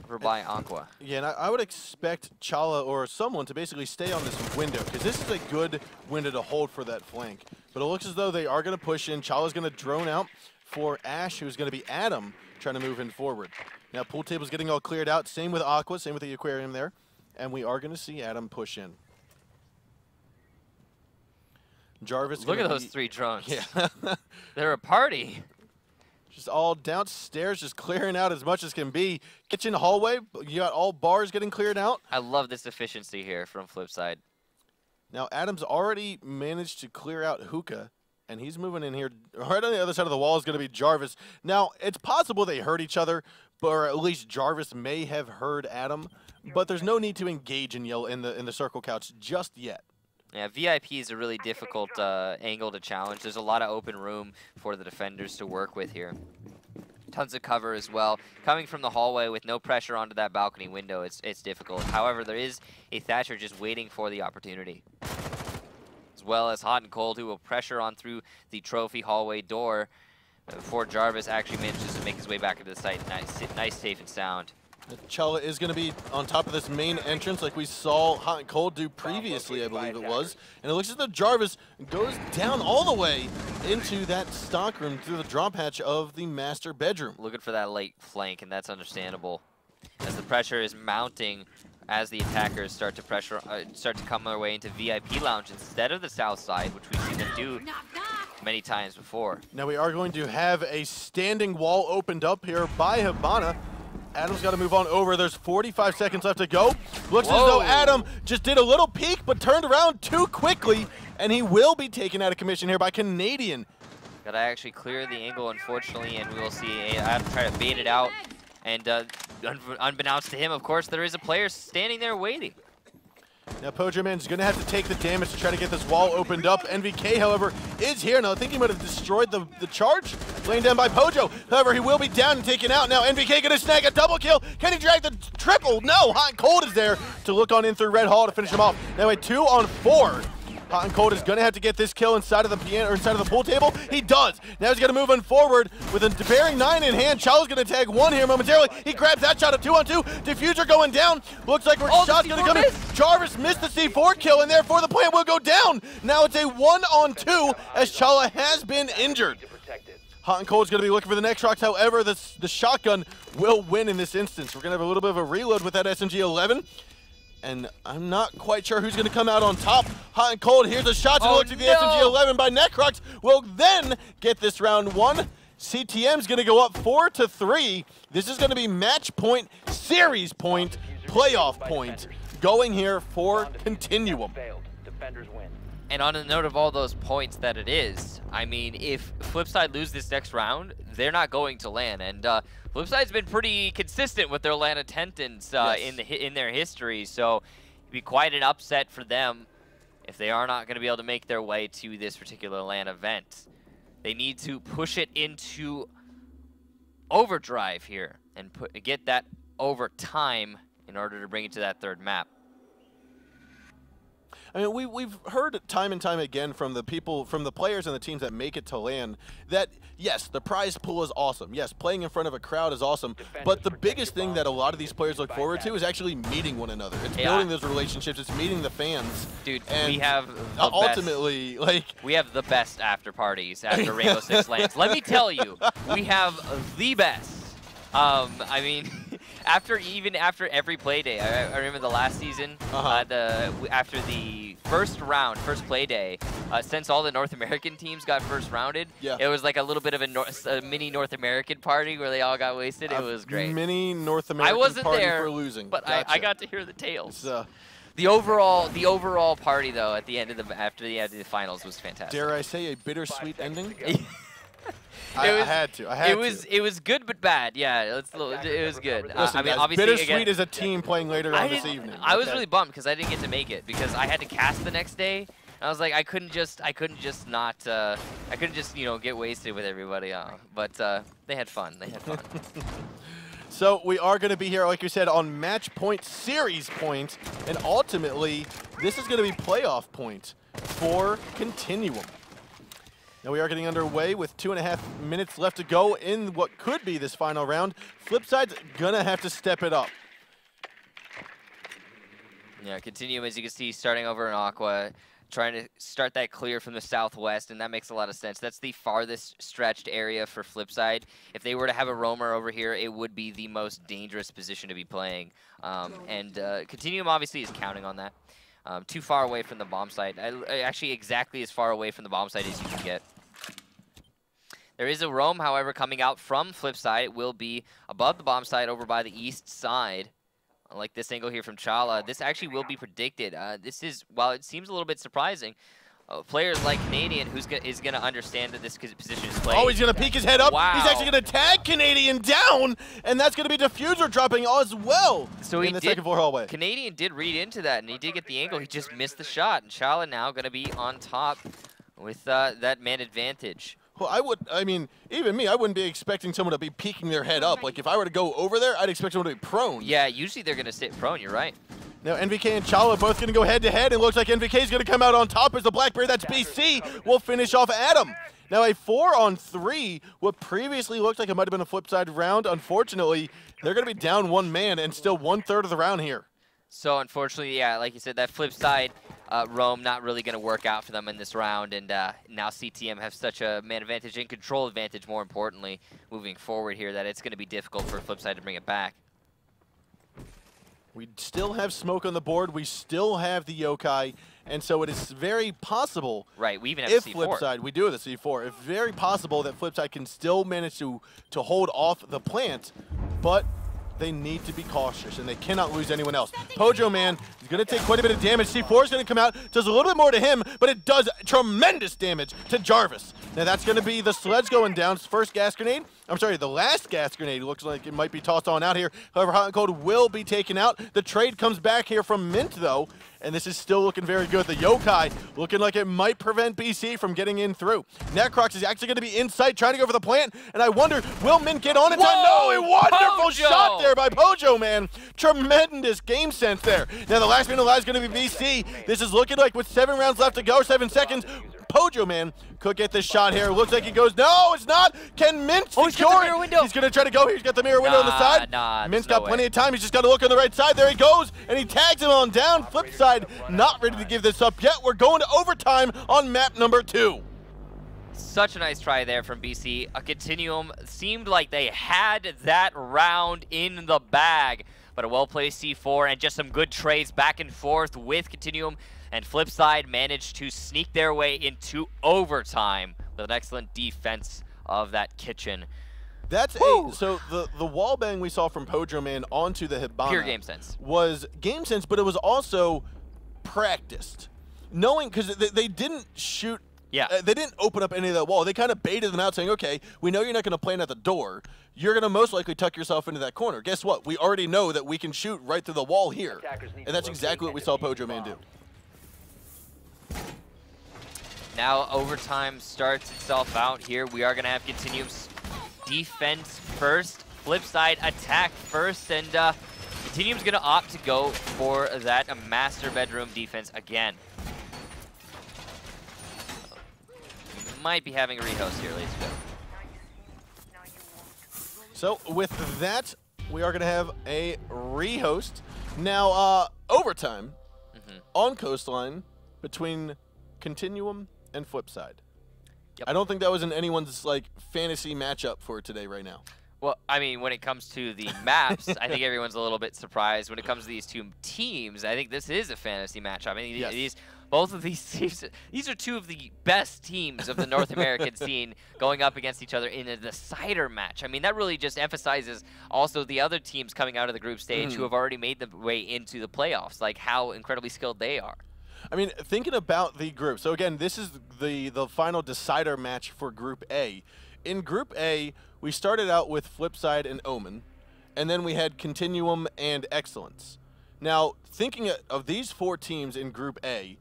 S1: Aqua.
S2: Yeah, and I would expect Chala or someone to basically stay on this window, because this is a good window to hold for that flank. But it looks as though they are going to push in. Chala's going to drone out for Ash, who's going to be Adam, trying to move in forward. Now, pool table's getting all cleared out. Same with Aqua, same with the aquarium there. And we are going to see Adam push in. Jarvis.
S1: Look at those 3 drones.
S2: Yeah.
S1: They're a party.
S2: Just all downstairs, just clearing out as much as can be. Kitchen hallway, you got all bars getting cleared out.
S1: I love this efficiency here from FlipSid.
S2: Now, Adam's already managed to clear out Hookah, and he's moving in here. Right on the other side of the wall is going to be Jarvis. Now, it's possible they heard each other, or at least Jarvis may have heard Adam, but there's no need to engage and yell in the circle couch just yet.
S1: Yeah, VIP is a really difficult angle to challenge. There's a lot of open room for the defenders to work with here. Tons of cover as well. Coming from the hallway with no pressure onto that balcony window, it's difficult. However, there is a Thatcher just waiting for the opportunity. As well as Hot and Cold, who will pressure on through the trophy hallway door before Jarvis actually manages to make his way back into the site. Nice, safe and sound.
S2: Chala is going to be on top of this main entrance like we saw Hot and Cold do previously, I believe it was. And it looks as though Jarvis goes down all the way into that stock room through the drop hatch of the master bedroom.
S1: Looking for that late flank, and that's understandable. As the pressure is mounting, as the attackers start to come their way into VIP lounge instead of the south side, which we've seen them do many times before.
S2: Now we are going to have a standing wall opened up here by Habana. Adam's got to move on over. There's 45 seconds left to go. Looks as though Adam just did a little peek, but turned around too quickly, and he will be taken out of commission here by Canadian.
S1: Got to actually clear the angle, unfortunately, and we will see Adam try to bait it out. And unbeknownst to him, of course, there is a player standing there waiting.
S2: Now Pojo Man's going to have to take the damage to try to get this wall opened up. NVK, however, is here. Now I think he might have destroyed the charge laying down by Pojo. However, he will be down and taken out. Now NVK going to snag a double kill. Can he drag the triple? No, Hot and Cold is there to look on in through Red Hall to finish him off. Now a 2-on-4. Hot and Cold is going to have to get this kill inside of the piano or inside of the pool table. He does. Now he's going to move on forward with a bearing 9 in hand. Chala's going to tag 1 here momentarily. He grabs that shot, a 2-on-2. Diffuser going down. Looks like shot's going to come in. Jarvis missed the C4 kill, and therefore the plant will go down. Now it's a 1-on-2 as Chala has been injured. Hot and Cold's going to be looking for the next rocks. However, the shotgun will win in this instance. We're going to have a little bit of a reload with that SMG-11. And I'm not quite sure who's going to come out on top. Hot and Cold, here's a shot to the looks of the SMG-11 by Necrox. Will then get this round 1. CTM's going to go up 4-3. This is going to be match point, series point, playoff point going here for Continuum.
S1: And on the note of all those points that it is, I mean, if FlipSid lose this next round, they're not going to LAN. And FlipSide's been pretty consistent with their LAN attendance in their history, so it'd be quite an upset for them if they are not going to be able to make their way to this particular LAN event. They need to push it into overdrive here and get that over time in order to bring it to that third map.
S2: I mean, we've heard time and time again from the people, from the players and the teams that make it to LAN that, yes, the prize pool is awesome. Yes, playing in front of a crowd is awesome. But the biggest thing that a lot of these players look forward to is actually meeting one another. It's building those relationships. It's meeting the fans.
S1: Dude,
S2: and
S1: we have the
S2: ultimately,
S1: we have the best after parties after Rainbow Six LANs. Let me tell you, we have the best. I mean, even after every play day, I remember the last season, after the first play day, since all the North American teams got first rounded, it was like a little bit of a mini North American party where they all got wasted. It was great.
S2: Mini North American
S1: I wasn't
S2: party
S1: there,
S2: for losing.
S1: But
S2: gotcha.
S1: I got to hear the tales. The overall party though at the end of after the end of the finals was fantastic.
S2: Dare I say a bittersweet ending? I had to.
S1: It was good but bad. Yeah, it was good.
S2: Listen,
S1: I mean,
S2: guys,
S1: obviously,
S2: bittersweet is a team playing later on this evening.
S1: I was really bummed because I didn't get to make it because I had to cast the next day. I was like, I couldn't just you know, get wasted with everybody. But they had fun. They had fun.
S2: So we are going to be here, like you said, on match point, series point, and ultimately, this is going to be playoff point for Continuum. Now we are getting underway with 2.5 minutes left to go in what could be this final round. FlipSide's going to have to step it up.
S1: Yeah, Continuum, as you can see, starting over in Aqua, trying to start that clear from the southwest, and that makes a lot of sense. That's the farthest stretched area for FlipSide. If they were to have a roamer over here, it would be the most dangerous position to be playing. Continuum obviously is counting on that. Too far away from the bomb site. Actually, exactly as far away from the bomb site as you can get. There is a roam, however, coming out from FlipSide. It will be above the bomb site over by the east side. Like this angle here from Chala, this actually will be predicted. This is, while it seems a little bit surprising, players like Canadian is going to understand that this position is played.
S2: Oh, he's going to peek his head up.
S1: Wow.
S2: He's actually going to tag Canadian down, and that's going to be Diffuser dropping as well
S1: so
S2: in the second floor hallway.
S1: Canadian did read into that, and he did get the angle. He just missed the shot, and Chala now going to be on top with that man advantage.
S2: Well, I mean, even me, I wouldn't be expecting someone to be peeking their head up. Like, if I were to go over there, I'd expect someone to be prone.
S1: Yeah, usually they're going to sit prone, you're right.
S2: Now, NVK and Chala both going to go head-to-head. It looks like NVK is going to come out on top as the Blackbeard, that's BC, will finish off Adam. Now, a 4-on-3, what previously looked like it might have been a FlipSide round, unfortunately, they're going to be down one man and still 1/3 of the round here.
S1: So, unfortunately, yeah, like you said, that FlipSide roam not really going to work out for them in this round, and now CTM have such a man advantage and control advantage, more importantly, moving forward here, that it's going to be difficult for FlipSide to bring it back.
S2: We still have smoke on the board. We still have the yokai, and so it is very possible.
S1: Right, we even have
S2: if
S1: C4.
S2: FlipSide, we do have the C4. It's very possible that FlipSide can still manage to hold off the plant, but they need to be cautious, and they cannot lose anyone else. Pojo Man is going to take quite a bit of damage. C4 is going to come out, does a little bit more to him, but it does tremendous damage to Jarvis. Now that's going to be the sleds going down. First gas grenade. I'm sorry, the last gas grenade looks like it might be tossed on out here. However, Hot and Cold will be taken out. The trade comes back here from Mint, though, and this is still looking very good. The yokai looking like it might prevent BC from getting in through. Necrox is actually going to be in sight, trying to go for the plant, and I wonder, will Mint get on in time? No, a wonderful
S1: Pojo!
S2: shot there by Pojo Man. Tremendous game sense there. Now the last man alive is going to be BC. This is looking like with 7 rounds left to go, 7 seconds. Pojo Man could get this shot here. Looks like he goes, no, it's not. Can Mint secure it? He's going to try to go here. He's got the mirror window on the side. Mint's got plenty of time. He's just got to look on the right side. There he goes, and he tags him on down. FlipSide not ready to give this up yet. We're going to overtime on map number 2.
S1: Such a nice try there from BC. A Continuum seemed like they had that round in the bag, but a well-placed C4 and just some good trades back and forth with Continuum, and FlipSide managed to sneak their way into overtime with an excellent defense of that kitchen.
S2: That's so the wall bang we saw from Pojo Man onto the Hibana
S1: Pure game sense.
S2: Was game sense, but it was also practiced. Knowing, because they didn't shoot.
S1: Yeah.
S2: They didn't open up any of that wall. They kind of baited them out, saying, okay, we know you're not going to plant at the door. You're going to most likely tuck yourself into that corner. Guess what? We already know that we can shoot right through the wall here. And that's exactly what we saw Pojo Man do.
S1: Now overtime starts itself out here. We are going to have Continuum's defense first, FlipSide attack first, and Continuum's going to opt to go for that master bedroom defense again. Might be having a rehost here, ladies and gentlemen.
S2: So with that, we are going to have a rehost. Now, overtime on Coastline between Continuum and FlipSide.
S1: Yep.
S2: I don't think that was in anyone's like fantasy matchup for today right now.
S1: Well, I mean, when it comes to the maps, I think everyone's a little bit surprised. When it comes to these two teams, I think this is a fantasy matchup. I mean,
S2: yes.
S1: Both of these teams, these are two of the best teams of the North American scene going up against each other in a decider match. I mean, that really just emphasizes also the other teams coming out of the group stage who have already made the way into the playoffs, like how incredibly skilled they are.
S2: I mean, thinking about the group. So again, this is the final decider match for Group A. In Group A, we started out with FlipSide and Omen, and then we had Continuum and Excellence. Now, thinking of these 4 teams in Group A,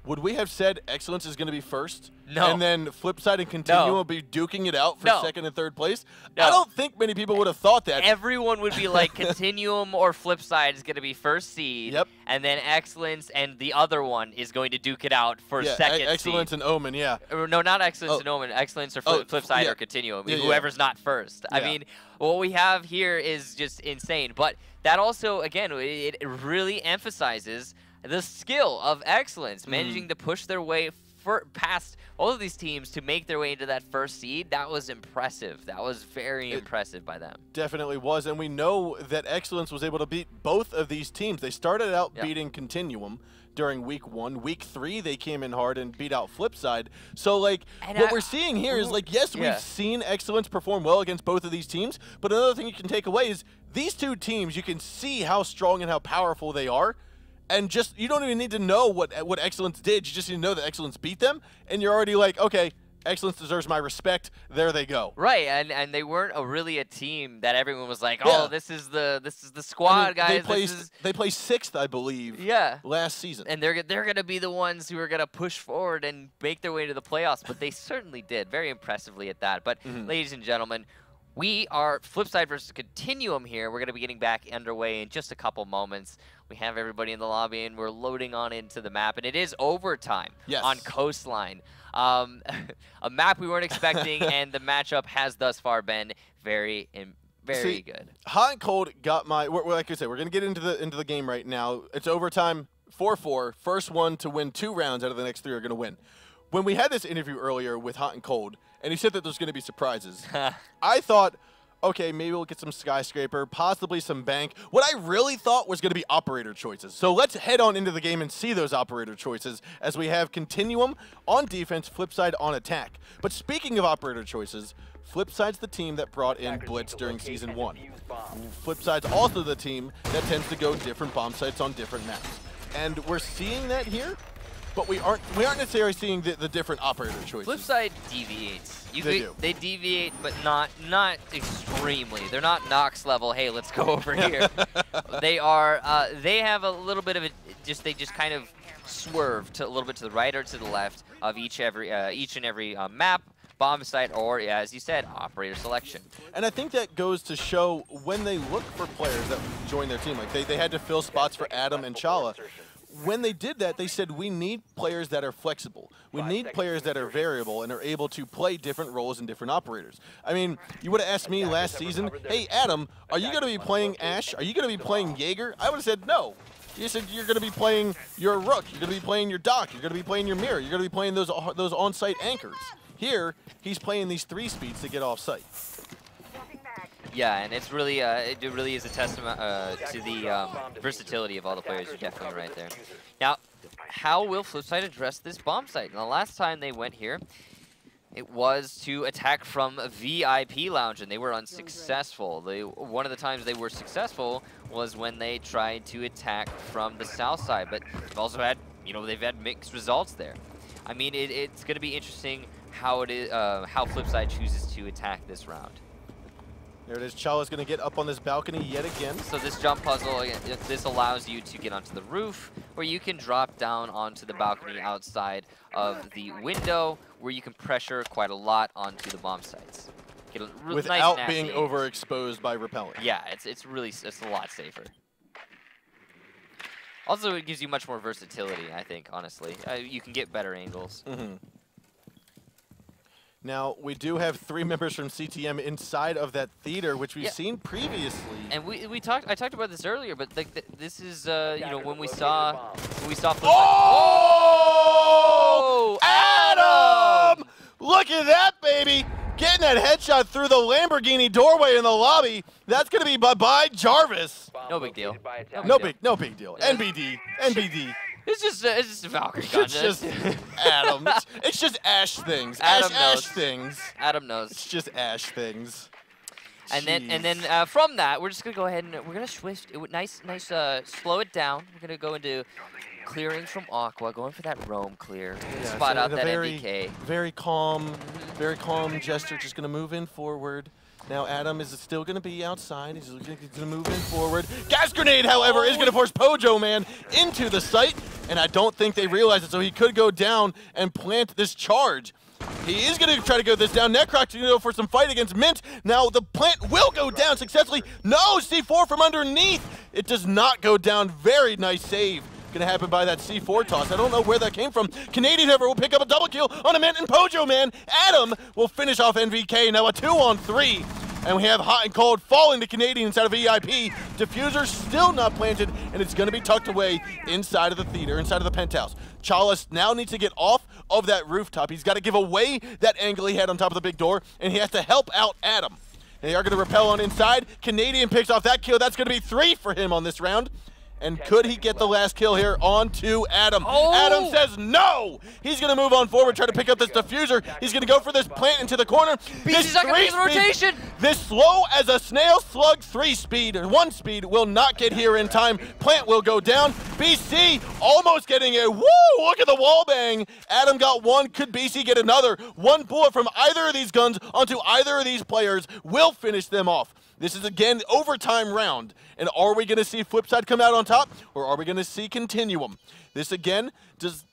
S2: would we have said Excellence is going to be first?
S1: No.
S2: And then FlipSid and Continuum
S1: No.
S2: will be duking it out for
S1: No.
S2: second and third place?
S1: No.
S2: I don't think many people would have thought that.
S1: Everyone would be like, Continuum or FlipSid is going to be first seed.
S2: Yep.
S1: And then Excellence and the other one is going to duke it out for second
S2: Excellence
S1: seed.
S2: and Omen, yeah.
S1: Or, no, not Excellence and Omen. Excellence or FlipSid
S2: yeah.
S1: or Continuum.
S2: Yeah,
S1: Whoever's not first. I mean, what we have here is just insane. But that also, again, it really emphasizes the skill of Excellence, managing to push their way past all of these teams to make their way into that first seed. That was impressive. That was very impressive by them.
S2: Definitely was, and we know that Excellence was able to beat both of these teams. They started out beating Continuum during week 1. Week 3, they came in hard and beat out FlipSid. So, like, what we're seeing here is, like, yes, we've seen Excellence perform well against both of these teams, but another thing you can take away is these two teams, you can see how strong and how powerful they are. And just, you don't even need to know what Excellence did. You just need to know that Excellence beat them, and you're already like, okay, Excellence deserves my respect. There they go.
S1: Right, and they weren't really a team that everyone was like, oh, this is the squad, guys.
S2: They placed 6th, I believe. Last season.
S1: And they're gonna be the ones who are gonna push forward and make their way to the playoffs. But they certainly did very impressively at that. But ladies and gentlemen, we are FlipSid versus Continuum here. We're going to be getting back underway in just a couple moments. We have everybody in the lobby, and we're loading on into the map. And it is overtime on Coastline. A map we weren't expecting, and the matchup has thus far been very good.
S2: Hot and Cold got my, like I said, we're going to get into the game right now. It's overtime, 4-4. First one to win 2 rounds out of the next 3 are going to win. When we had this interview earlier with Hot and Cold, and he said that there's going to be surprises, I thought, okay, maybe we'll get some Skyscraper, possibly some Bank. What I really thought was going to be operator choices. So let's head on into the game and see those operator choices as we have Continuum on defense, FlipSid on attack. But speaking of operator choices, FlipSid's the team that brought in Blitz during Season 1. FlipSid's also the team that tends to go different bomb sites on different maps. And we're seeing that here. But we aren't necessarily seeing the different operator choices.
S1: FlipSid deviates.
S2: They
S1: deviate, but not extremely. They're not Nox level. Hey, let's go over here. They are. They have a little bit of a they just kind of swerve to a little bit to the right or to the left of each and every map, bomb site, or as you said, operator selection.
S2: And I think that goes to show when they look for players that join their team. Like they had to fill spots for Adam and Chala. When they did that, they said, we need players that are flexible. We need players that are variable and are able to play different roles and different operators. I mean, you would have asked me last season, hey, Adam, are you going to be playing Ashe? Are you going to be playing Jaeger? I would have said no. You said you're going to be playing your Rook. You're going to be playing your Doc. You're going to be playing your Mirror. You're going to be playing those on-site anchors. Here, he's playing these 3 speeds to get off-site.
S1: Yeah, and it's really, it really is a testament to the versatility of all the players. You're definitely right there. Now, how will FlipSid address this bomb site? Now, the last time they went here, it was to attack from a VIP lounge, and they were unsuccessful. One of the times they were successful was when they tried to attack from the south side, but they've also had, they've had mixed results there. I mean, it's going to be interesting how FlipSid chooses to attack this round.
S2: There it is. Chala's going to get up on this balcony yet again.
S1: So this jump puzzle, this allows you to get onto the roof, where you can drop down onto the balcony outside of the window, where you can pressure quite a lot onto the bomb sites. Get a
S2: without
S1: nice,
S2: being overexposed by repellent.
S1: Yeah, it's a lot safer. Also, it gives you much more versatility, I think, honestly. You can get better angles.
S2: Now, we do have 3 members from CTM inside of that theater, which we've seen previously.
S1: And I talked about this earlier, but this is when we saw
S2: Oh! Adam! Look at that, baby! Getting that headshot through the Lamborghini doorway in the lobby. That's gonna be bye-bye Jarvis.
S1: No big deal.
S2: No big deal. NBD.
S1: It's just a Valkyrie
S2: It's
S1: contest.
S2: just Adam. It's just Ashe things.
S1: Adam knows.
S2: Ashe things.
S1: Adam knows.
S2: It's just Ashe things.
S1: And then from that, we're just gonna go ahead and we're gonna switch. Slow it down. We're gonna go into clearing from Aqua, going for that roam clear. Spot out that NDK.
S2: Very calm gesture. Just gonna move in forward. Now Adam is still going to be outside. He's going to move in forward. Gas grenade, however, is going to force Pojo Man into the site. and I don't think they realize it, so he could go down and plant this charge. He is going to try to go this down. Necroc's going to go for some fight against Mint. Now the plant will go down successfully. No, C4 from underneath. It does not go down. Very nice save. Going to happen by that C4 toss. I don't know where that came from. Canadian, however, will pick up a double kill on a Mint and Pojo Man. Adam will finish off NVK. Now a 2-on-3. And we have Hot and Cold falling to Canadian inside of EIP. Diffuser still not planted, and it's going to be tucked away inside of the theater, inside of the penthouse. Chalice now needs to get off of that rooftop. He's got to give away that angle he had on top of the big door, and he has to help out Adam. And they are going to repel on inside. Canadian picks off that kill. That's going to be 3 for him on this round. And could he get the last kill here onto Adam?
S1: Oh!
S2: Adam says no! He's going to move on forward, try to pick up this diffuser. He's going to go for this plant into the corner.
S1: This not going to be the rotation!
S2: This slow as a snail slug 3-speed, 1-speed will not get here in time. Plant will go down. BC almost getting it. Woo! Look at the wall bang. Adam got 1. Could BC get another? 1 bullet from either of these guns onto either of these players will finish them off. This is, again, overtime round. And are we going to see FlipSid come out on top, or are we going to see Continuum? This, again, just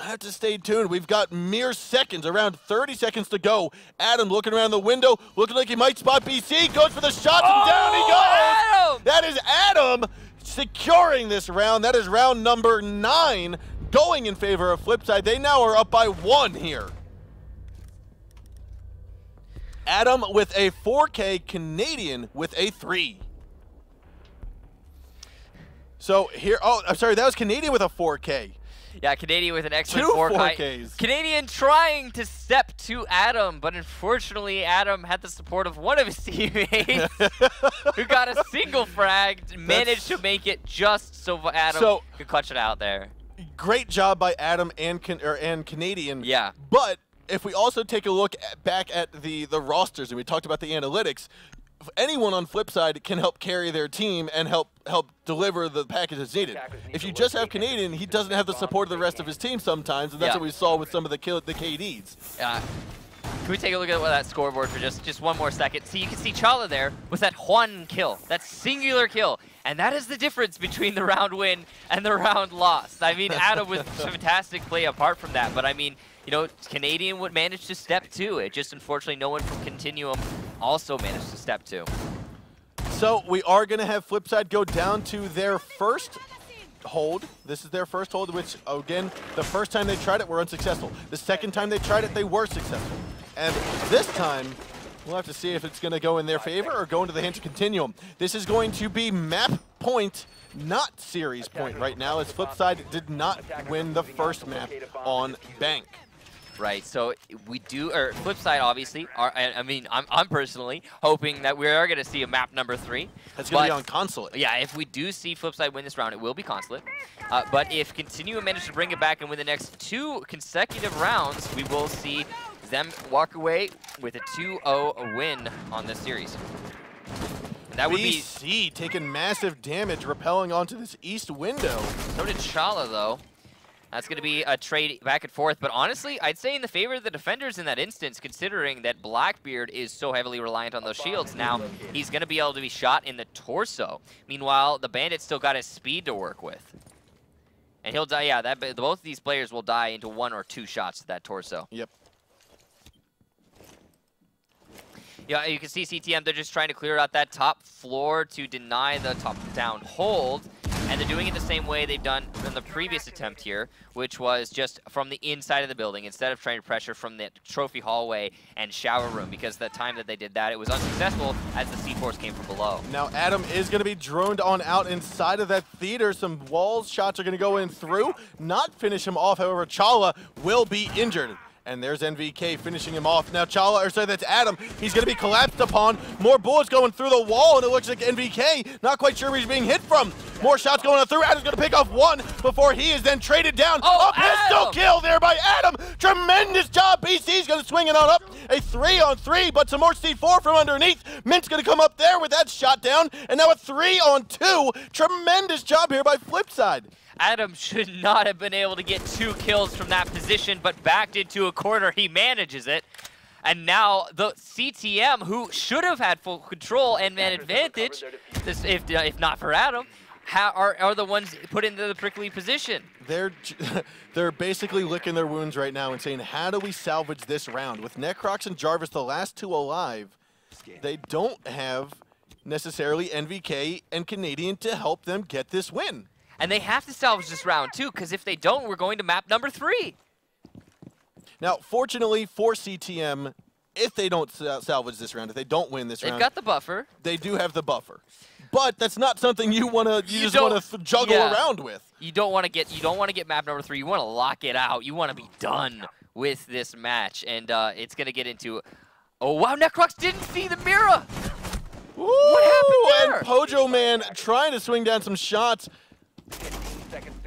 S2: have to stay tuned. We've got mere seconds, around 30 seconds to go. Adam looking around the window, looking like he might spot BC, goes for the shots, and down he goes!
S1: Adam!
S2: That is Adam securing this round. That is round number 9 going in favor of FlipSid. They now are up by 1 here. Adam with a 4K, Canadian with a 3. So here, oh, I'm sorry, that was Canadian with a 4K.
S1: Yeah, Canadian with an excellent
S2: 2
S1: 4K.
S2: 4Ks.
S1: Canadian trying to step to Adam, but unfortunately Adam had the support of one of his teammates who got a single frag, managed to make it just so Adam could clutch it out there.
S2: Great job by Adam and Canadian.
S1: Yeah.
S2: But if we also take a look back at the rosters, and we talked about the analytics, anyone on FlipSid can help carry their team and help deliver the package that's needed. If you just have Canadian, he doesn't have the support of the rest of his team sometimes, and that's what we saw with some of the KDs.
S1: Can we take a look at that scoreboard for just one more second? See, you can see Chala there with that one kill, that singular kill. And that is the difference between the round win and the round loss. I mean, Adam with fantastic play apart from that, but I mean, you know, Canadian would manage to step 2. It just, unfortunately, no one from Continuum also managed to step 2.
S2: So we are going to have FlipSid go down to their first hold. This is their first hold, which, again, the first time they tried it, were unsuccessful. The second time they tried it, they were successful. And this time, we'll have to see if it's going to go in their favor or go into the hands of Continuum. This is going to be map point, not series point right now, as FlipSid did not win the first map on Bank.
S1: Right, so we do, or FlipSid obviously, I'm personally hoping that we are going to see a map number 3.
S2: That's going to be on Consulate.
S1: Yeah, if we do see FlipSid win this round, it will be Consulate. But if Continuum manages to bring it back and win the next 2 consecutive rounds, we will see them walk away with a 2-0 win on this series. And that would be
S2: BC taking massive damage, repelling onto this east window.
S1: So did Chala, though. That's going to be a trade back and forth. But honestly, I'd say in the favor of the defenders in that instance, considering that Blackbeard is so heavily reliant on those shields. Now, he's going to be able to be shot in the torso. Meanwhile, the Bandit's still got his speed to work with. And he'll die, yeah, both of these players will die into 1 or 2 shots to that torso.
S2: Yep.
S1: Yeah, you can see CTM, they're just trying to clear out that top floor to deny the top-down hold. And they're doing it the same way they've done in the previous attempt here, which was just from the inside of the building, instead of trying to pressure from the trophy hallway and shower room, because the time that they did that, it was unsuccessful as the C4s came from below.
S2: Now Adam is going to be droned on out inside of that theater. Some walls shots are going to go in through, not finish him off. However, Chala will be injured. And there's NVK finishing him off. Now Chala, or sorry, that's Adam. He's going to be collapsed upon. More bullets going through the wall, and it looks like NVK, not quite sure where he's being hit from. More shots going through. Adam's going to pick off 1 before he is then traded down.
S1: Oh,
S2: a pistol kill there by Adam. Tremendous job. BC's going to swing it on up. A 3-on-3, but some more C4 from underneath. Mint's going to come up there with that shot down. And now a 3-on-2. Tremendous job here by FlipSid.
S1: Adam should not have been able to get 2 kills from that position, but backed into a corner, he manages it. And now the CTM, who should have had full control and man advantage, if not for Adam, are the ones put into the prickly position.
S2: They're basically licking their wounds right now and saying, how do we salvage this round? With Necrox and Jarvis, the last two alive, they don't have necessarily NVK and Canadian to help them get this win.
S1: And they have to salvage this round too, because if they don't, we're going to map number 3.
S2: Now, fortunately for CTM, if they don't salvage this round, if they don't win this round,
S1: they've got the buffer.
S2: They do have the buffer. But that's not something you just want to juggle around with.
S1: You don't want to get map number 3. You want to lock it out. You want to be done with this match, and it's gonna get into. Oh wow, Necrox didn't see the mirror.
S2: Ooh,
S1: what happened there?
S2: And Pojo Man trying to swing down some shots.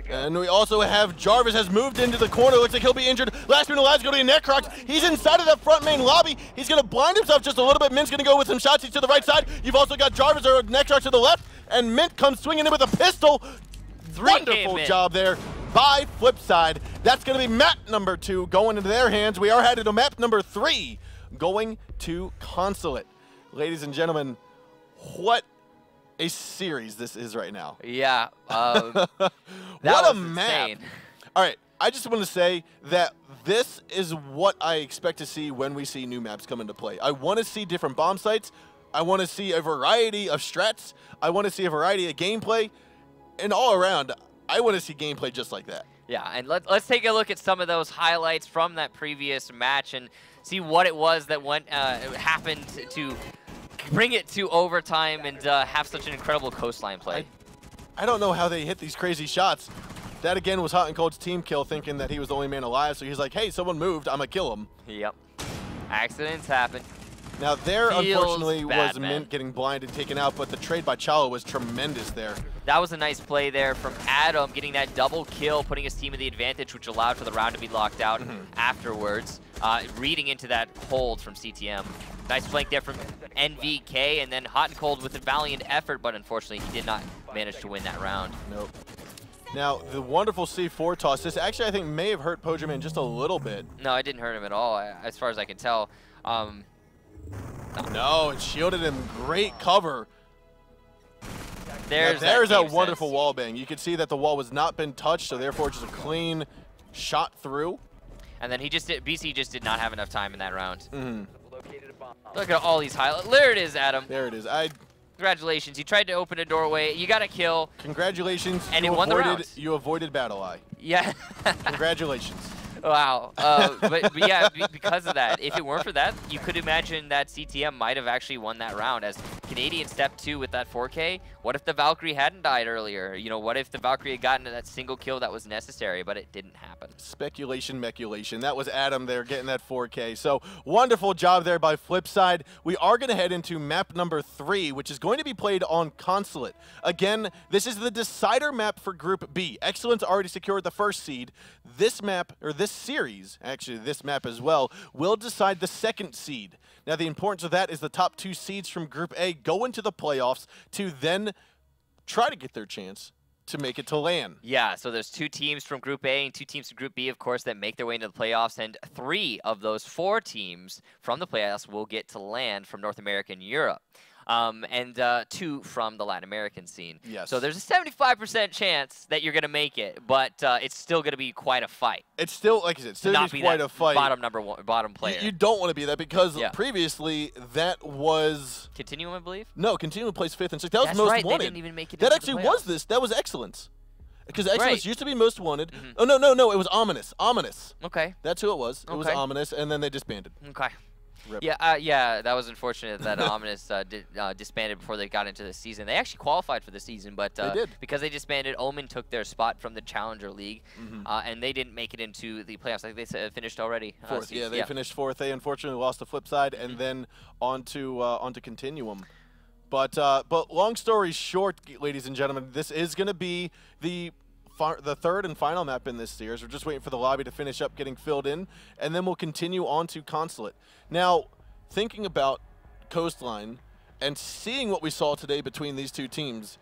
S2: And we also have Jarvis has moved into the corner. Looks like he'll be injured. Last minute lives go to Necrox. He's inside of that front main lobby. He's going to blind himself just a little bit. Mint's going to go with some shots. He's to the right side. You've also got Jarvis or Necrox to the left. And Mint comes swinging in with a pistol. Wonderful job there by FlipSid. That's going to be map number 2 going into their hands. We are headed to map number 3 going to Consulate. Ladies and gentlemen, what a series this is right now.
S1: Yeah.
S2: What a map.
S1: Insane.
S2: All right, I just want to say that this is what I expect to see when we see new maps come into play. I want to see different bomb sites. I want to see a variety of strats. I want to see a variety of gameplay. And all around, I want to see gameplay just like that.
S1: Yeah, and let's take a look at some of those highlights from that previous match and see what it was that happened to bring it to overtime and have such an incredible Coastline play.
S2: I don't know how they hit these crazy shots. That again was Hot and Cold's team kill, thinking that he was the only man alive, so he's like, hey, someone moved, I'm gonna kill him.
S1: Yep. Accidents happen.
S2: Now there, unfortunately,
S1: bad,
S2: was Mint getting blinded, taken out, but the trade by Chalo was tremendous there.
S1: That was a nice play there from Adam, getting that double kill, putting his team in the advantage, which allowed for the round to be locked out afterwards. Reading into that hold from CTM. Nice flank there from NVK, and then Hot and Cold with a valiant effort, but unfortunately he did not manage to win that round.
S2: Nope. Now, the wonderful C4 toss, this actually I think may have hurt Pojo Man just a little bit.
S1: No, it didn't hurt him at all, as far as I can tell.
S2: No, it shielded him. Great cover.
S1: There's
S2: that wonderful wall bang. You could see that the wall was not been touched, so therefore just a clean shot through.
S1: And then BC just did not have enough time in that round. Look at all these highlights. There it is, Adam.
S2: There it is.
S1: Congratulations. You tried to open a doorway. You got a kill.
S2: Congratulations.
S1: And you won the round.
S2: You avoided Battle Eye.
S1: Yeah.
S2: Congratulations.
S1: Wow. But yeah, because of that, if it weren't for that, you could imagine that CTM might have actually won that round as Canadian stepped 2 with that 4K. What if the Valkyrie hadn't died earlier? You know, what if the Valkyrie had gotten that single kill that was necessary, but it didn't happen? Speculation,
S2: meculation. That was Adam there getting that 4K. So wonderful job there by FlipSid. We are going to head into map number 3, which is going to be played on Consulate. Again, this is the decider map for Group B. Excellence already secured the first seed. This map, or this series, actually this map as well, will decide the second seed. Now the importance of that is the top 2 seeds from Group A go into the playoffs to then try to get their chance to make it to LAN.
S1: Yeah, so there's 2 teams from Group A and 2 teams from Group B, of course, that make their way into the playoffs, and 3 of those 4 teams from the playoffs will get to LAN from North America and Europe. And 2 from the Latin American scene.
S2: Yes.
S1: So there's a 75% chance that you're going to make it, but it's still going to be quite a fight.
S2: It's still, like I said, still quite a fight.
S1: Bottom player.
S2: You don't want to be that because previously that was
S1: Continuum, I believe.
S2: No, Continuum placed 5th and 6th. That was
S1: That's
S2: most
S1: right.
S2: wanted.
S1: They didn't even make it.
S2: That
S1: into
S2: actually
S1: the
S2: was this. That was Excellence. Because Excellence used to be most wanted.
S1: Mm-hmm.
S2: Oh no, it was Ominous. Ominous.
S1: Okay.
S2: That's who it was. It was Ominous, and then they disbanded.
S1: Okay.
S2: Rip.
S1: Yeah, that was unfortunate that Ominous disbanded before they got into the season. They actually qualified for the season, but
S2: they did.
S1: Because they disbanded, Omen took their spot from the Challenger League, and they didn't make it into the playoffs. Like they finished already.
S2: 4th, they finished 4th. They unfortunately lost to FlipSid, and then onto Continuum. But long story short, ladies and gentlemen, this is going to be the 3rd and final map in this series. We're just waiting for the lobby to finish up getting filled in, and then we'll continue on to Consulate. Now, thinking about Coastline and seeing what we saw today between these 2 teams,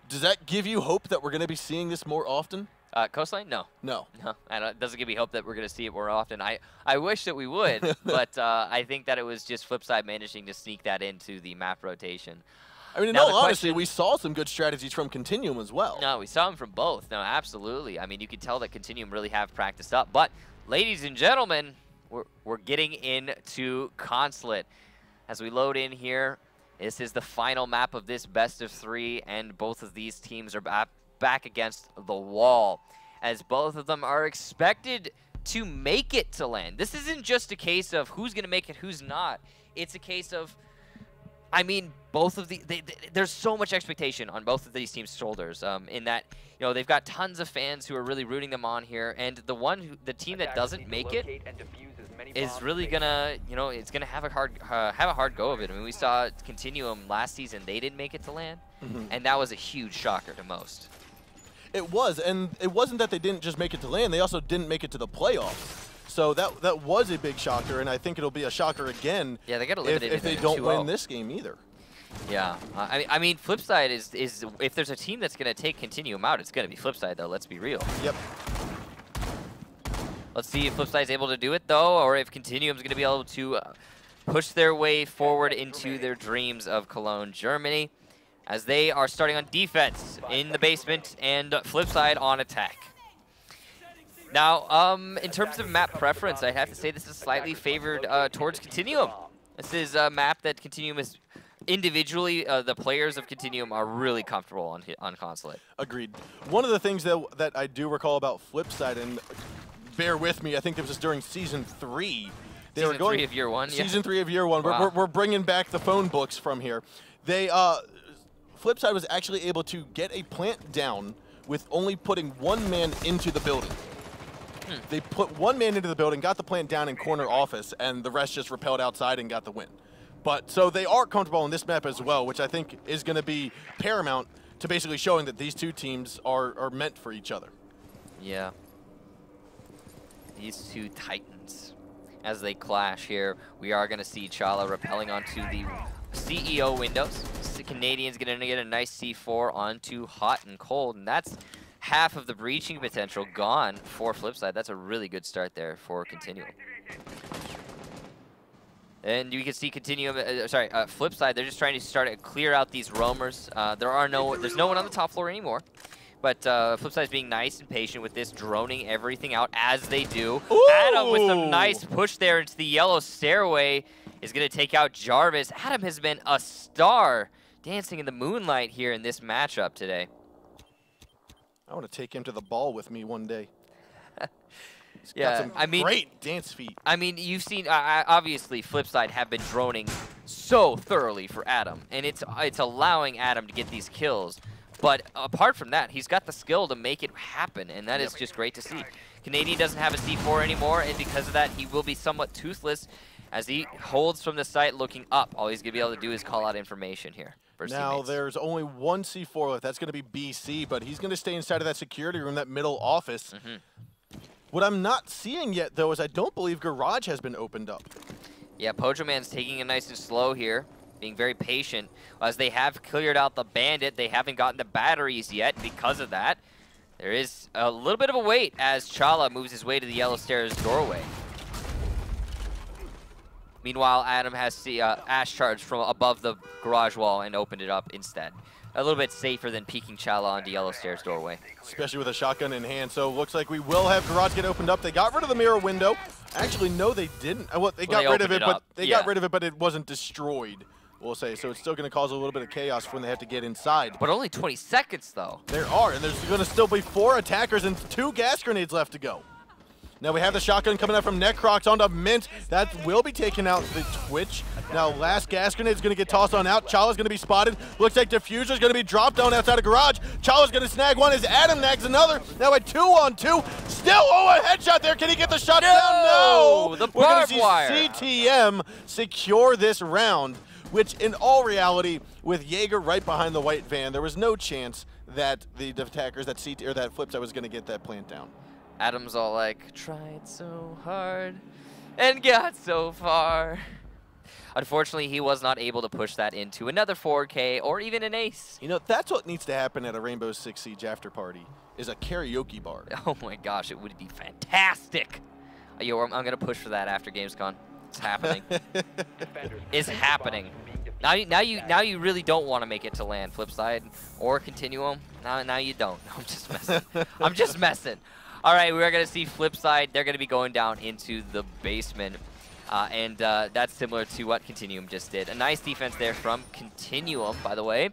S2: does that give you hope that we're going to be seeing this more often?
S1: Coastline? No.
S2: No.
S1: It doesn't give me hope that we're going to see it more often. I wish that we would, but I think that it was just FlipSid managing to sneak that into the map rotation.
S2: I mean, in
S1: Now
S2: all
S1: the
S2: honesty,
S1: question-
S2: we saw some good strategies from Continuum as well.
S1: No, we saw them from both. No, absolutely. I mean, you can tell that Continuum really have practiced up. But, ladies and gentlemen, we're getting into Consulate. As we load in here, this is the final map of this best of 3, and both of these teams are back against the wall, as both of them are expected to make it to land. This isn't just a case of who's going to make it, who's not. It's a case of, I mean, both of there's so much expectation on both of these teams' shoulders. In that, you know, they've got tons of fans who are really rooting them on here, and the team that doesn't make it is really gonna, you know, it's gonna have a hard go of it. I mean, we saw Continuum last season; they didn't make it to land, and that was a huge shocker to most.
S2: It was, and it wasn't that they didn't just make it to land; they also didn't make it to the playoffs. So that was a big shocker, and I think it'll be a shocker again.
S1: Yeah, they got eliminated
S2: if they don't win this game either.
S1: Yeah, I mean, FlipSid is if there's a team that's gonna take Continuum out, it's gonna be FlipSid though. Let's be real.
S2: Yep.
S1: Let's see if FlipSide is able to do it though, or if Continuum's gonna be able to push their way forward into their dreams of Cologne, Germany, as they are starting on defense in the basement and FlipSid on attack. Now, in terms of map preference, I have to say this is slightly favored towards Continuum. This is a map that Continuum is individually, the players of Continuum are really comfortable on Consulate.
S2: Agreed. One of the things that I do recall about FlipSid, and bear with me, I think this was during Season 3. They were going
S1: 3 of Year 1?
S2: Season 3 of Year 1.
S1: Wow.
S2: We're bringing back the phone books from here. They, FlipSid was actually able to get a plant down with only putting one man into the building. They put one man into the building, got the plant down in corner office, and the rest just repelled outside and got the win. But so they are comfortable on this map as well, which I think is going to be paramount to basically showing that these two teams are meant for each other.
S1: Yeah. These two titans, as they clash here, we are going to see Chala rappelling onto the CEO windows. The Canadian's going to get a nice C4 onto hot and cold, and that's half of the breaching potential gone for FlipSid. That's a really good start there for Continuum. And you can see Continuum, FlipSid, they're just trying to start to clear out these roamers. There's no one on the top floor anymore. But FlipSid is being nice and patient with this, droning everything out as they do.
S2: Ooh.
S1: Adam with some nice push there into the yellow stairway is going to take out Jarvis. Adam has been a star dancing in the moonlight here in this matchup today.
S2: I want to take him to the ball with me one day. He's
S1: Yeah,
S2: got some great dance feet.
S1: I mean, you've seen, obviously, FlipSid have been droning so thoroughly for Adam, and it's allowing Adam to get these kills. But apart from that, he's got the skill to make it happen, and that is just great to see. Canadian doesn't have a C4 anymore, and because of that, he will be somewhat toothless as he holds from the site looking up. All he's going to be able to do is call out information here.
S2: Now
S1: teammates.
S2: there's only one C4 left. That's going to be BC, but he's going to stay inside of that security room, that middle office. What I'm not seeing yet, though, is I don't believe Garage has been opened up.
S1: Yeah, Pojo Man's taking it nice and slow here, being very patient. As they have cleared out the bandit, they haven't gotten the batteries yet. Because of that, there is a little bit of a wait as Chala moves his way to the yellow stairs doorway. Meanwhile, Adam has the Ash charge from above the garage wall and opened it up instead. A little bit safer than peeking Chala onto yellow stairs doorway.
S2: Especially with a shotgun in hand. So looks like we will have Garage get opened up. They got rid of the mirror window. Actually, no, they didn't. Well, they got rid of it, but got rid of it, but it wasn't destroyed, we'll say. So it's still going to cause a little bit of chaos when they have to get inside.
S1: But only 20 seconds, though.
S2: There are, and there's going to still be 4 attackers and 2 gas grenades left to go. Now we have the shotgun coming out from Necrox onto Mint. That will be taking out the Twitch. Now last gas grenade is going to get tossed on out. Chala's going to be spotted. Looks like Diffuser's going to be dropped on outside of Garage. Chala's going to snag one as Adam nags another. Now a 2-on-2. Still, a headshot there. Can he get the shot down? No!
S1: The
S2: We're going to see
S1: wire.
S2: CTM secure this round, which in all reality, with Jaeger right behind the white van, there was no chance that the attackers, that FlipSid was going to get that plant down.
S1: Adam's all like, tried so hard and got so far. Unfortunately, he was not able to push that into another 4K or even an ace.
S2: You know, that's what needs to happen at a Rainbow Six Siege after party, is a karaoke bar.
S1: Oh my gosh, it would be fantastic. Yo, I'm going to push for that after Gamescom. It's happening. It's happening. Now you really don't want to make it to land, FlipSid or Continuum. Now you don't. I'm just messing. I'm just messing. All right, we're gonna see FlipSid. They're gonna be going down into the basement, and that's similar to what Continuum just did. A nice defense there from Continuum, by the way,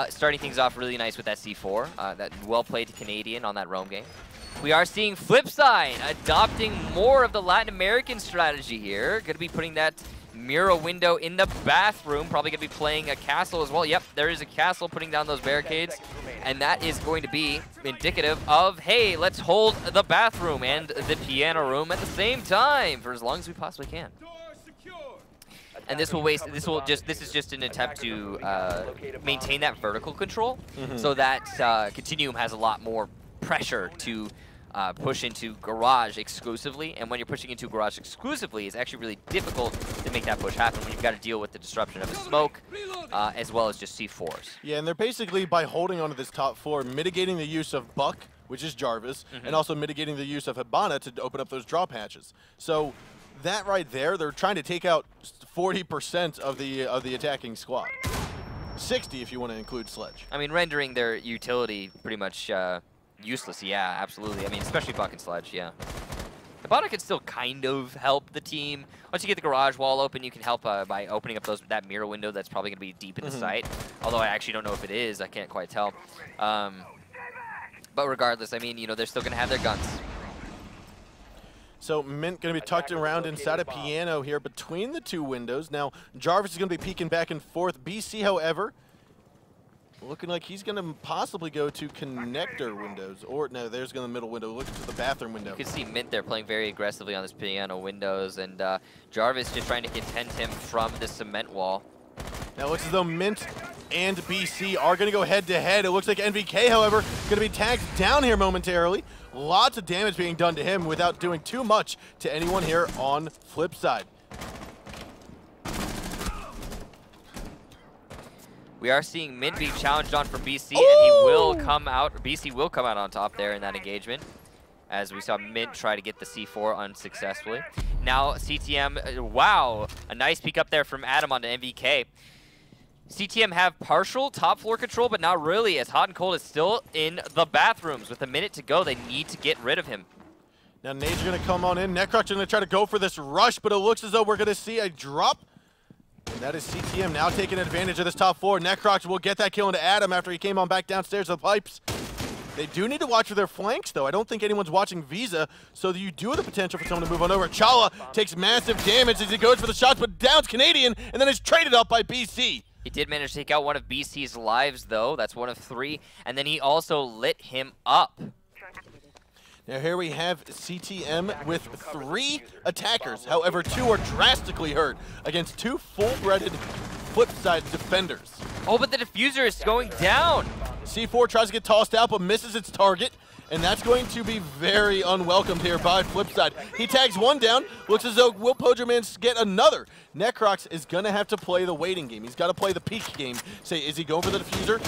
S1: starting things off really nice with that C4. That well played to Canadian on that roam game. We are seeing FlipSid adopting more of the Latin American strategy here. Gonna be putting that Mira window in the bathroom. Probably going to be playing a castle as well. Yep, there is a castle putting down those barricades. And that is going to be indicative of, hey, let's hold the bathroom and the piano room at the same time for as long as we possibly can. And this is just an attempt to maintain that vertical control so that Continuum has a lot more pressure to push into garage exclusively, and when you're pushing into garage exclusively, it's actually really difficult to make that push happen when you've got to deal with the disruption of the smoke, as well as just C4s.
S2: Yeah, and they're basically, by holding onto this top floor, mitigating the use of Buck, which is Jarvis, and also mitigating the use of Hibana to open up those drop hatches. So that right there, they're trying to take out 40% of the attacking squad. 60 if you want to include Sledge.
S1: I mean, rendering their utility pretty much useless, yeah, absolutely. I mean, especially Buck and Sledge, yeah. Hibana can still kind of help the team. Once you get the garage wall open, you can help by opening up that mirror window that's probably going to be deep in the site. Although I actually don't know if it is. I can't quite tell. But regardless, I mean, you know, they're still going to have their guns.
S2: So Mint going to be tucked around inside a piano here between the two windows. Now, Jarvis is going to be peeking back and forth. BC, however, looking like he's going to possibly go to connector windows. Or, no, there's going to the middle window. Look to the bathroom window.
S1: You can see Mint there playing very aggressively on this piano windows. And Jarvis just trying to contend him from the cement wall.
S2: Now it looks as though Mint and BC are going to go head-to-head. It looks like NVK, however, going to be tagged down here momentarily. Lots of damage being done to him without doing too much to anyone here on FlipSid.
S1: We are seeing Mint being challenged on from BC, and he will come out. BC will come out on top there in that engagement, as we saw Mint try to get the C4 unsuccessfully. Now CTM, wow, a nice peek up there from Adam onto MVK. CTM have partial top floor control, but not really, as Hot and Cold is still in the bathrooms. With a minute to go, they need to get rid of him.
S2: Now Nade's going to come on in. Necrox going to try to go for this rush, but it looks as though we're going to see a drop. And that is CTM now taking advantage of this top floor. Necrox will get that kill into Adam after he came on back downstairs to the pipes. They do need to watch for their flanks, though. I don't think anyone's watching Visa, so you do have the potential for someone to move on over. Chala takes massive damage as he goes for the shots, but downs Canadian, and then is traded up by BC.
S1: He did manage to take out one of BC's lives, though. That's one of 3. And then he also lit him up.
S2: Now here we have CTM with 3 attackers. However, 2 are drastically hurt against 2 full-breaded FlipSid defenders.
S1: Oh, but the diffuser is going down.
S2: C4 tries to get tossed out, but misses its target. And that's going to be very unwelcomed here by FlipSid. He tags one down. Looks as though will Pojerman get another. Necrox is going to have to play the waiting game. He's got to play the peek game. Say, is he going for the diffuser?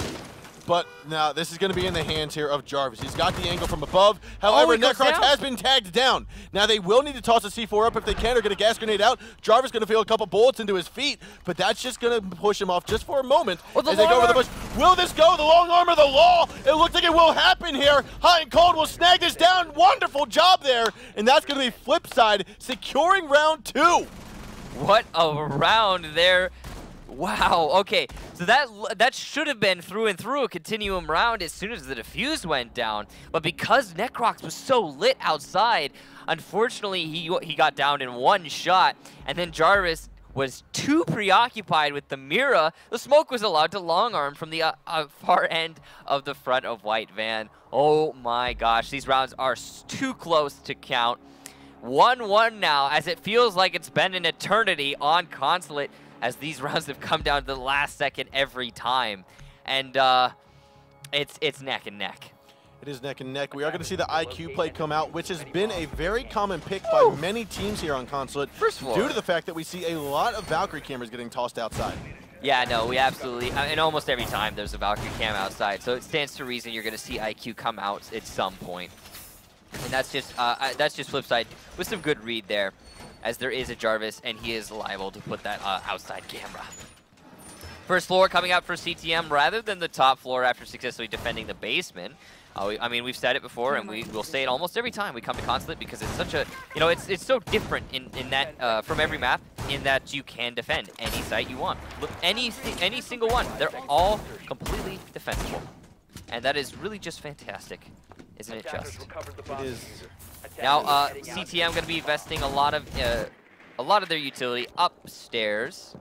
S2: But now this is going to be in the hands here of Jarvis. He's got the angle from above. However, Necrox has been tagged down. Now they will need to toss a C4 up if they can or get a gas grenade out. Jarvis going to feel a couple bullets into his feet, but that's just going to push him off just for a moment as they go over the bush. Will this go? The long arm of the law. It looks like it will happen here. Hot and Cold will snag this down. Wonderful job there. And that's going to be FlipSid securing round 2.
S1: What a round there. Wow, okay, so that should have been through and through a Continuum round as soon as the defuse went down, but because Necrox was so lit outside, unfortunately he got down in 1 shot, and then Jarvis was too preoccupied with the Mira. The smoke was allowed to long arm from the far end of the front of White Van. Oh my gosh, these rounds are too close to count. 1-1 now, as it feels like it's been an eternity on Consulate, as these rounds have come down to the last second every time. And it's neck and neck.
S2: It is neck and neck. We are going to see the IQ play come out, which has been a very common pick by many teams here on Consulate, due to the fact that we see a lot of Valkyrie cameras getting tossed outside.
S1: Yeah, no, we absolutely, and almost every time there's a Valkyrie cam outside, so it stands to reason you're going to see IQ come out at some point. And that's just FlipSid with some good read there, as there is a Jarvis, and he is liable to put that outside camera. First floor coming out for CTM rather than the top floor after successfully defending the basement. I mean, we've said it before, and we'll say it almost every time we come to Consulate because it's such a, you know, it's so different in that from every map in that you can defend any site you want. Look, any single one, they're all completely defensible, and that is really just fantastic, isn't it? Just
S2: It is.
S1: now, CTM going to be investing a lot of their utility upstairs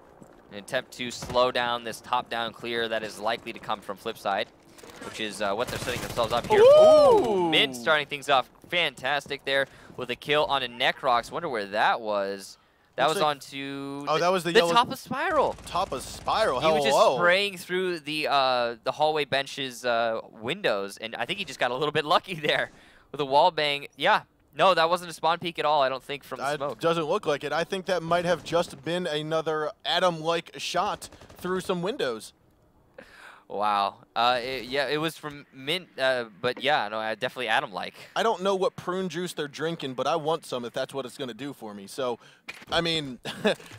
S1: in an attempt to slow down this top-down clear that is likely to come from FlipSid, which is what they're setting themselves up here. Ooh! Mint starting things off fantastic there with a kill on a Necrox. Wonder where that was. That was onto
S2: that was the
S1: top of Spiral.
S2: Top of Spiral.
S1: He was just spraying through the hallway bench's windows, and I think he just got a little bit lucky there with a wall bang. Yeah. No, that wasn't a spawn peek at all, I don't think, from the smoke.
S2: It doesn't look like it. I think that might have just been another Adam-like shot through some windows.
S1: Wow. Yeah, it was from Mint, but yeah, no, definitely Adam-like.
S2: I don't know what prune juice they're drinking, but I want some if that's what it's going to do for me. So, I mean,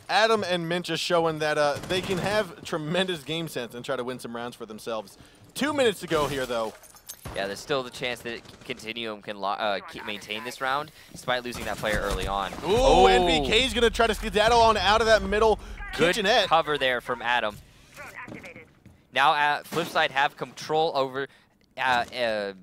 S2: Adam and Mint just showing that they can have tremendous game sense and try to win some rounds for themselves. 2 minutes to go here, though.
S1: Yeah, there's still the chance that Continuum can maintain this round, despite losing that player early on.
S2: Ooh, oh. NBK's going to try to skedaddle on out of that middle kitchenette.
S1: Good cover there from Adam. Now FlipSid have control over admin.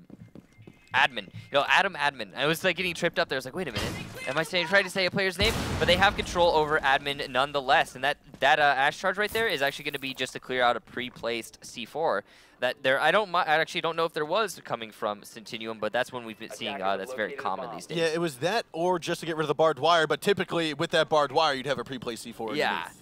S1: You know, admin. I was like getting tripped up there. I was like, wait a minute. Am I trying to say a player's name? But they have control over admin nonetheless. And that Ash charge right there is actually going to be just to clear out a pre-placed C4. That there, I actually don't know if there was coming from Continuum, but that's when we've been seeing that's very common these days.
S2: Yeah, it was that or just to get rid of the barbed wire. But typically with that barbed wire, you'd have a pre-placed C4.
S1: Yeah.
S2: Underneath.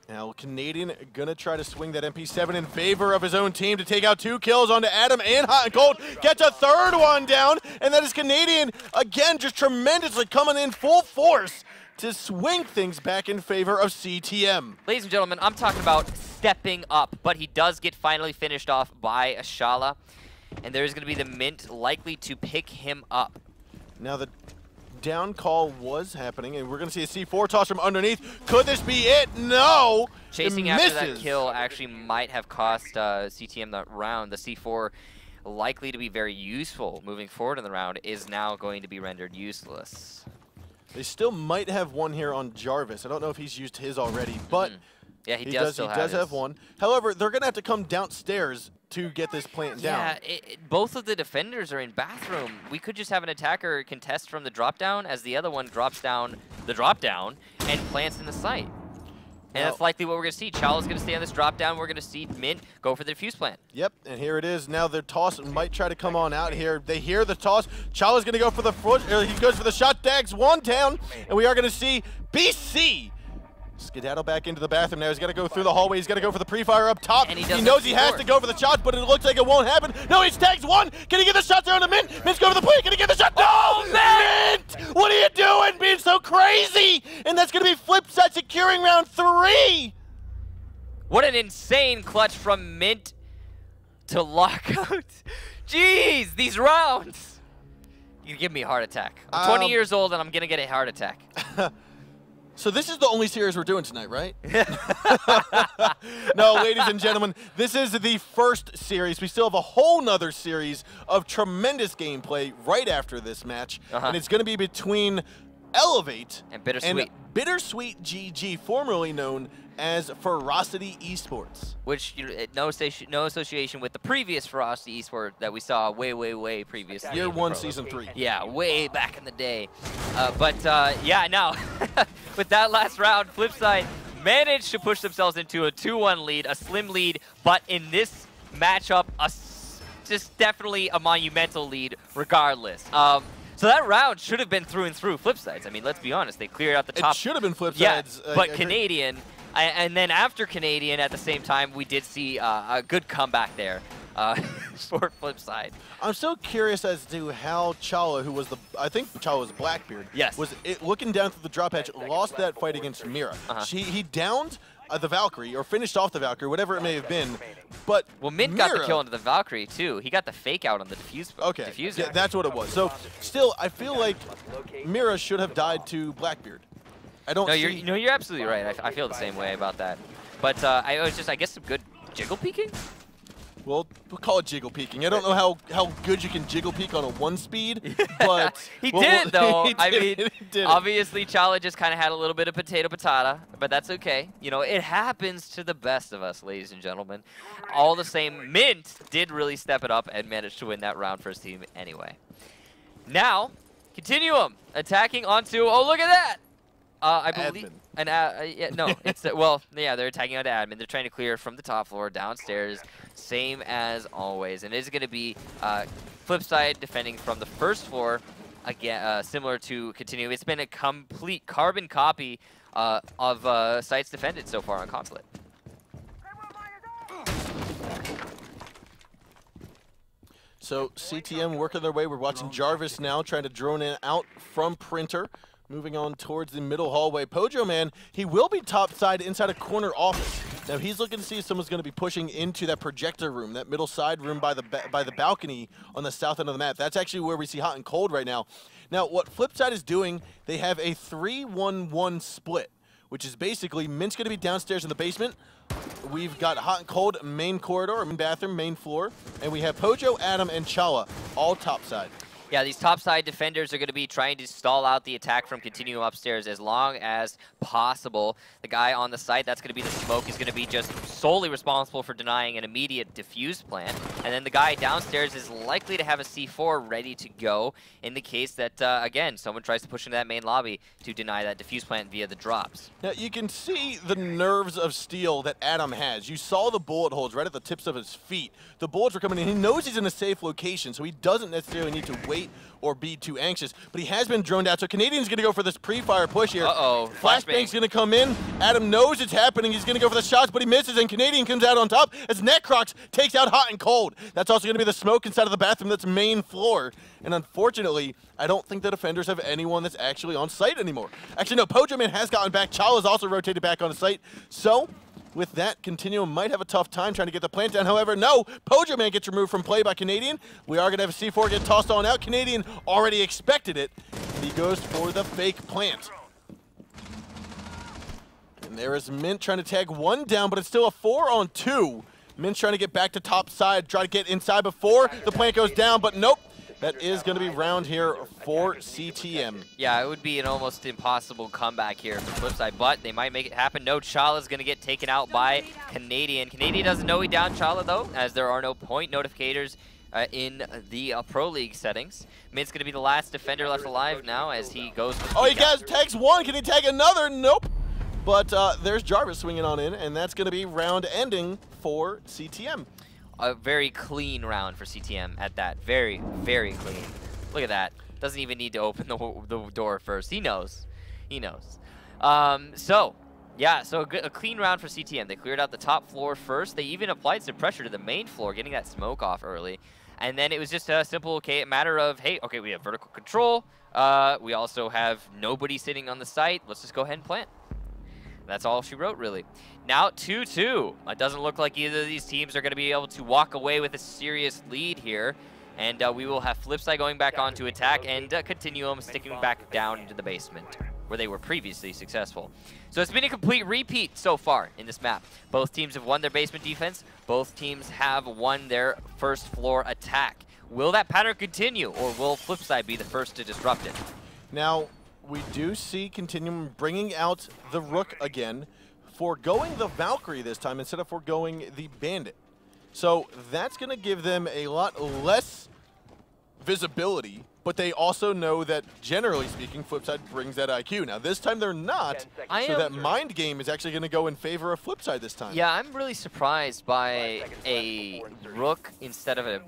S2: Now, Canadian gonna try to swing that MP7 in favor of his own team to take out 2 kills onto Adam and Hot and Cold. Gets a 3rd one down, and that is Canadian, again, just tremendously coming in full force to swing things back in favor of CTM.
S1: Ladies and gentlemen, I'm talking about stepping up, but he does get finally finished off by Shala, and there's gonna be the Mint likely to pick him up.
S2: Now, the down call was happening, and we're going to see a C4 toss from underneath. Could this be it? No!
S1: Chasing after that kill actually might have cost CTM that round. The C4, likely to be very useful moving forward in the round, is now going to be rendered useless.
S2: They still might have one here on Jarvis. I don't know if he's used his already, but
S1: yeah, he does
S2: have one. However, they're going to have to come downstairs to get this plant down.
S1: Yeah, both of the defenders are in bathroom. We could just have an attacker contest from the drop down as the other one drops down the drop down and plants in the site. And that's likely what we're going to see. Chala's going to stay on this drop down. We're going to see Mint go for the defuse plant.
S2: Yep, and here it is. Now the toss might try to come on out here. They hear the toss. Chala's going to go for the he goes for the shot. Dags one down, and we are going to see BC skedaddle back into the bathroom now. He's got to go through the hallway. He's got to go for the pre-fire up top.
S1: And
S2: he knows he has to go for the shot, but it looks like it won't happen. No, he tags one. Can he get the shot there on the Mint? Mint's going to the play. Can he get the shot?
S1: Oh,
S2: Mint! What are you doing? Being so crazy! And that's going to be FlipSid securing round 3.
S1: What an insane clutch from Mint to lock out. Jeez, these rounds. You give me a heart attack. I'm 20 years old and I'm going to get a heart attack.
S2: So this is the only series we're doing tonight, right? No, ladies and gentlemen, this is the first series. We still have a whole nother series of tremendous gameplay right after this match. And it's going to be between Elevate
S1: and
S2: Bittersweet GG, formerly known as Ferocity Esports.
S1: Which, you know, no association with the previous Ferocity Esport that we saw way previous.
S2: Year 1, Season 3.
S1: Yeah, way back in the day. Yeah, no. With that last round, FlipSid managed to push themselves into a 2-1 lead, a slim lead, but in this matchup, just definitely a monumental lead regardless. So that round should have been through and through FlipSid's. I mean, let's be honest, they cleared out the top.
S2: It should have been FlipSid's.
S1: Yeah, but Canadian, and then after Canadian at the same time, we did see a good comeback there for FlipSid.
S2: I'm so curious as to how Chala, who was I think Chala was Blackbeard,
S1: yes,
S2: was looking down through the drop hatch, lost that fight against Mira. He downed the Valkyrie, or finished off the Valkyrie, whatever it may have been. But
S1: well, Mint got the kill into the Valkyrie too. He got the fake out on the diffuser.
S2: Yeah, that's what it was. So still, I feel like Mira should have died to Blackbeard. I don't.
S1: No,
S2: see...
S1: you're absolutely right. I feel the same way about that. But I was just, I guess, some good jiggle peeking.
S2: Well, we'll call it jiggle peeking. I don't know how good you can jiggle peek on a 1-speed, but
S1: he did though. I mean,
S2: did
S1: obviously Chala just kind of had a little bit of potato patata, but that's okay. You know, it happens to the best of us, ladies and gentlemen. All the same, Mint did really step it up and managed to win that round for his team anyway. Now, Continuum attacking onto. Oh, look at that! I believe. Yeah, no, it's well, yeah, they're attacking onto admin. They're trying to clear from the top floor downstairs, same as always, and it is going to be FlipSid defending from the first floor. Again, similar to Continuum, it's been a complete carbon copy of sites defended so far on Consulate.
S2: So CTM working their way. We're watching Jarvis now trying to drone in out from Printer. Moving on towards the middle hallway. Pojo Man, he will be topside inside a corner office. Now he's looking to see if someone's going to be pushing into that projector room, that middle side room by the balcony on the south end of the map. That's actually where we see hot and cold right now. Now what FlipSid is doing, they have a 3-1-1 split, which is basically Mint's going to be downstairs in the basement. We've got hot and cold main corridor, main bathroom, main floor, and we have Pojo, Adam, and Chala all topside.
S1: Yeah, these topside defenders are going to be trying to stall out the attack from Continuum upstairs as long as possible. The guy on the site, that's going to be the smoke, is going to be just solely responsible for denying an immediate defuse plan. And then the guy downstairs is likely to have a C4 ready to go in the case that, again, someone tries to push into that main lobby to deny that defuse plan via the drops.
S2: Now, you can see the nerves of steel that Adam has. You saw the bullet holes right at the tips of his feet. The bullets were coming in. He knows he's in a safe location, so he doesn't necessarily need to wait or be too anxious, but he has been droned out. So Canadian's going to go for this pre-fire push here.
S1: Uh-oh.
S2: Flashbang's going to come in. Adam knows it's happening. He's going to go for the shots, but he misses, and Canadian comes out on top as Necrox takes out hot and cold. That's also going to be the smoke inside of the bathroom that's main floor. And unfortunately, I don't think the defenders have anyone that's actually on site anymore. Actually, no, Pojo Man has gotten back. Chala's also rotated back on the site. So with that, Continuum might have a tough time trying to get the plant down. However, no, Pojo Man gets removed from play by Canadian. We are going to have a C4 get tossed on out. Canadian already expected it, and he goes for the fake plant. And there is Mint trying to tag one down, but it's still a 4-on-2. Mint's trying to get back to top side, try to get inside before the plant goes down, but nope. That is going to be round here for CTM.
S1: Yeah, it would be an almost impossible comeback here for FlipSid, but they might make it happen. No, Chala's going to get taken out by Canadian. Canadian doesn't know he downed Chala, though, as there are no point notificators in the Pro League settings. Mint's going to be the last defender left alive now as he goes for
S2: he tags one. Can he tag another? Nope. But there's Jarvis swinging on in, and that's going to be round ending for CTM.
S1: A very clean round for CTM at that. Very, very clean. Look at that. Doesn't even need to open the door first. He knows. He knows. So a clean round for CTM. They cleared out the top floor first. They even applied some pressure to the main floor, getting that smoke off early. And then it was just a simple matter of, hey, okay, we have vertical control. We also have nobody sitting on the site. Let's just go ahead and plant. That's all she wrote, really. Now 2-2. It doesn't look like either of these teams are going to be able to walk away with a serious lead here. And we will have FlipSid going back on to attack and Continuum sticking back down into the basement where they were previously successful. So it's been a complete repeat so far in this map. Both teams have won their basement defense. Both teams have won their first floor attack. Will that pattern continue, or will FlipSid be the first to disrupt it?
S2: Now, we do see Continuum bringing out the Rook again, foregoing the Valkyrie this time instead of foregoing the Bandit. So that's going to give them a lot less visibility, but they also know that, generally speaking, FlipSid brings that IQ. Now, this time they're not, so that mind game is actually going to go in favor of FlipSid this time.
S1: Yeah, I'm really surprised by a Rook instead of a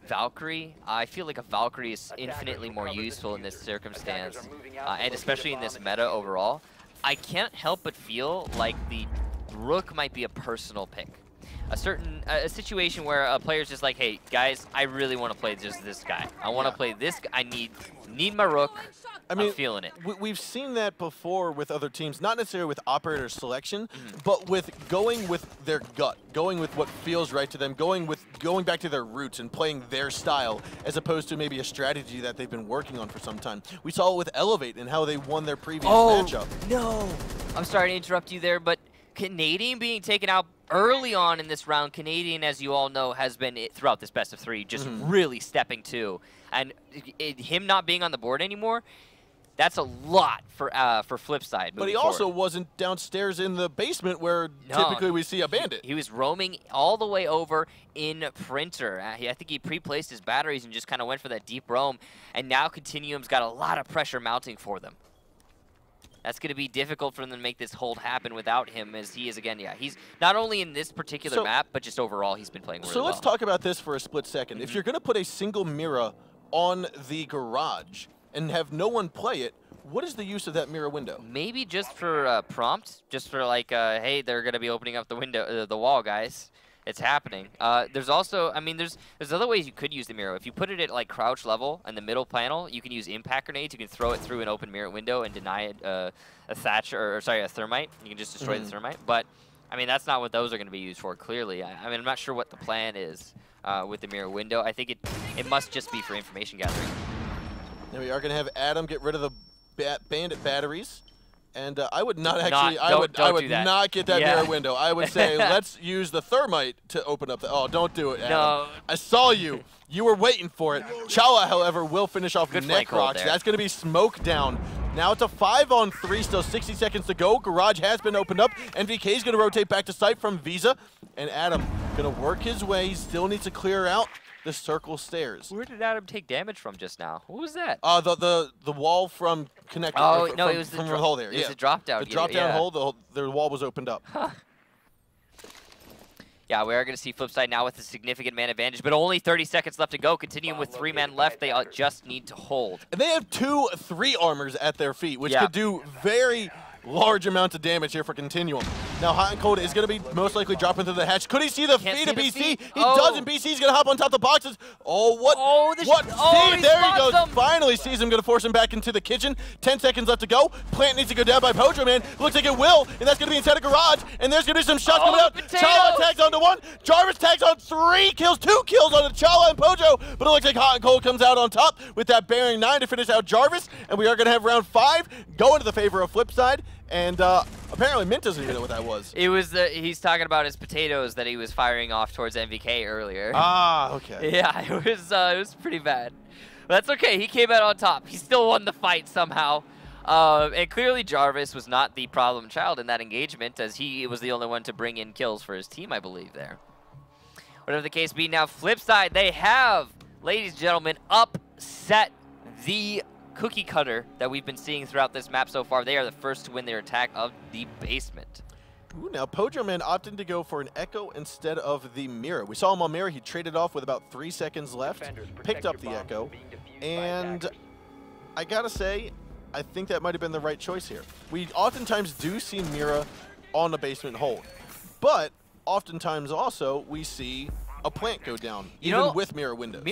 S1: Valkyrie. I feel like a Valkyrie is infinitely more useful in this circumstance, and especially in this meta overall. I can't help but feel like the Rook might be a personal pick. A situation where a player's just like, hey, guys, I really want to play just this guy. I want to play this guy. I need my Rook.
S2: I mean,
S1: I'm feeling it.
S2: We've seen that before with other teams, not necessarily with operator selection, but with going with their gut, going with what feels right to them, going back to their roots and playing their style, as opposed to maybe a strategy that they've been working on for some time. We saw it with Elevate and how they won their previous matchup.
S1: No! I'm sorry to interrupt you there, but Canadian being taken out early on in this round, Canadian, as you all know, has been throughout this best of 3, just really stepping to. And him not being on the board anymore, that's a lot for FlipSide.
S2: But he also wasn't downstairs in the basement where typically we see a bandit.
S1: He was roaming all the way over in Printer. I think he pre-placed his batteries and just kind of went for that deep roam. And now Continuum's got a lot of pressure mounting for them. That's going to be difficult for them to make this hold happen without him, as he is, again, he's not only in this particular map, but just overall he's been playing really well.
S2: So let's talk about this for a split second. If you're going to put a single mirror on the garage and have no one play it, what is the use of that mirror window?
S1: Maybe just for prompt, just for like, hey, they're going to be opening up the window, the wall, guys. It's happening. There's also, I mean, there's other ways you could use the mirror. If you put it at like crouch level in the middle panel, you can use impact grenades. You can throw it through an open mirror window and deny it a thatch, or sorry, a thermite. You can just destroy the thermite. But I mean, that's not what those are going to be used for. Clearly, I mean, I'm not sure what the plan is with the mirror window. I think it must just be for information gathering.
S2: Now we are going to have Adam get rid of the bandit batteries. And I would not actually, I would not get that mirror window. I would say, let's use the thermite to open up the, oh, don't do it, Adam.
S1: No.
S2: I saw you. You were waiting for it. Chala, however, will finish off Necrox. That's going to be smoke down. Now it's a 5-on-3, still 60 seconds to go. Garage has been opened up. NVK is going to rotate back to site from Visa. And Adam going to work his way. He still needs to clear out the circle stairs.
S1: Where did Adam take damage from just now? What was that?
S2: The wall from connector.
S1: Oh, no, it was
S2: from the hole there.
S1: It was a drop down.
S2: The drop down hole, the wall was opened up.
S1: Huh. Yeah, we are going to see FlipSide now with a significant man advantage, but only 30 seconds left to go. Continuing with 3 men left, they just need to hold.
S2: And they have 2 3-armors at their feet, which could do very large amounts of damage here for Continuum. Now Hot and Cold is going to be most likely dropping through the hatch. Could he see the feet of BC? He doesn't. BC's going to hop on top of the boxes. Oh, what? Save. There he goes. Finally sees him. Going to force him back into the kitchen. 10 seconds left to go. Plant needs to go down by Pojo Man. Looks like it will, and that's going to be inside a garage. And there's going to be some shots coming out. Chala tags onto 1. Jarvis tags on 3 kills. 2 kills on the Chala and Pojo. But it looks like Hot and Cold comes out on top with that bearing 9 to finish out Jarvis. And we are going to have round 5 go into the favor of FlipSide. And apparently Mint doesn't even know what that was.
S1: It was he's talking about his potatoes that he was firing off towards MVK earlier.
S2: Ah, okay.
S1: Yeah, it was pretty bad. But that's okay. He came out on top. He still won the fight somehow. And clearly Jarvis was not the problem child in that engagement, as he was the only one to bring in kills for his team, I believe, there. Whatever the case be, now FlipSide, they have, ladies and gentlemen, upset the cookie cutter that we've been seeing throughout this map so far. They are the first to win their attack of the basement.
S2: Ooh, now Pojo Man opting to go for an Echo instead of the mirror. We saw him on mirror. He traded off with about 3 seconds left, picked up the Echo, and I gotta say, I think that might have been the right choice here. We oftentimes do see Mira on the basement hold, but oftentimes also we see a plant go down, even with mirror windows.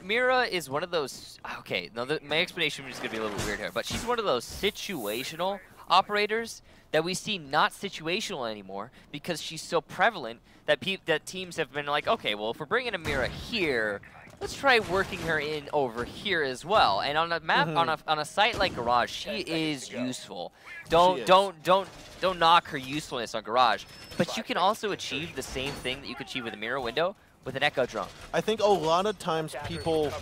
S1: Mira is one of those, okay, now my explanation is going to be a little weird here, but she's one of those situational operators that we see not situational anymore because she's so prevalent that teams have been like, okay, well, if we're bringing a Mira here, let's try working her in over here as well. And on a map, on a site like Garage, she is useful. Don't knock her usefulness on Garage, but you can also achieve the same thing that you could achieve with a mirror window with an Echo drone.
S2: I think a lot of times people,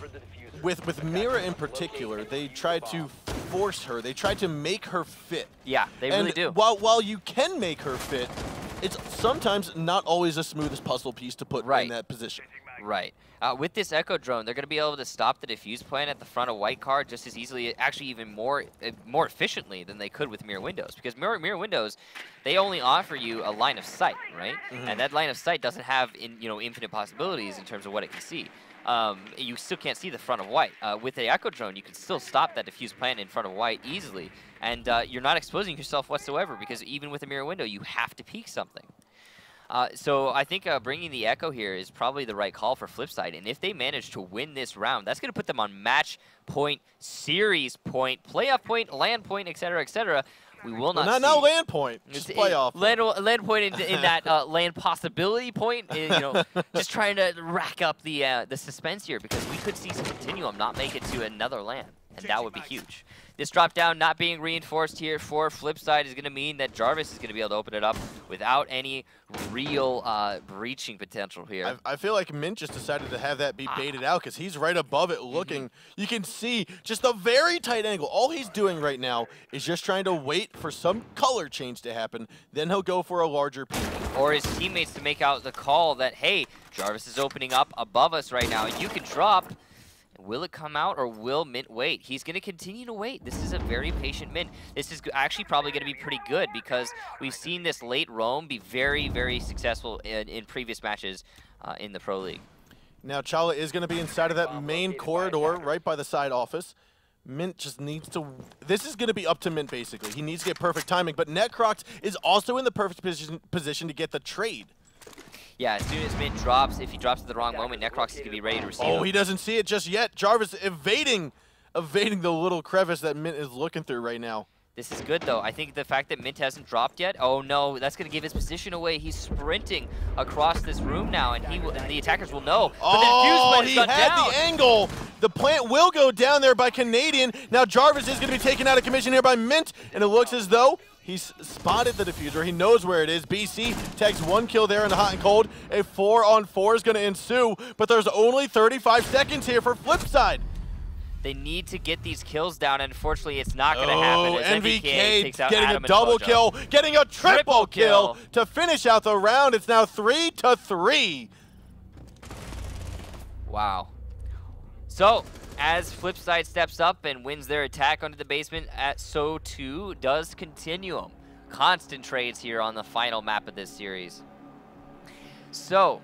S2: with Mira in particular, they try to force her. They try to make her fit.
S1: Yeah, they really do.
S2: While you can make her fit, it's sometimes not always the smoothest puzzle piece to put in that position.
S1: Right. With this Echo drone, they're going to be able to stop the defuse plan at the front of White Car just as easily, actually even more efficiently than they could with mirror windows. Because mirror windows, they only offer you a line of sight, right? And that line of sight doesn't have infinite possibilities in terms of what it can see. You still can't see the front of White. With the Echo drone, you can still stop that diffuse plan in front of White easily. And you're not exposing yourself whatsoever because even with a mirror window, you have to peek something. So I think bringing the Echo here is probably the right call for FlipSid. And if they manage to win this round, that's going to put them on match point, series point, playoff point, land point, etc., etc. We will not see.
S2: Not land point, just playoff.
S1: Land point in that land possibility point. You know, just trying to rack up the suspense here, because we could see some Continuum not make it to another land, and that would be huge. This drop down not being reinforced here for FlipSid is going to mean that Jarvis is going to be able to open it up without any real breaching potential here.
S2: I feel like Mint just decided to have that be baited out, because he's right above it looking. You can see just a very tight angle. All he's doing right now is just trying to wait for some color change to happen. Then he'll go for a larger peek.
S1: Or his teammates to make out the call that, hey, Jarvis is opening up above us right now. You can drop. Will it come out, or will Mint wait? He's going to continue to wait. This is a very patient Mint. This is actually probably going to be pretty good, because we've seen this late roam be very, very successful in previous matches in the Pro League.
S2: Now Chala is going to be inside of that main corridor right by the side office. Mint just needs to... This is going to be up to Mint, basically. He needs to get perfect timing, but Necrox is also in the perfect position to get the trade.
S1: Yeah, as soon as Mint drops, if he drops at the wrong moment, Necrox is going to be ready to receive him.
S2: He doesn't see it just yet. Jarvis evading the little crevice that Mint is looking through right now.
S1: This is good, though. I think the fact that Mint hasn't dropped yet, oh no, that's going to give his position away. He's sprinting across this room now, and the attackers will know. But
S2: he had the angle. The plant will go down there by Canadian. Now Jarvis is going to be taken out of commission here by Mint, and it looks as though he's spotted the diffuser. He knows where it is. BC tags 1 kill there in the hot and cold. A 4-on-4 is going to ensue, but there's only 35 seconds here for FlipSid.
S1: They need to get these kills down, and unfortunately, it's not going to happen. As
S2: NVK
S1: takes out
S2: getting
S1: Adam
S2: a double
S1: Mojo.
S2: kill, getting a triple kill to finish out the round. It's now 3-3.
S1: Wow. So, as FlipSid steps up and wins their attack onto the basement, so too does Continuum. Constant trades here on the final map of this series. So,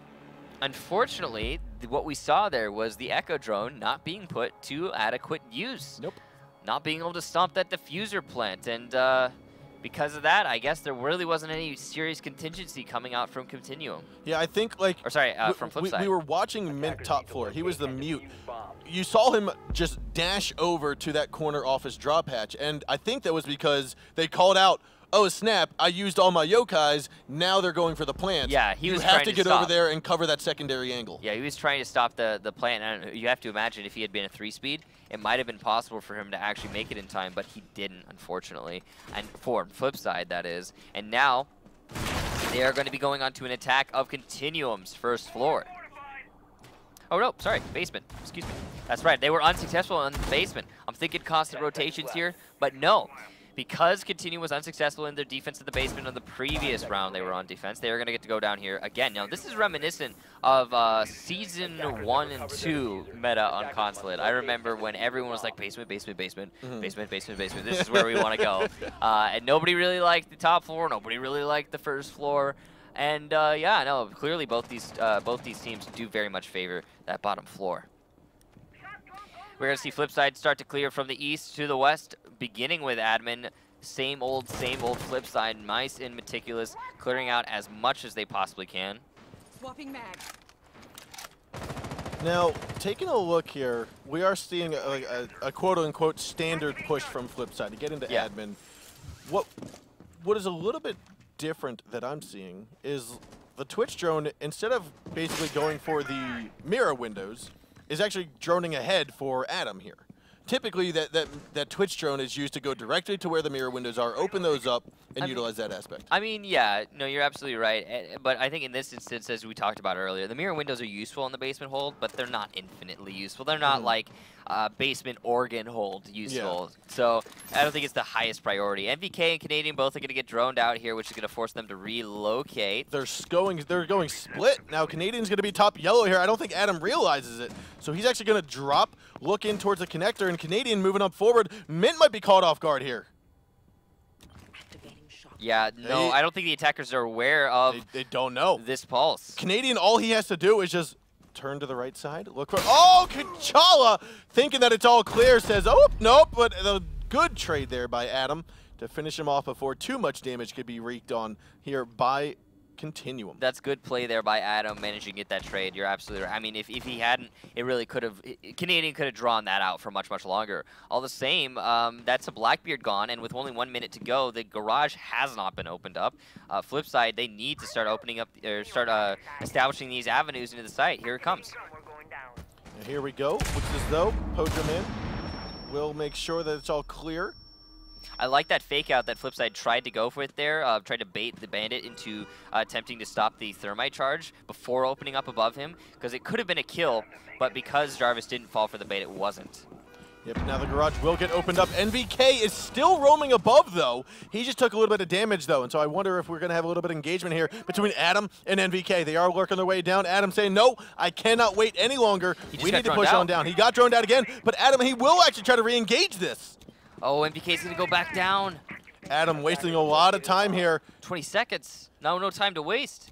S1: unfortunately, what we saw there was the Echo drone not being put to adequate use.
S2: Nope.
S1: Not being able to stomp that diffuser plant, and because of that, I guess there really wasn't any serious contingency coming out from Continuum.
S2: Yeah, I think, like...
S1: Or sorry, from FlipSid.
S2: We were watching Mint top floor. He was the mute. You saw him just dash over to that corner office drop hatch, and I think that was because they called out, oh snap, I used all my yokais, now they're going for the plant.
S1: Yeah, he was
S2: You have
S1: trying
S2: to get over there and cover that secondary angle.
S1: Yeah, he was trying to stop the plant, and you have to imagine if he had been a 3-speed, it might have been possible for him to actually make it in time, but he didn't, unfortunately. And for FlipSid, that is. And now, they are going to be going on to an attack of Continuum's first floor. Oh no, sorry, basement, excuse me. That's right, they were unsuccessful in the basement. I'm thinking constant rotations here, but no. Because Continuum was unsuccessful in their defense of the basement on the previous round they were on defense, they are going to get to go down here again. Now, this is reminiscent of Season 1 and 2 meta on Consulate. I remember when everyone was like, basement, basement, basement, basement, basement, basement. This is where we want to go. And nobody really liked the top floor. Nobody really liked the first floor. And yeah, no, clearly both these teams do very much favor that bottom floor. We're going to see FlipSid start to clear from the east to the west, beginning with admin. Same old FlipSid, nice and meticulous, clearing out as much as they possibly can.
S4: Swapping mags.
S2: Now, taking a look here, we are seeing a quote-unquote standard push from FlipSid to get into admin. What is a little bit different that I'm seeing is the Twitch drone, instead of basically going for the mirror windows, is actually droning ahead for Adam here. Typically, that Twitch drone is used to go directly to where the mirror windows are, open those up, and utilize that aspect.
S1: I mean, yeah, no, you're absolutely right. But I think in this instance, as we talked about earlier, the mirror windows are useful in the basement hold, but they're not infinitely useful. They're not like basement organ hold useful. Yeah. So I don't think it's the highest priority. MVK and Canadian both are going to get droned out here, which is going to force them to relocate.
S2: They're going split. Now Canadian's going to be top yellow here. I don't think Adam realizes it. So he's actually going to drop, look in towards the connector, and Canadian moving up forward. Mint might be caught off guard here.
S1: Yeah, no, I don't think the attackers are aware of
S2: they don't know
S1: this pulse.
S2: Canadian, all he has to do is just turn to the right side, look for, oh, Kachala, thinking that it's all clear, says, oh, nope, but a good trade there by Adam to finish him off before too much damage could be wreaked on here by Continuum.
S1: That's good play there by Adam, managing to get that trade. You're absolutely right. I mean, if he hadn't, it really could have, Canadian could have drawn that out for much, much longer. All the same, that's a Blackbeard gone, and with only 1 minute to go, the garage has not been opened up. FlipSid, they need to start opening up, or start establishing these avenues into the site. Here it comes.
S2: And here we go. Looks as though Pokerman will make sure that it's all clear.
S1: I like that fake out that FlipSid tried to go for it there, tried to bait the bandit into attempting to stop the thermite charge before opening up above him, because it could have been a kill, but because Jarvis didn't fall for the bait, it wasn't.
S2: Yep, now the garage will get opened up. NVK is still roaming above, though. He just took a little bit of damage, though, and so I wonder if we're going to have a little bit of engagement here between Adam and NVK. They are working their way down. Adam saying, no, I cannot wait any longer. We need to push on down. He got droned out again, but Adam, he will actually try to re-engage this.
S1: Oh, MVK's going to go back down.
S2: Adam wasting a lot of time here.
S1: 20 seconds. No time to waste.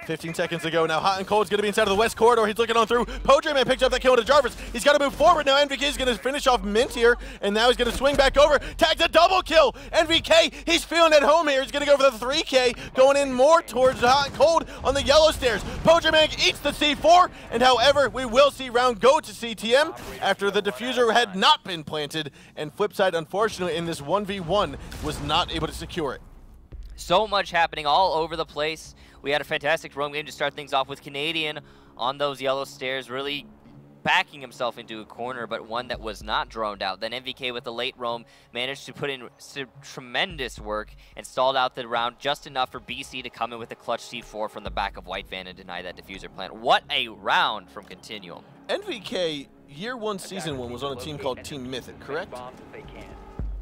S2: 15 seconds ago now. Hot and Cold's going to be inside of the west corridor. He's looking on through. Pokerman picks up that kill to Jarvis. He's got to move forward now. NVK is going to finish off Mint here, and now he's going to swing back over. Tags a double kill. NVK, he's feeling at home here. He's going to go for the 3K, going in more towards Hot and Cold on the yellow stairs. Pokerman eats the C4, and however, we will see round go to CTM after the diffuser had not been planted, and FlipSid, unfortunately, in this 1v1, was not able to secure it.
S1: So much happening all over the place. We had a fantastic roam game to start things off with Canadian on those yellow stairs, really backing himself into a corner, but one that was not droned out. Then MVK with the late roam managed to put in tremendous work and stalled out the round just enough for BC to come in with a clutch C4 from the back of White Van and deny that diffuser plant. What a round from Continuum.
S2: NVK, year one, season one, was on a team called Team Mythic, correct?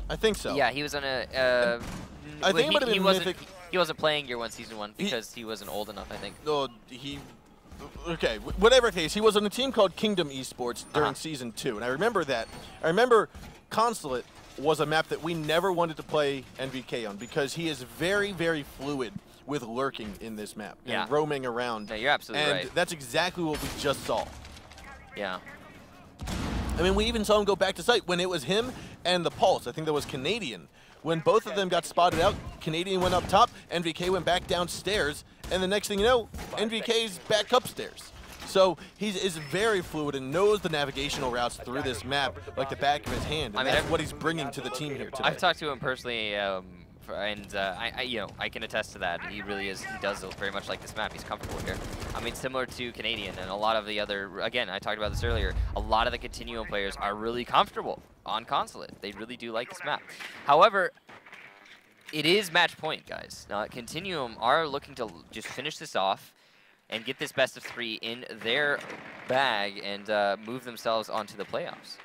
S2: I think so.
S1: Yeah, he was on a...
S2: I think it might have been Mythic.
S1: He wasn't playing year one, season one because he wasn't old enough, I think.
S2: No, okay, whatever the case, he was on a team called Kingdom Esports during season 2, and I remember that. I remember Consulate was a map that we never wanted to play NVK on because he is very, very fluid with lurking in this map and roaming around.
S1: Yeah, you're absolutely right.
S2: And that's exactly what we just saw.
S1: Yeah.
S2: I mean, we even saw him go back to site when it was him and the Pulse. I think that was Canadian. When both of them got spotted out, Canadian went up top, NVK went back downstairs, and the next thing you know, NVK's back upstairs. So he is very fluid and knows the navigational routes through this map like the back of his hand. And that's what he's bringing to the team here today.
S1: I've talked to him personally, and I can attest to that. He really is. He does very much like this map. He's comfortable here. I mean, similar to Canadian and a lot of the other. Again, I talked about this earlier. A lot of the Continuum players are really comfortable on Consulate. They really do like this map. However, it is match point, guys. Now, Continuum are looking to just finish this off and get this best of 3 in their bag and move themselves onto the playoffs.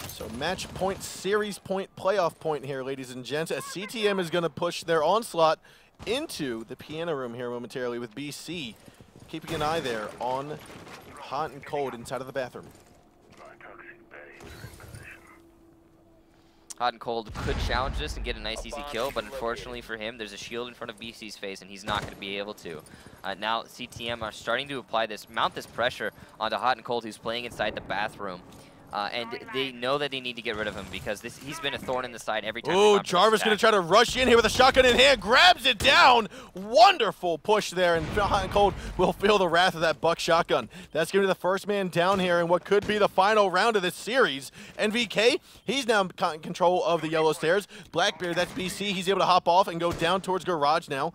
S2: So match point, series point, playoff point here, ladies and gents, as CTM is going to push their onslaught into the piano room here momentarily with BC, keeping an eye there on Hot and Cold inside of the bathroom.
S1: Hot and Cold could challenge this and get a nice easy kill, but unfortunately for him, there's a shield in front of BC's face, and he's not going to be able to. Now CTM are starting to apply this, mount this pressure onto Hot and Cold, who's playing inside the bathroom. And they know that they need to get rid of him because he's been a thorn in the side every time.
S2: Oh, Jarvis going to try to rush in here with a shotgun in hand, grabs it down. Wonderful push there, and Hot and Cold will feel the wrath of that buck shotgun. That's going to be the first man down here in what could be the final round of this series. NVK, he's now in control of the yellow stairs. Blackbeard, that's BC. He's able to hop off and go down towards garage now.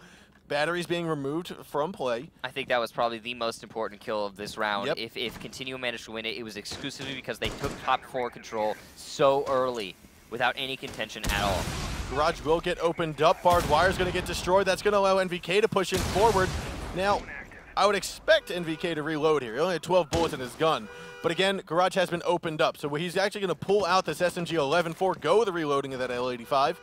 S2: Batteries being removed from play.
S1: I think that was probably the most important kill of this round.
S2: Yep.
S1: If Continuum managed to win it, it was exclusively because they took top 4 control so early without any contention at all.
S2: Garage will get opened up. Barbed wire's going to get destroyed. That's going to allow NVK to push in forward. Now, I would expect NVK to reload here. He only had 12 bullets in his gun. But again, Garage has been opened up. So he's actually going to pull out this SMG-11, forego the reloading of that L85,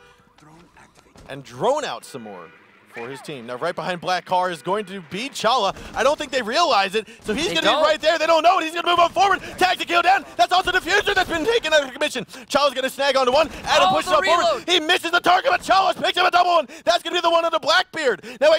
S2: and drone out some more for his team. Now, right behind Black Car is going to be Chala. I don't think they realize it, so he's going to be right there. They don't know it. He's going to move on forward. Tag the kill down. That's also Diffuser that's been taken out of commission. Chala's going to snag onto one. Adam pushes up forward. He misses the target, but Chala's picks up a double one. That's going to be the one on the Blackbeard. Now,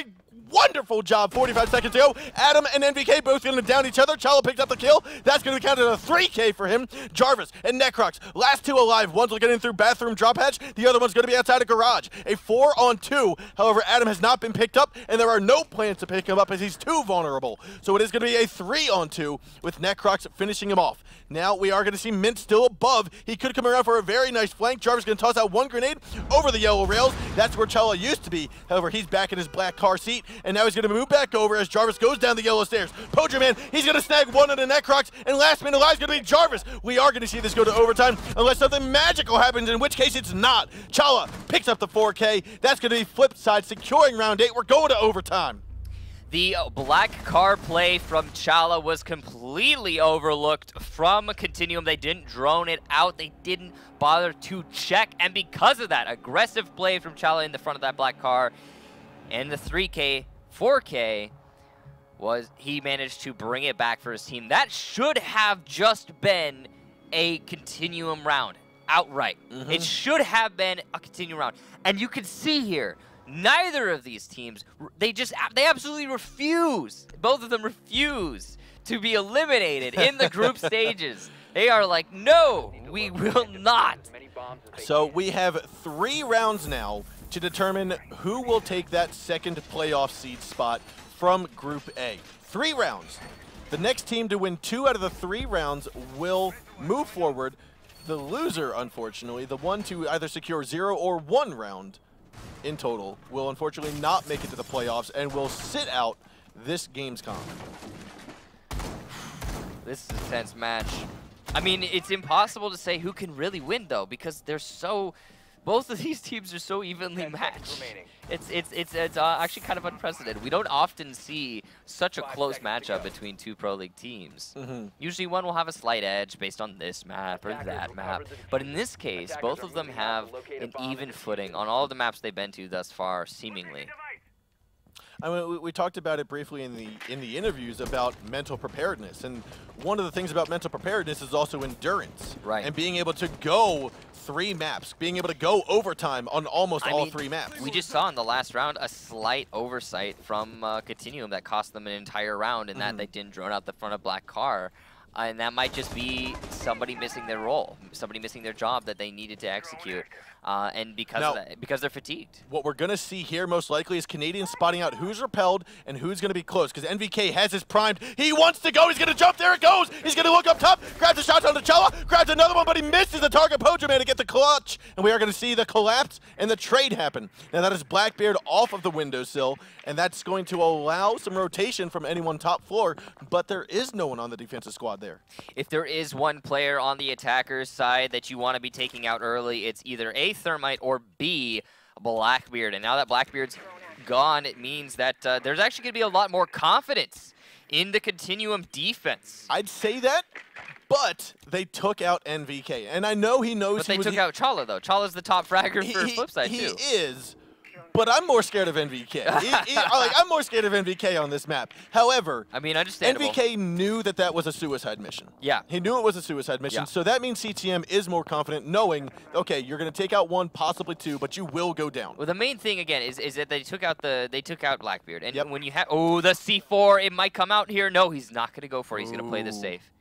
S2: Wonderful job. 45 seconds to go. Adam and NVK both going to down each other. Chala picked up the kill. That's going to be counted as a 3K for him. Jarvis and Necrox, last two alive. One's getting through bathroom drop hatch. The other one's going to be outside a garage. A 4-on-2. However, Adam has not been picked up, and there are no plans to pick him up as he's too vulnerable. So it is going to be a 3-on-2 with Necrox finishing him off. Now we are going to see Mint still above. He could come around for a very nice flank. Jarvis going to toss out one grenade over the yellow rails. That's where Chala used to be. However, he's back in his black car seat, and now he's going to move back over as Jarvis goes down the yellow stairs. Poacher Man, he's going to snag one of the Necrox, and last man alive is going to be Jarvis. We are going to see this go to overtime unless something magical happens, in which case it's not. Chala picks up the 4K. That's going to be FlipSid securing round 8. We're going to overtime.
S1: The black car play from Chala was completely overlooked from Continuum. They didn't drone it out. They didn't bother to check. And because of that, aggressive play from Chala in the front of that black car and the 3K, 4K, was he managed to bring it back for his team. That should have just been a Continuum round outright. It should have been a Continuum round. And you can see here, neither of these teams, they absolutely refuse. Both of them refuse to be eliminated in the group stages. They are like, no, we will not.
S2: So we have 3 rounds now to determine who will take that second playoff seed spot from Group A. 3 rounds. The next team to win 2 out of the 3 rounds will move forward. The loser, unfortunately, the one to either secure 0 or 1 round in total, will unfortunately not make it to the playoffs and will sit out this Gamescom.
S1: This is a tense match. I mean, it's impossible to say who can really win, though, because they're so... Both of these teams are so evenly matched. It's actually kind of unprecedented. We don't often see such a close matchup between 2 Pro League teams. Usually one will have a slight edge based on this map or that map. But in this case, both of them have an even footing on all of the maps they've been to thus far, seemingly.
S2: I mean, we talked about it briefly in the interviews about mental preparedness, and one of the things about mental preparedness is also endurance,
S1: right?
S2: And being able to go 3 maps, being able to go overtime on almost all 3 maps.
S1: We just saw in the last round a slight oversight from Continuum that cost them an entire round, and that they didn't drone out the front of black car. And that might just be somebody missing their role, somebody missing their job that they needed to execute. And because of that, because they're fatigued.
S2: What we're going to see here most likely is Canadians spotting out who's repelled and who's going to be close, because NVK has his primed. He wants to go. He's going to jump. There it goes. He's going to look up top, grabs a shot on the Chala, grabs another one, but he misses the target. Poacher Man to get the clutch. And we are going to see the collapse and the trade happen. Now that is Blackbeard off of the windowsill, and that's going to allow some rotation from anyone top floor, but there is no one on the defensive squad there.
S1: If there is one player on the attacker's side that you want to be taking out early, it's either A, Thermite, or B, Blackbeard. And now that Blackbeard's gone, it means that there's actually going to be a lot more confidence in the Continuum defense.
S2: I'd say that, but they took out NVK. And I know he knows
S1: But they took out Chala, though. Chala's the top fragger for FlipSid, too.
S2: He is. But I'm more scared of NVK. I'm more scared of NVK on this map. However,
S1: I mean, understandable.
S2: NVK knew that that was a suicide mission.
S1: Yeah.
S2: He knew it was a suicide mission.
S1: Yeah.
S2: So that means CTM is more confident knowing, okay, you're going to take out 1, possibly 2, but you will go down.
S1: Well, the main thing, again, is that they took out Blackbeard. And when you have... Oh, the C4, it might come out here. No, he's not going to go for it. He's going to play this safe.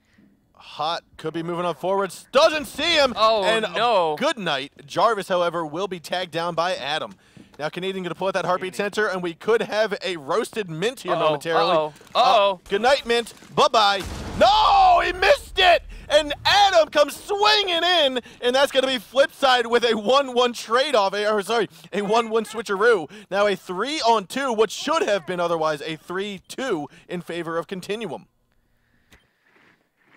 S2: Hot could be moving on forwards. Doesn't see him.
S1: Oh,
S2: and
S1: no.
S2: Good night. Jarvis, however, will be tagged down by Adam. Now Canadian going to pull out that heartbeat sensor, and we could have a roasted Mint here momentarily. Good night, Mint. Bye-bye. No, he missed it! And Adam comes swinging in, and that's going to be FlipSid with a 1-1 trade-off, or sorry, a 1-1 switcheroo. Now a 3-on-2, what should have been otherwise a 3-2 in favor of Continuum.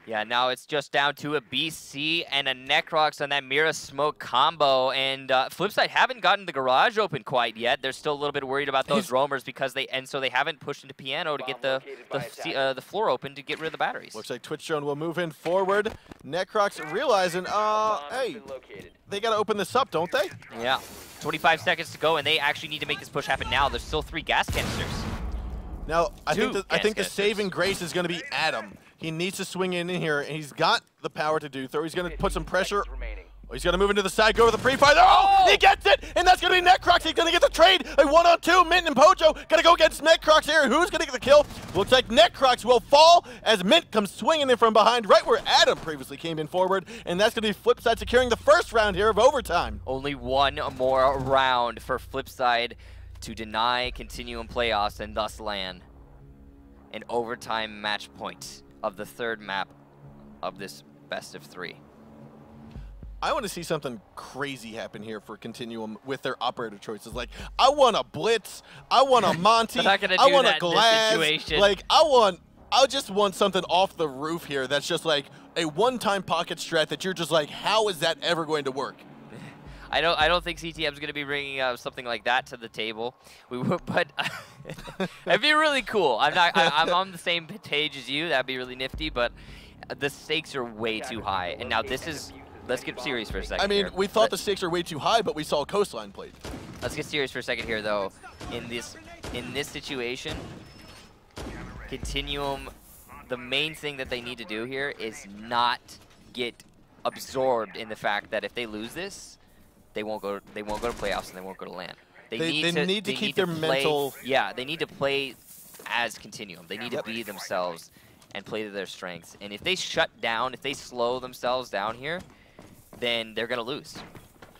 S1: Yeah, now it's just down to a BC and a Necrox on that Mira Smoke combo, and FlipSid haven't gotten the garage open quite yet. They're still a little bit worried about those roamers because so they haven't pushed into piano to get the floor open to get rid of the batteries.
S2: Looks like Twitch Drone will move in forward. Necrox realizing, hey, they got to open this up, don't they?
S1: Yeah, 25 seconds to go, and they actually need to make this push happen now. There's still 3 gas canisters.
S2: Now, I think the saving grace is going to be Adam. He needs to swing in here, and he's got the power to do so. He's going to put some pressure He's going to move into the side, go to the pre-fire. Oh, he gets it, and that's going to be Necrox. He's going to get the trade. A 1-on-2. Mint and Pojo going to go against Necrox here. Who's going to get the kill? Looks like Necrox will fall as Mint comes swinging in from behind, right where Adam previously came in forward, and that's going to be FlipSid securing the first round here of overtime.
S1: Only one more round for FlipSid to deny Continuum playoffs and thus land an overtime match point of the third map of this best of 3.
S2: I want to see something crazy happen here for Continuum with their operator choices. Like, I want a Blitz, I want a Monty, I want a Glass. Like, I just want something off the roof here that's just like a one-time pocket strat that you're just like, how is that ever going to work?
S1: I don't think CTM's going to be bringing something like that to the table. We would, but it'd be really cool. I'm on the same page as you. That'd be really nifty, but the stakes are way too high. And now this is. Let's get serious for a second.
S2: I mean,
S1: here.
S2: we thought the stakes are way too high, but we saw Coastline played.
S1: Let's get serious for a second here, though. In this situation, Continuum, the main thing that they need to do here is not get absorbed in the fact that if they lose this, they won't go to playoffs and they won't go to LAN. They need to keep their mental. Yeah, they need to play as Continuum. They need to be themselves and play to their strengths. And if they shut down, if they slow themselves down here, then they're going to lose.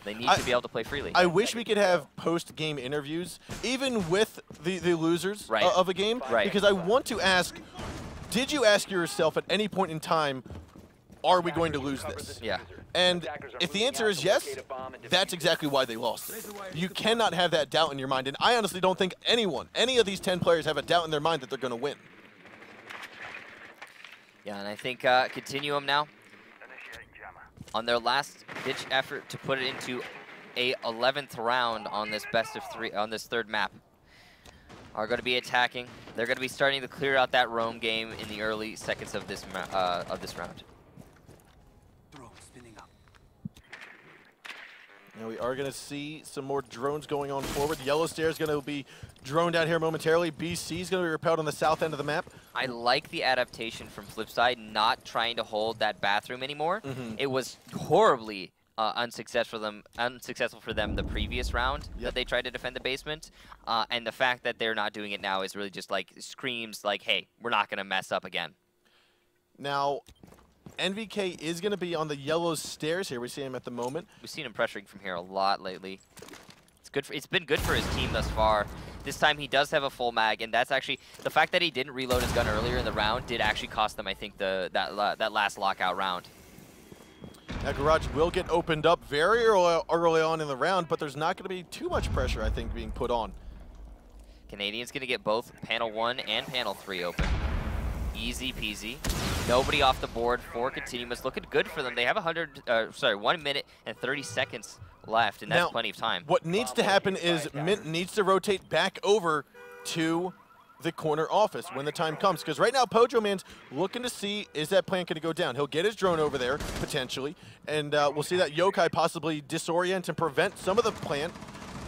S1: They need to be able to play freely.
S2: I wish we could have post-game interviews, even with the losers of a game, because I want to ask, did you ask yourself at any point in time, are we going to lose this?
S1: Yeah.
S2: And if the answer is yes, that's exactly why they lost it. You cannot have that doubt in your mind, and I honestly don't think any of these 10 players have a doubt in their mind that they're going to win.
S1: Yeah, and I think Continuum now, on their last ditch effort to put it into a 11th round on this best of 3 on this third map, are going to be attacking. They're going to be starting to clear out that roam game in the early seconds of this round.
S2: Now we are going to see some more drones going on forward. Yellow Stair is going to be droned out here momentarily. BC is going to be repelled on the south end of the map.
S1: I like the adaptation from FlipSid, not trying to hold that bathroom anymore. It was horribly unsuccessful for them the previous round that they tried to defend the basement. And the fact that they're not doing it now is really just like screams like, hey, we're not going to mess up again.
S2: Now, NVK is going to be on the yellow stairs here. We see him at the moment.
S1: We've seen him pressuring from here a lot lately. It's been good for his team thus far. This time he does have a full mag, and that's actually the fact that he didn't reload his gun earlier in the round did actually cost them, I think, that last lockout round.
S2: That garage will get opened up very early on in the round, but there's not going to be too much pressure, I think, being put on.
S1: Canadian's going to get both panel 1 and panel 3 open. Easy peasy. Nobody off the board for Continuum. It's looking good for them. They have 1 minute and 30 seconds left, and that's plenty of time.
S2: What needs to happen is Mint needs to rotate back over to the corner office when the time comes, because right now Pojo Man's looking to see, is that plant going to go down? He'll get his drone over there, potentially, and we'll see that Yokai possibly disorient and prevent some of the plant,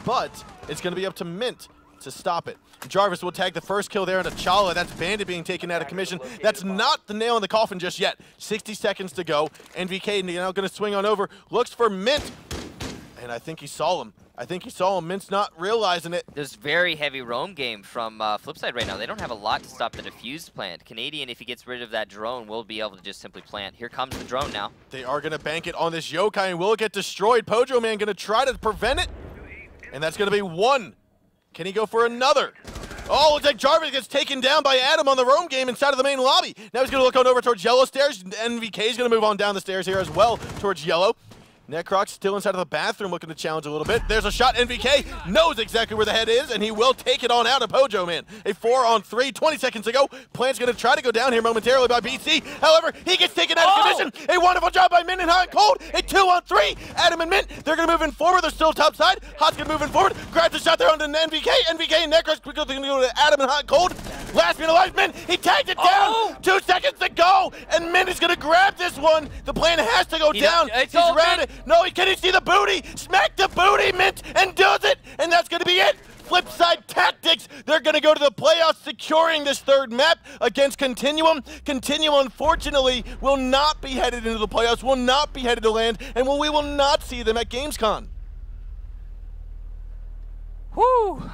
S2: but it's going to be up to Mint to stop it. Jarvis will tag the first kill there on Achala. That's Bandit being taken out of commission. That's not the nail in the coffin just yet. 60 seconds to go. NVK now going to swing on over. Looks for Mint. And I think he saw him. Mint's not realizing it.
S1: There's very heavy roam game from FlipSid right now. They don't have a lot to stop the defused plant. Canadian, if he gets rid of that drone, will be able to just simply plant. Here comes the drone now.
S2: They are going to bank it on this Yokai and will get destroyed. Pojo Man going to try to prevent it. And that's going to be one. Can he go for another? Oh, looks like Jarvis gets taken down by Adam on the roam game inside of the main lobby. Now he's going to look on over towards yellow stairs. NVK is going to move on down the stairs here as well towards yellow. Necrox still inside of the bathroom looking to challenge a little bit. There's a shot. NVK knows exactly where the head is, and he will take it on out of Pojo Man. A 4-on-3, 20 seconds to go. Plant's going to try to go down here momentarily by BC. However, he gets taken out of commission. A wonderful job by Mint and Hot and Cold. A 2-on-3. Adam and Mint, they're going to move in forward. They're still top side. Hot's going to move in forward. Grabs the shot there onto NVK. NVK and Necrox quickly going to go to Adam and Hot and Cold. Last man alive, Mint. He tagged it down. 2 seconds to go, and Mint is going to grab this one. The plan has to go down. He's around it. No, can he see the booty? Smack the booty, Mint, and does it, and that's going to be it. FlipSid tactics. They're going to go to the playoffs, securing this third map against Continuum. Continuum, unfortunately, will not be headed into the playoffs, will not be headed to land, and we will not see them at Gamescom.
S1: Whew.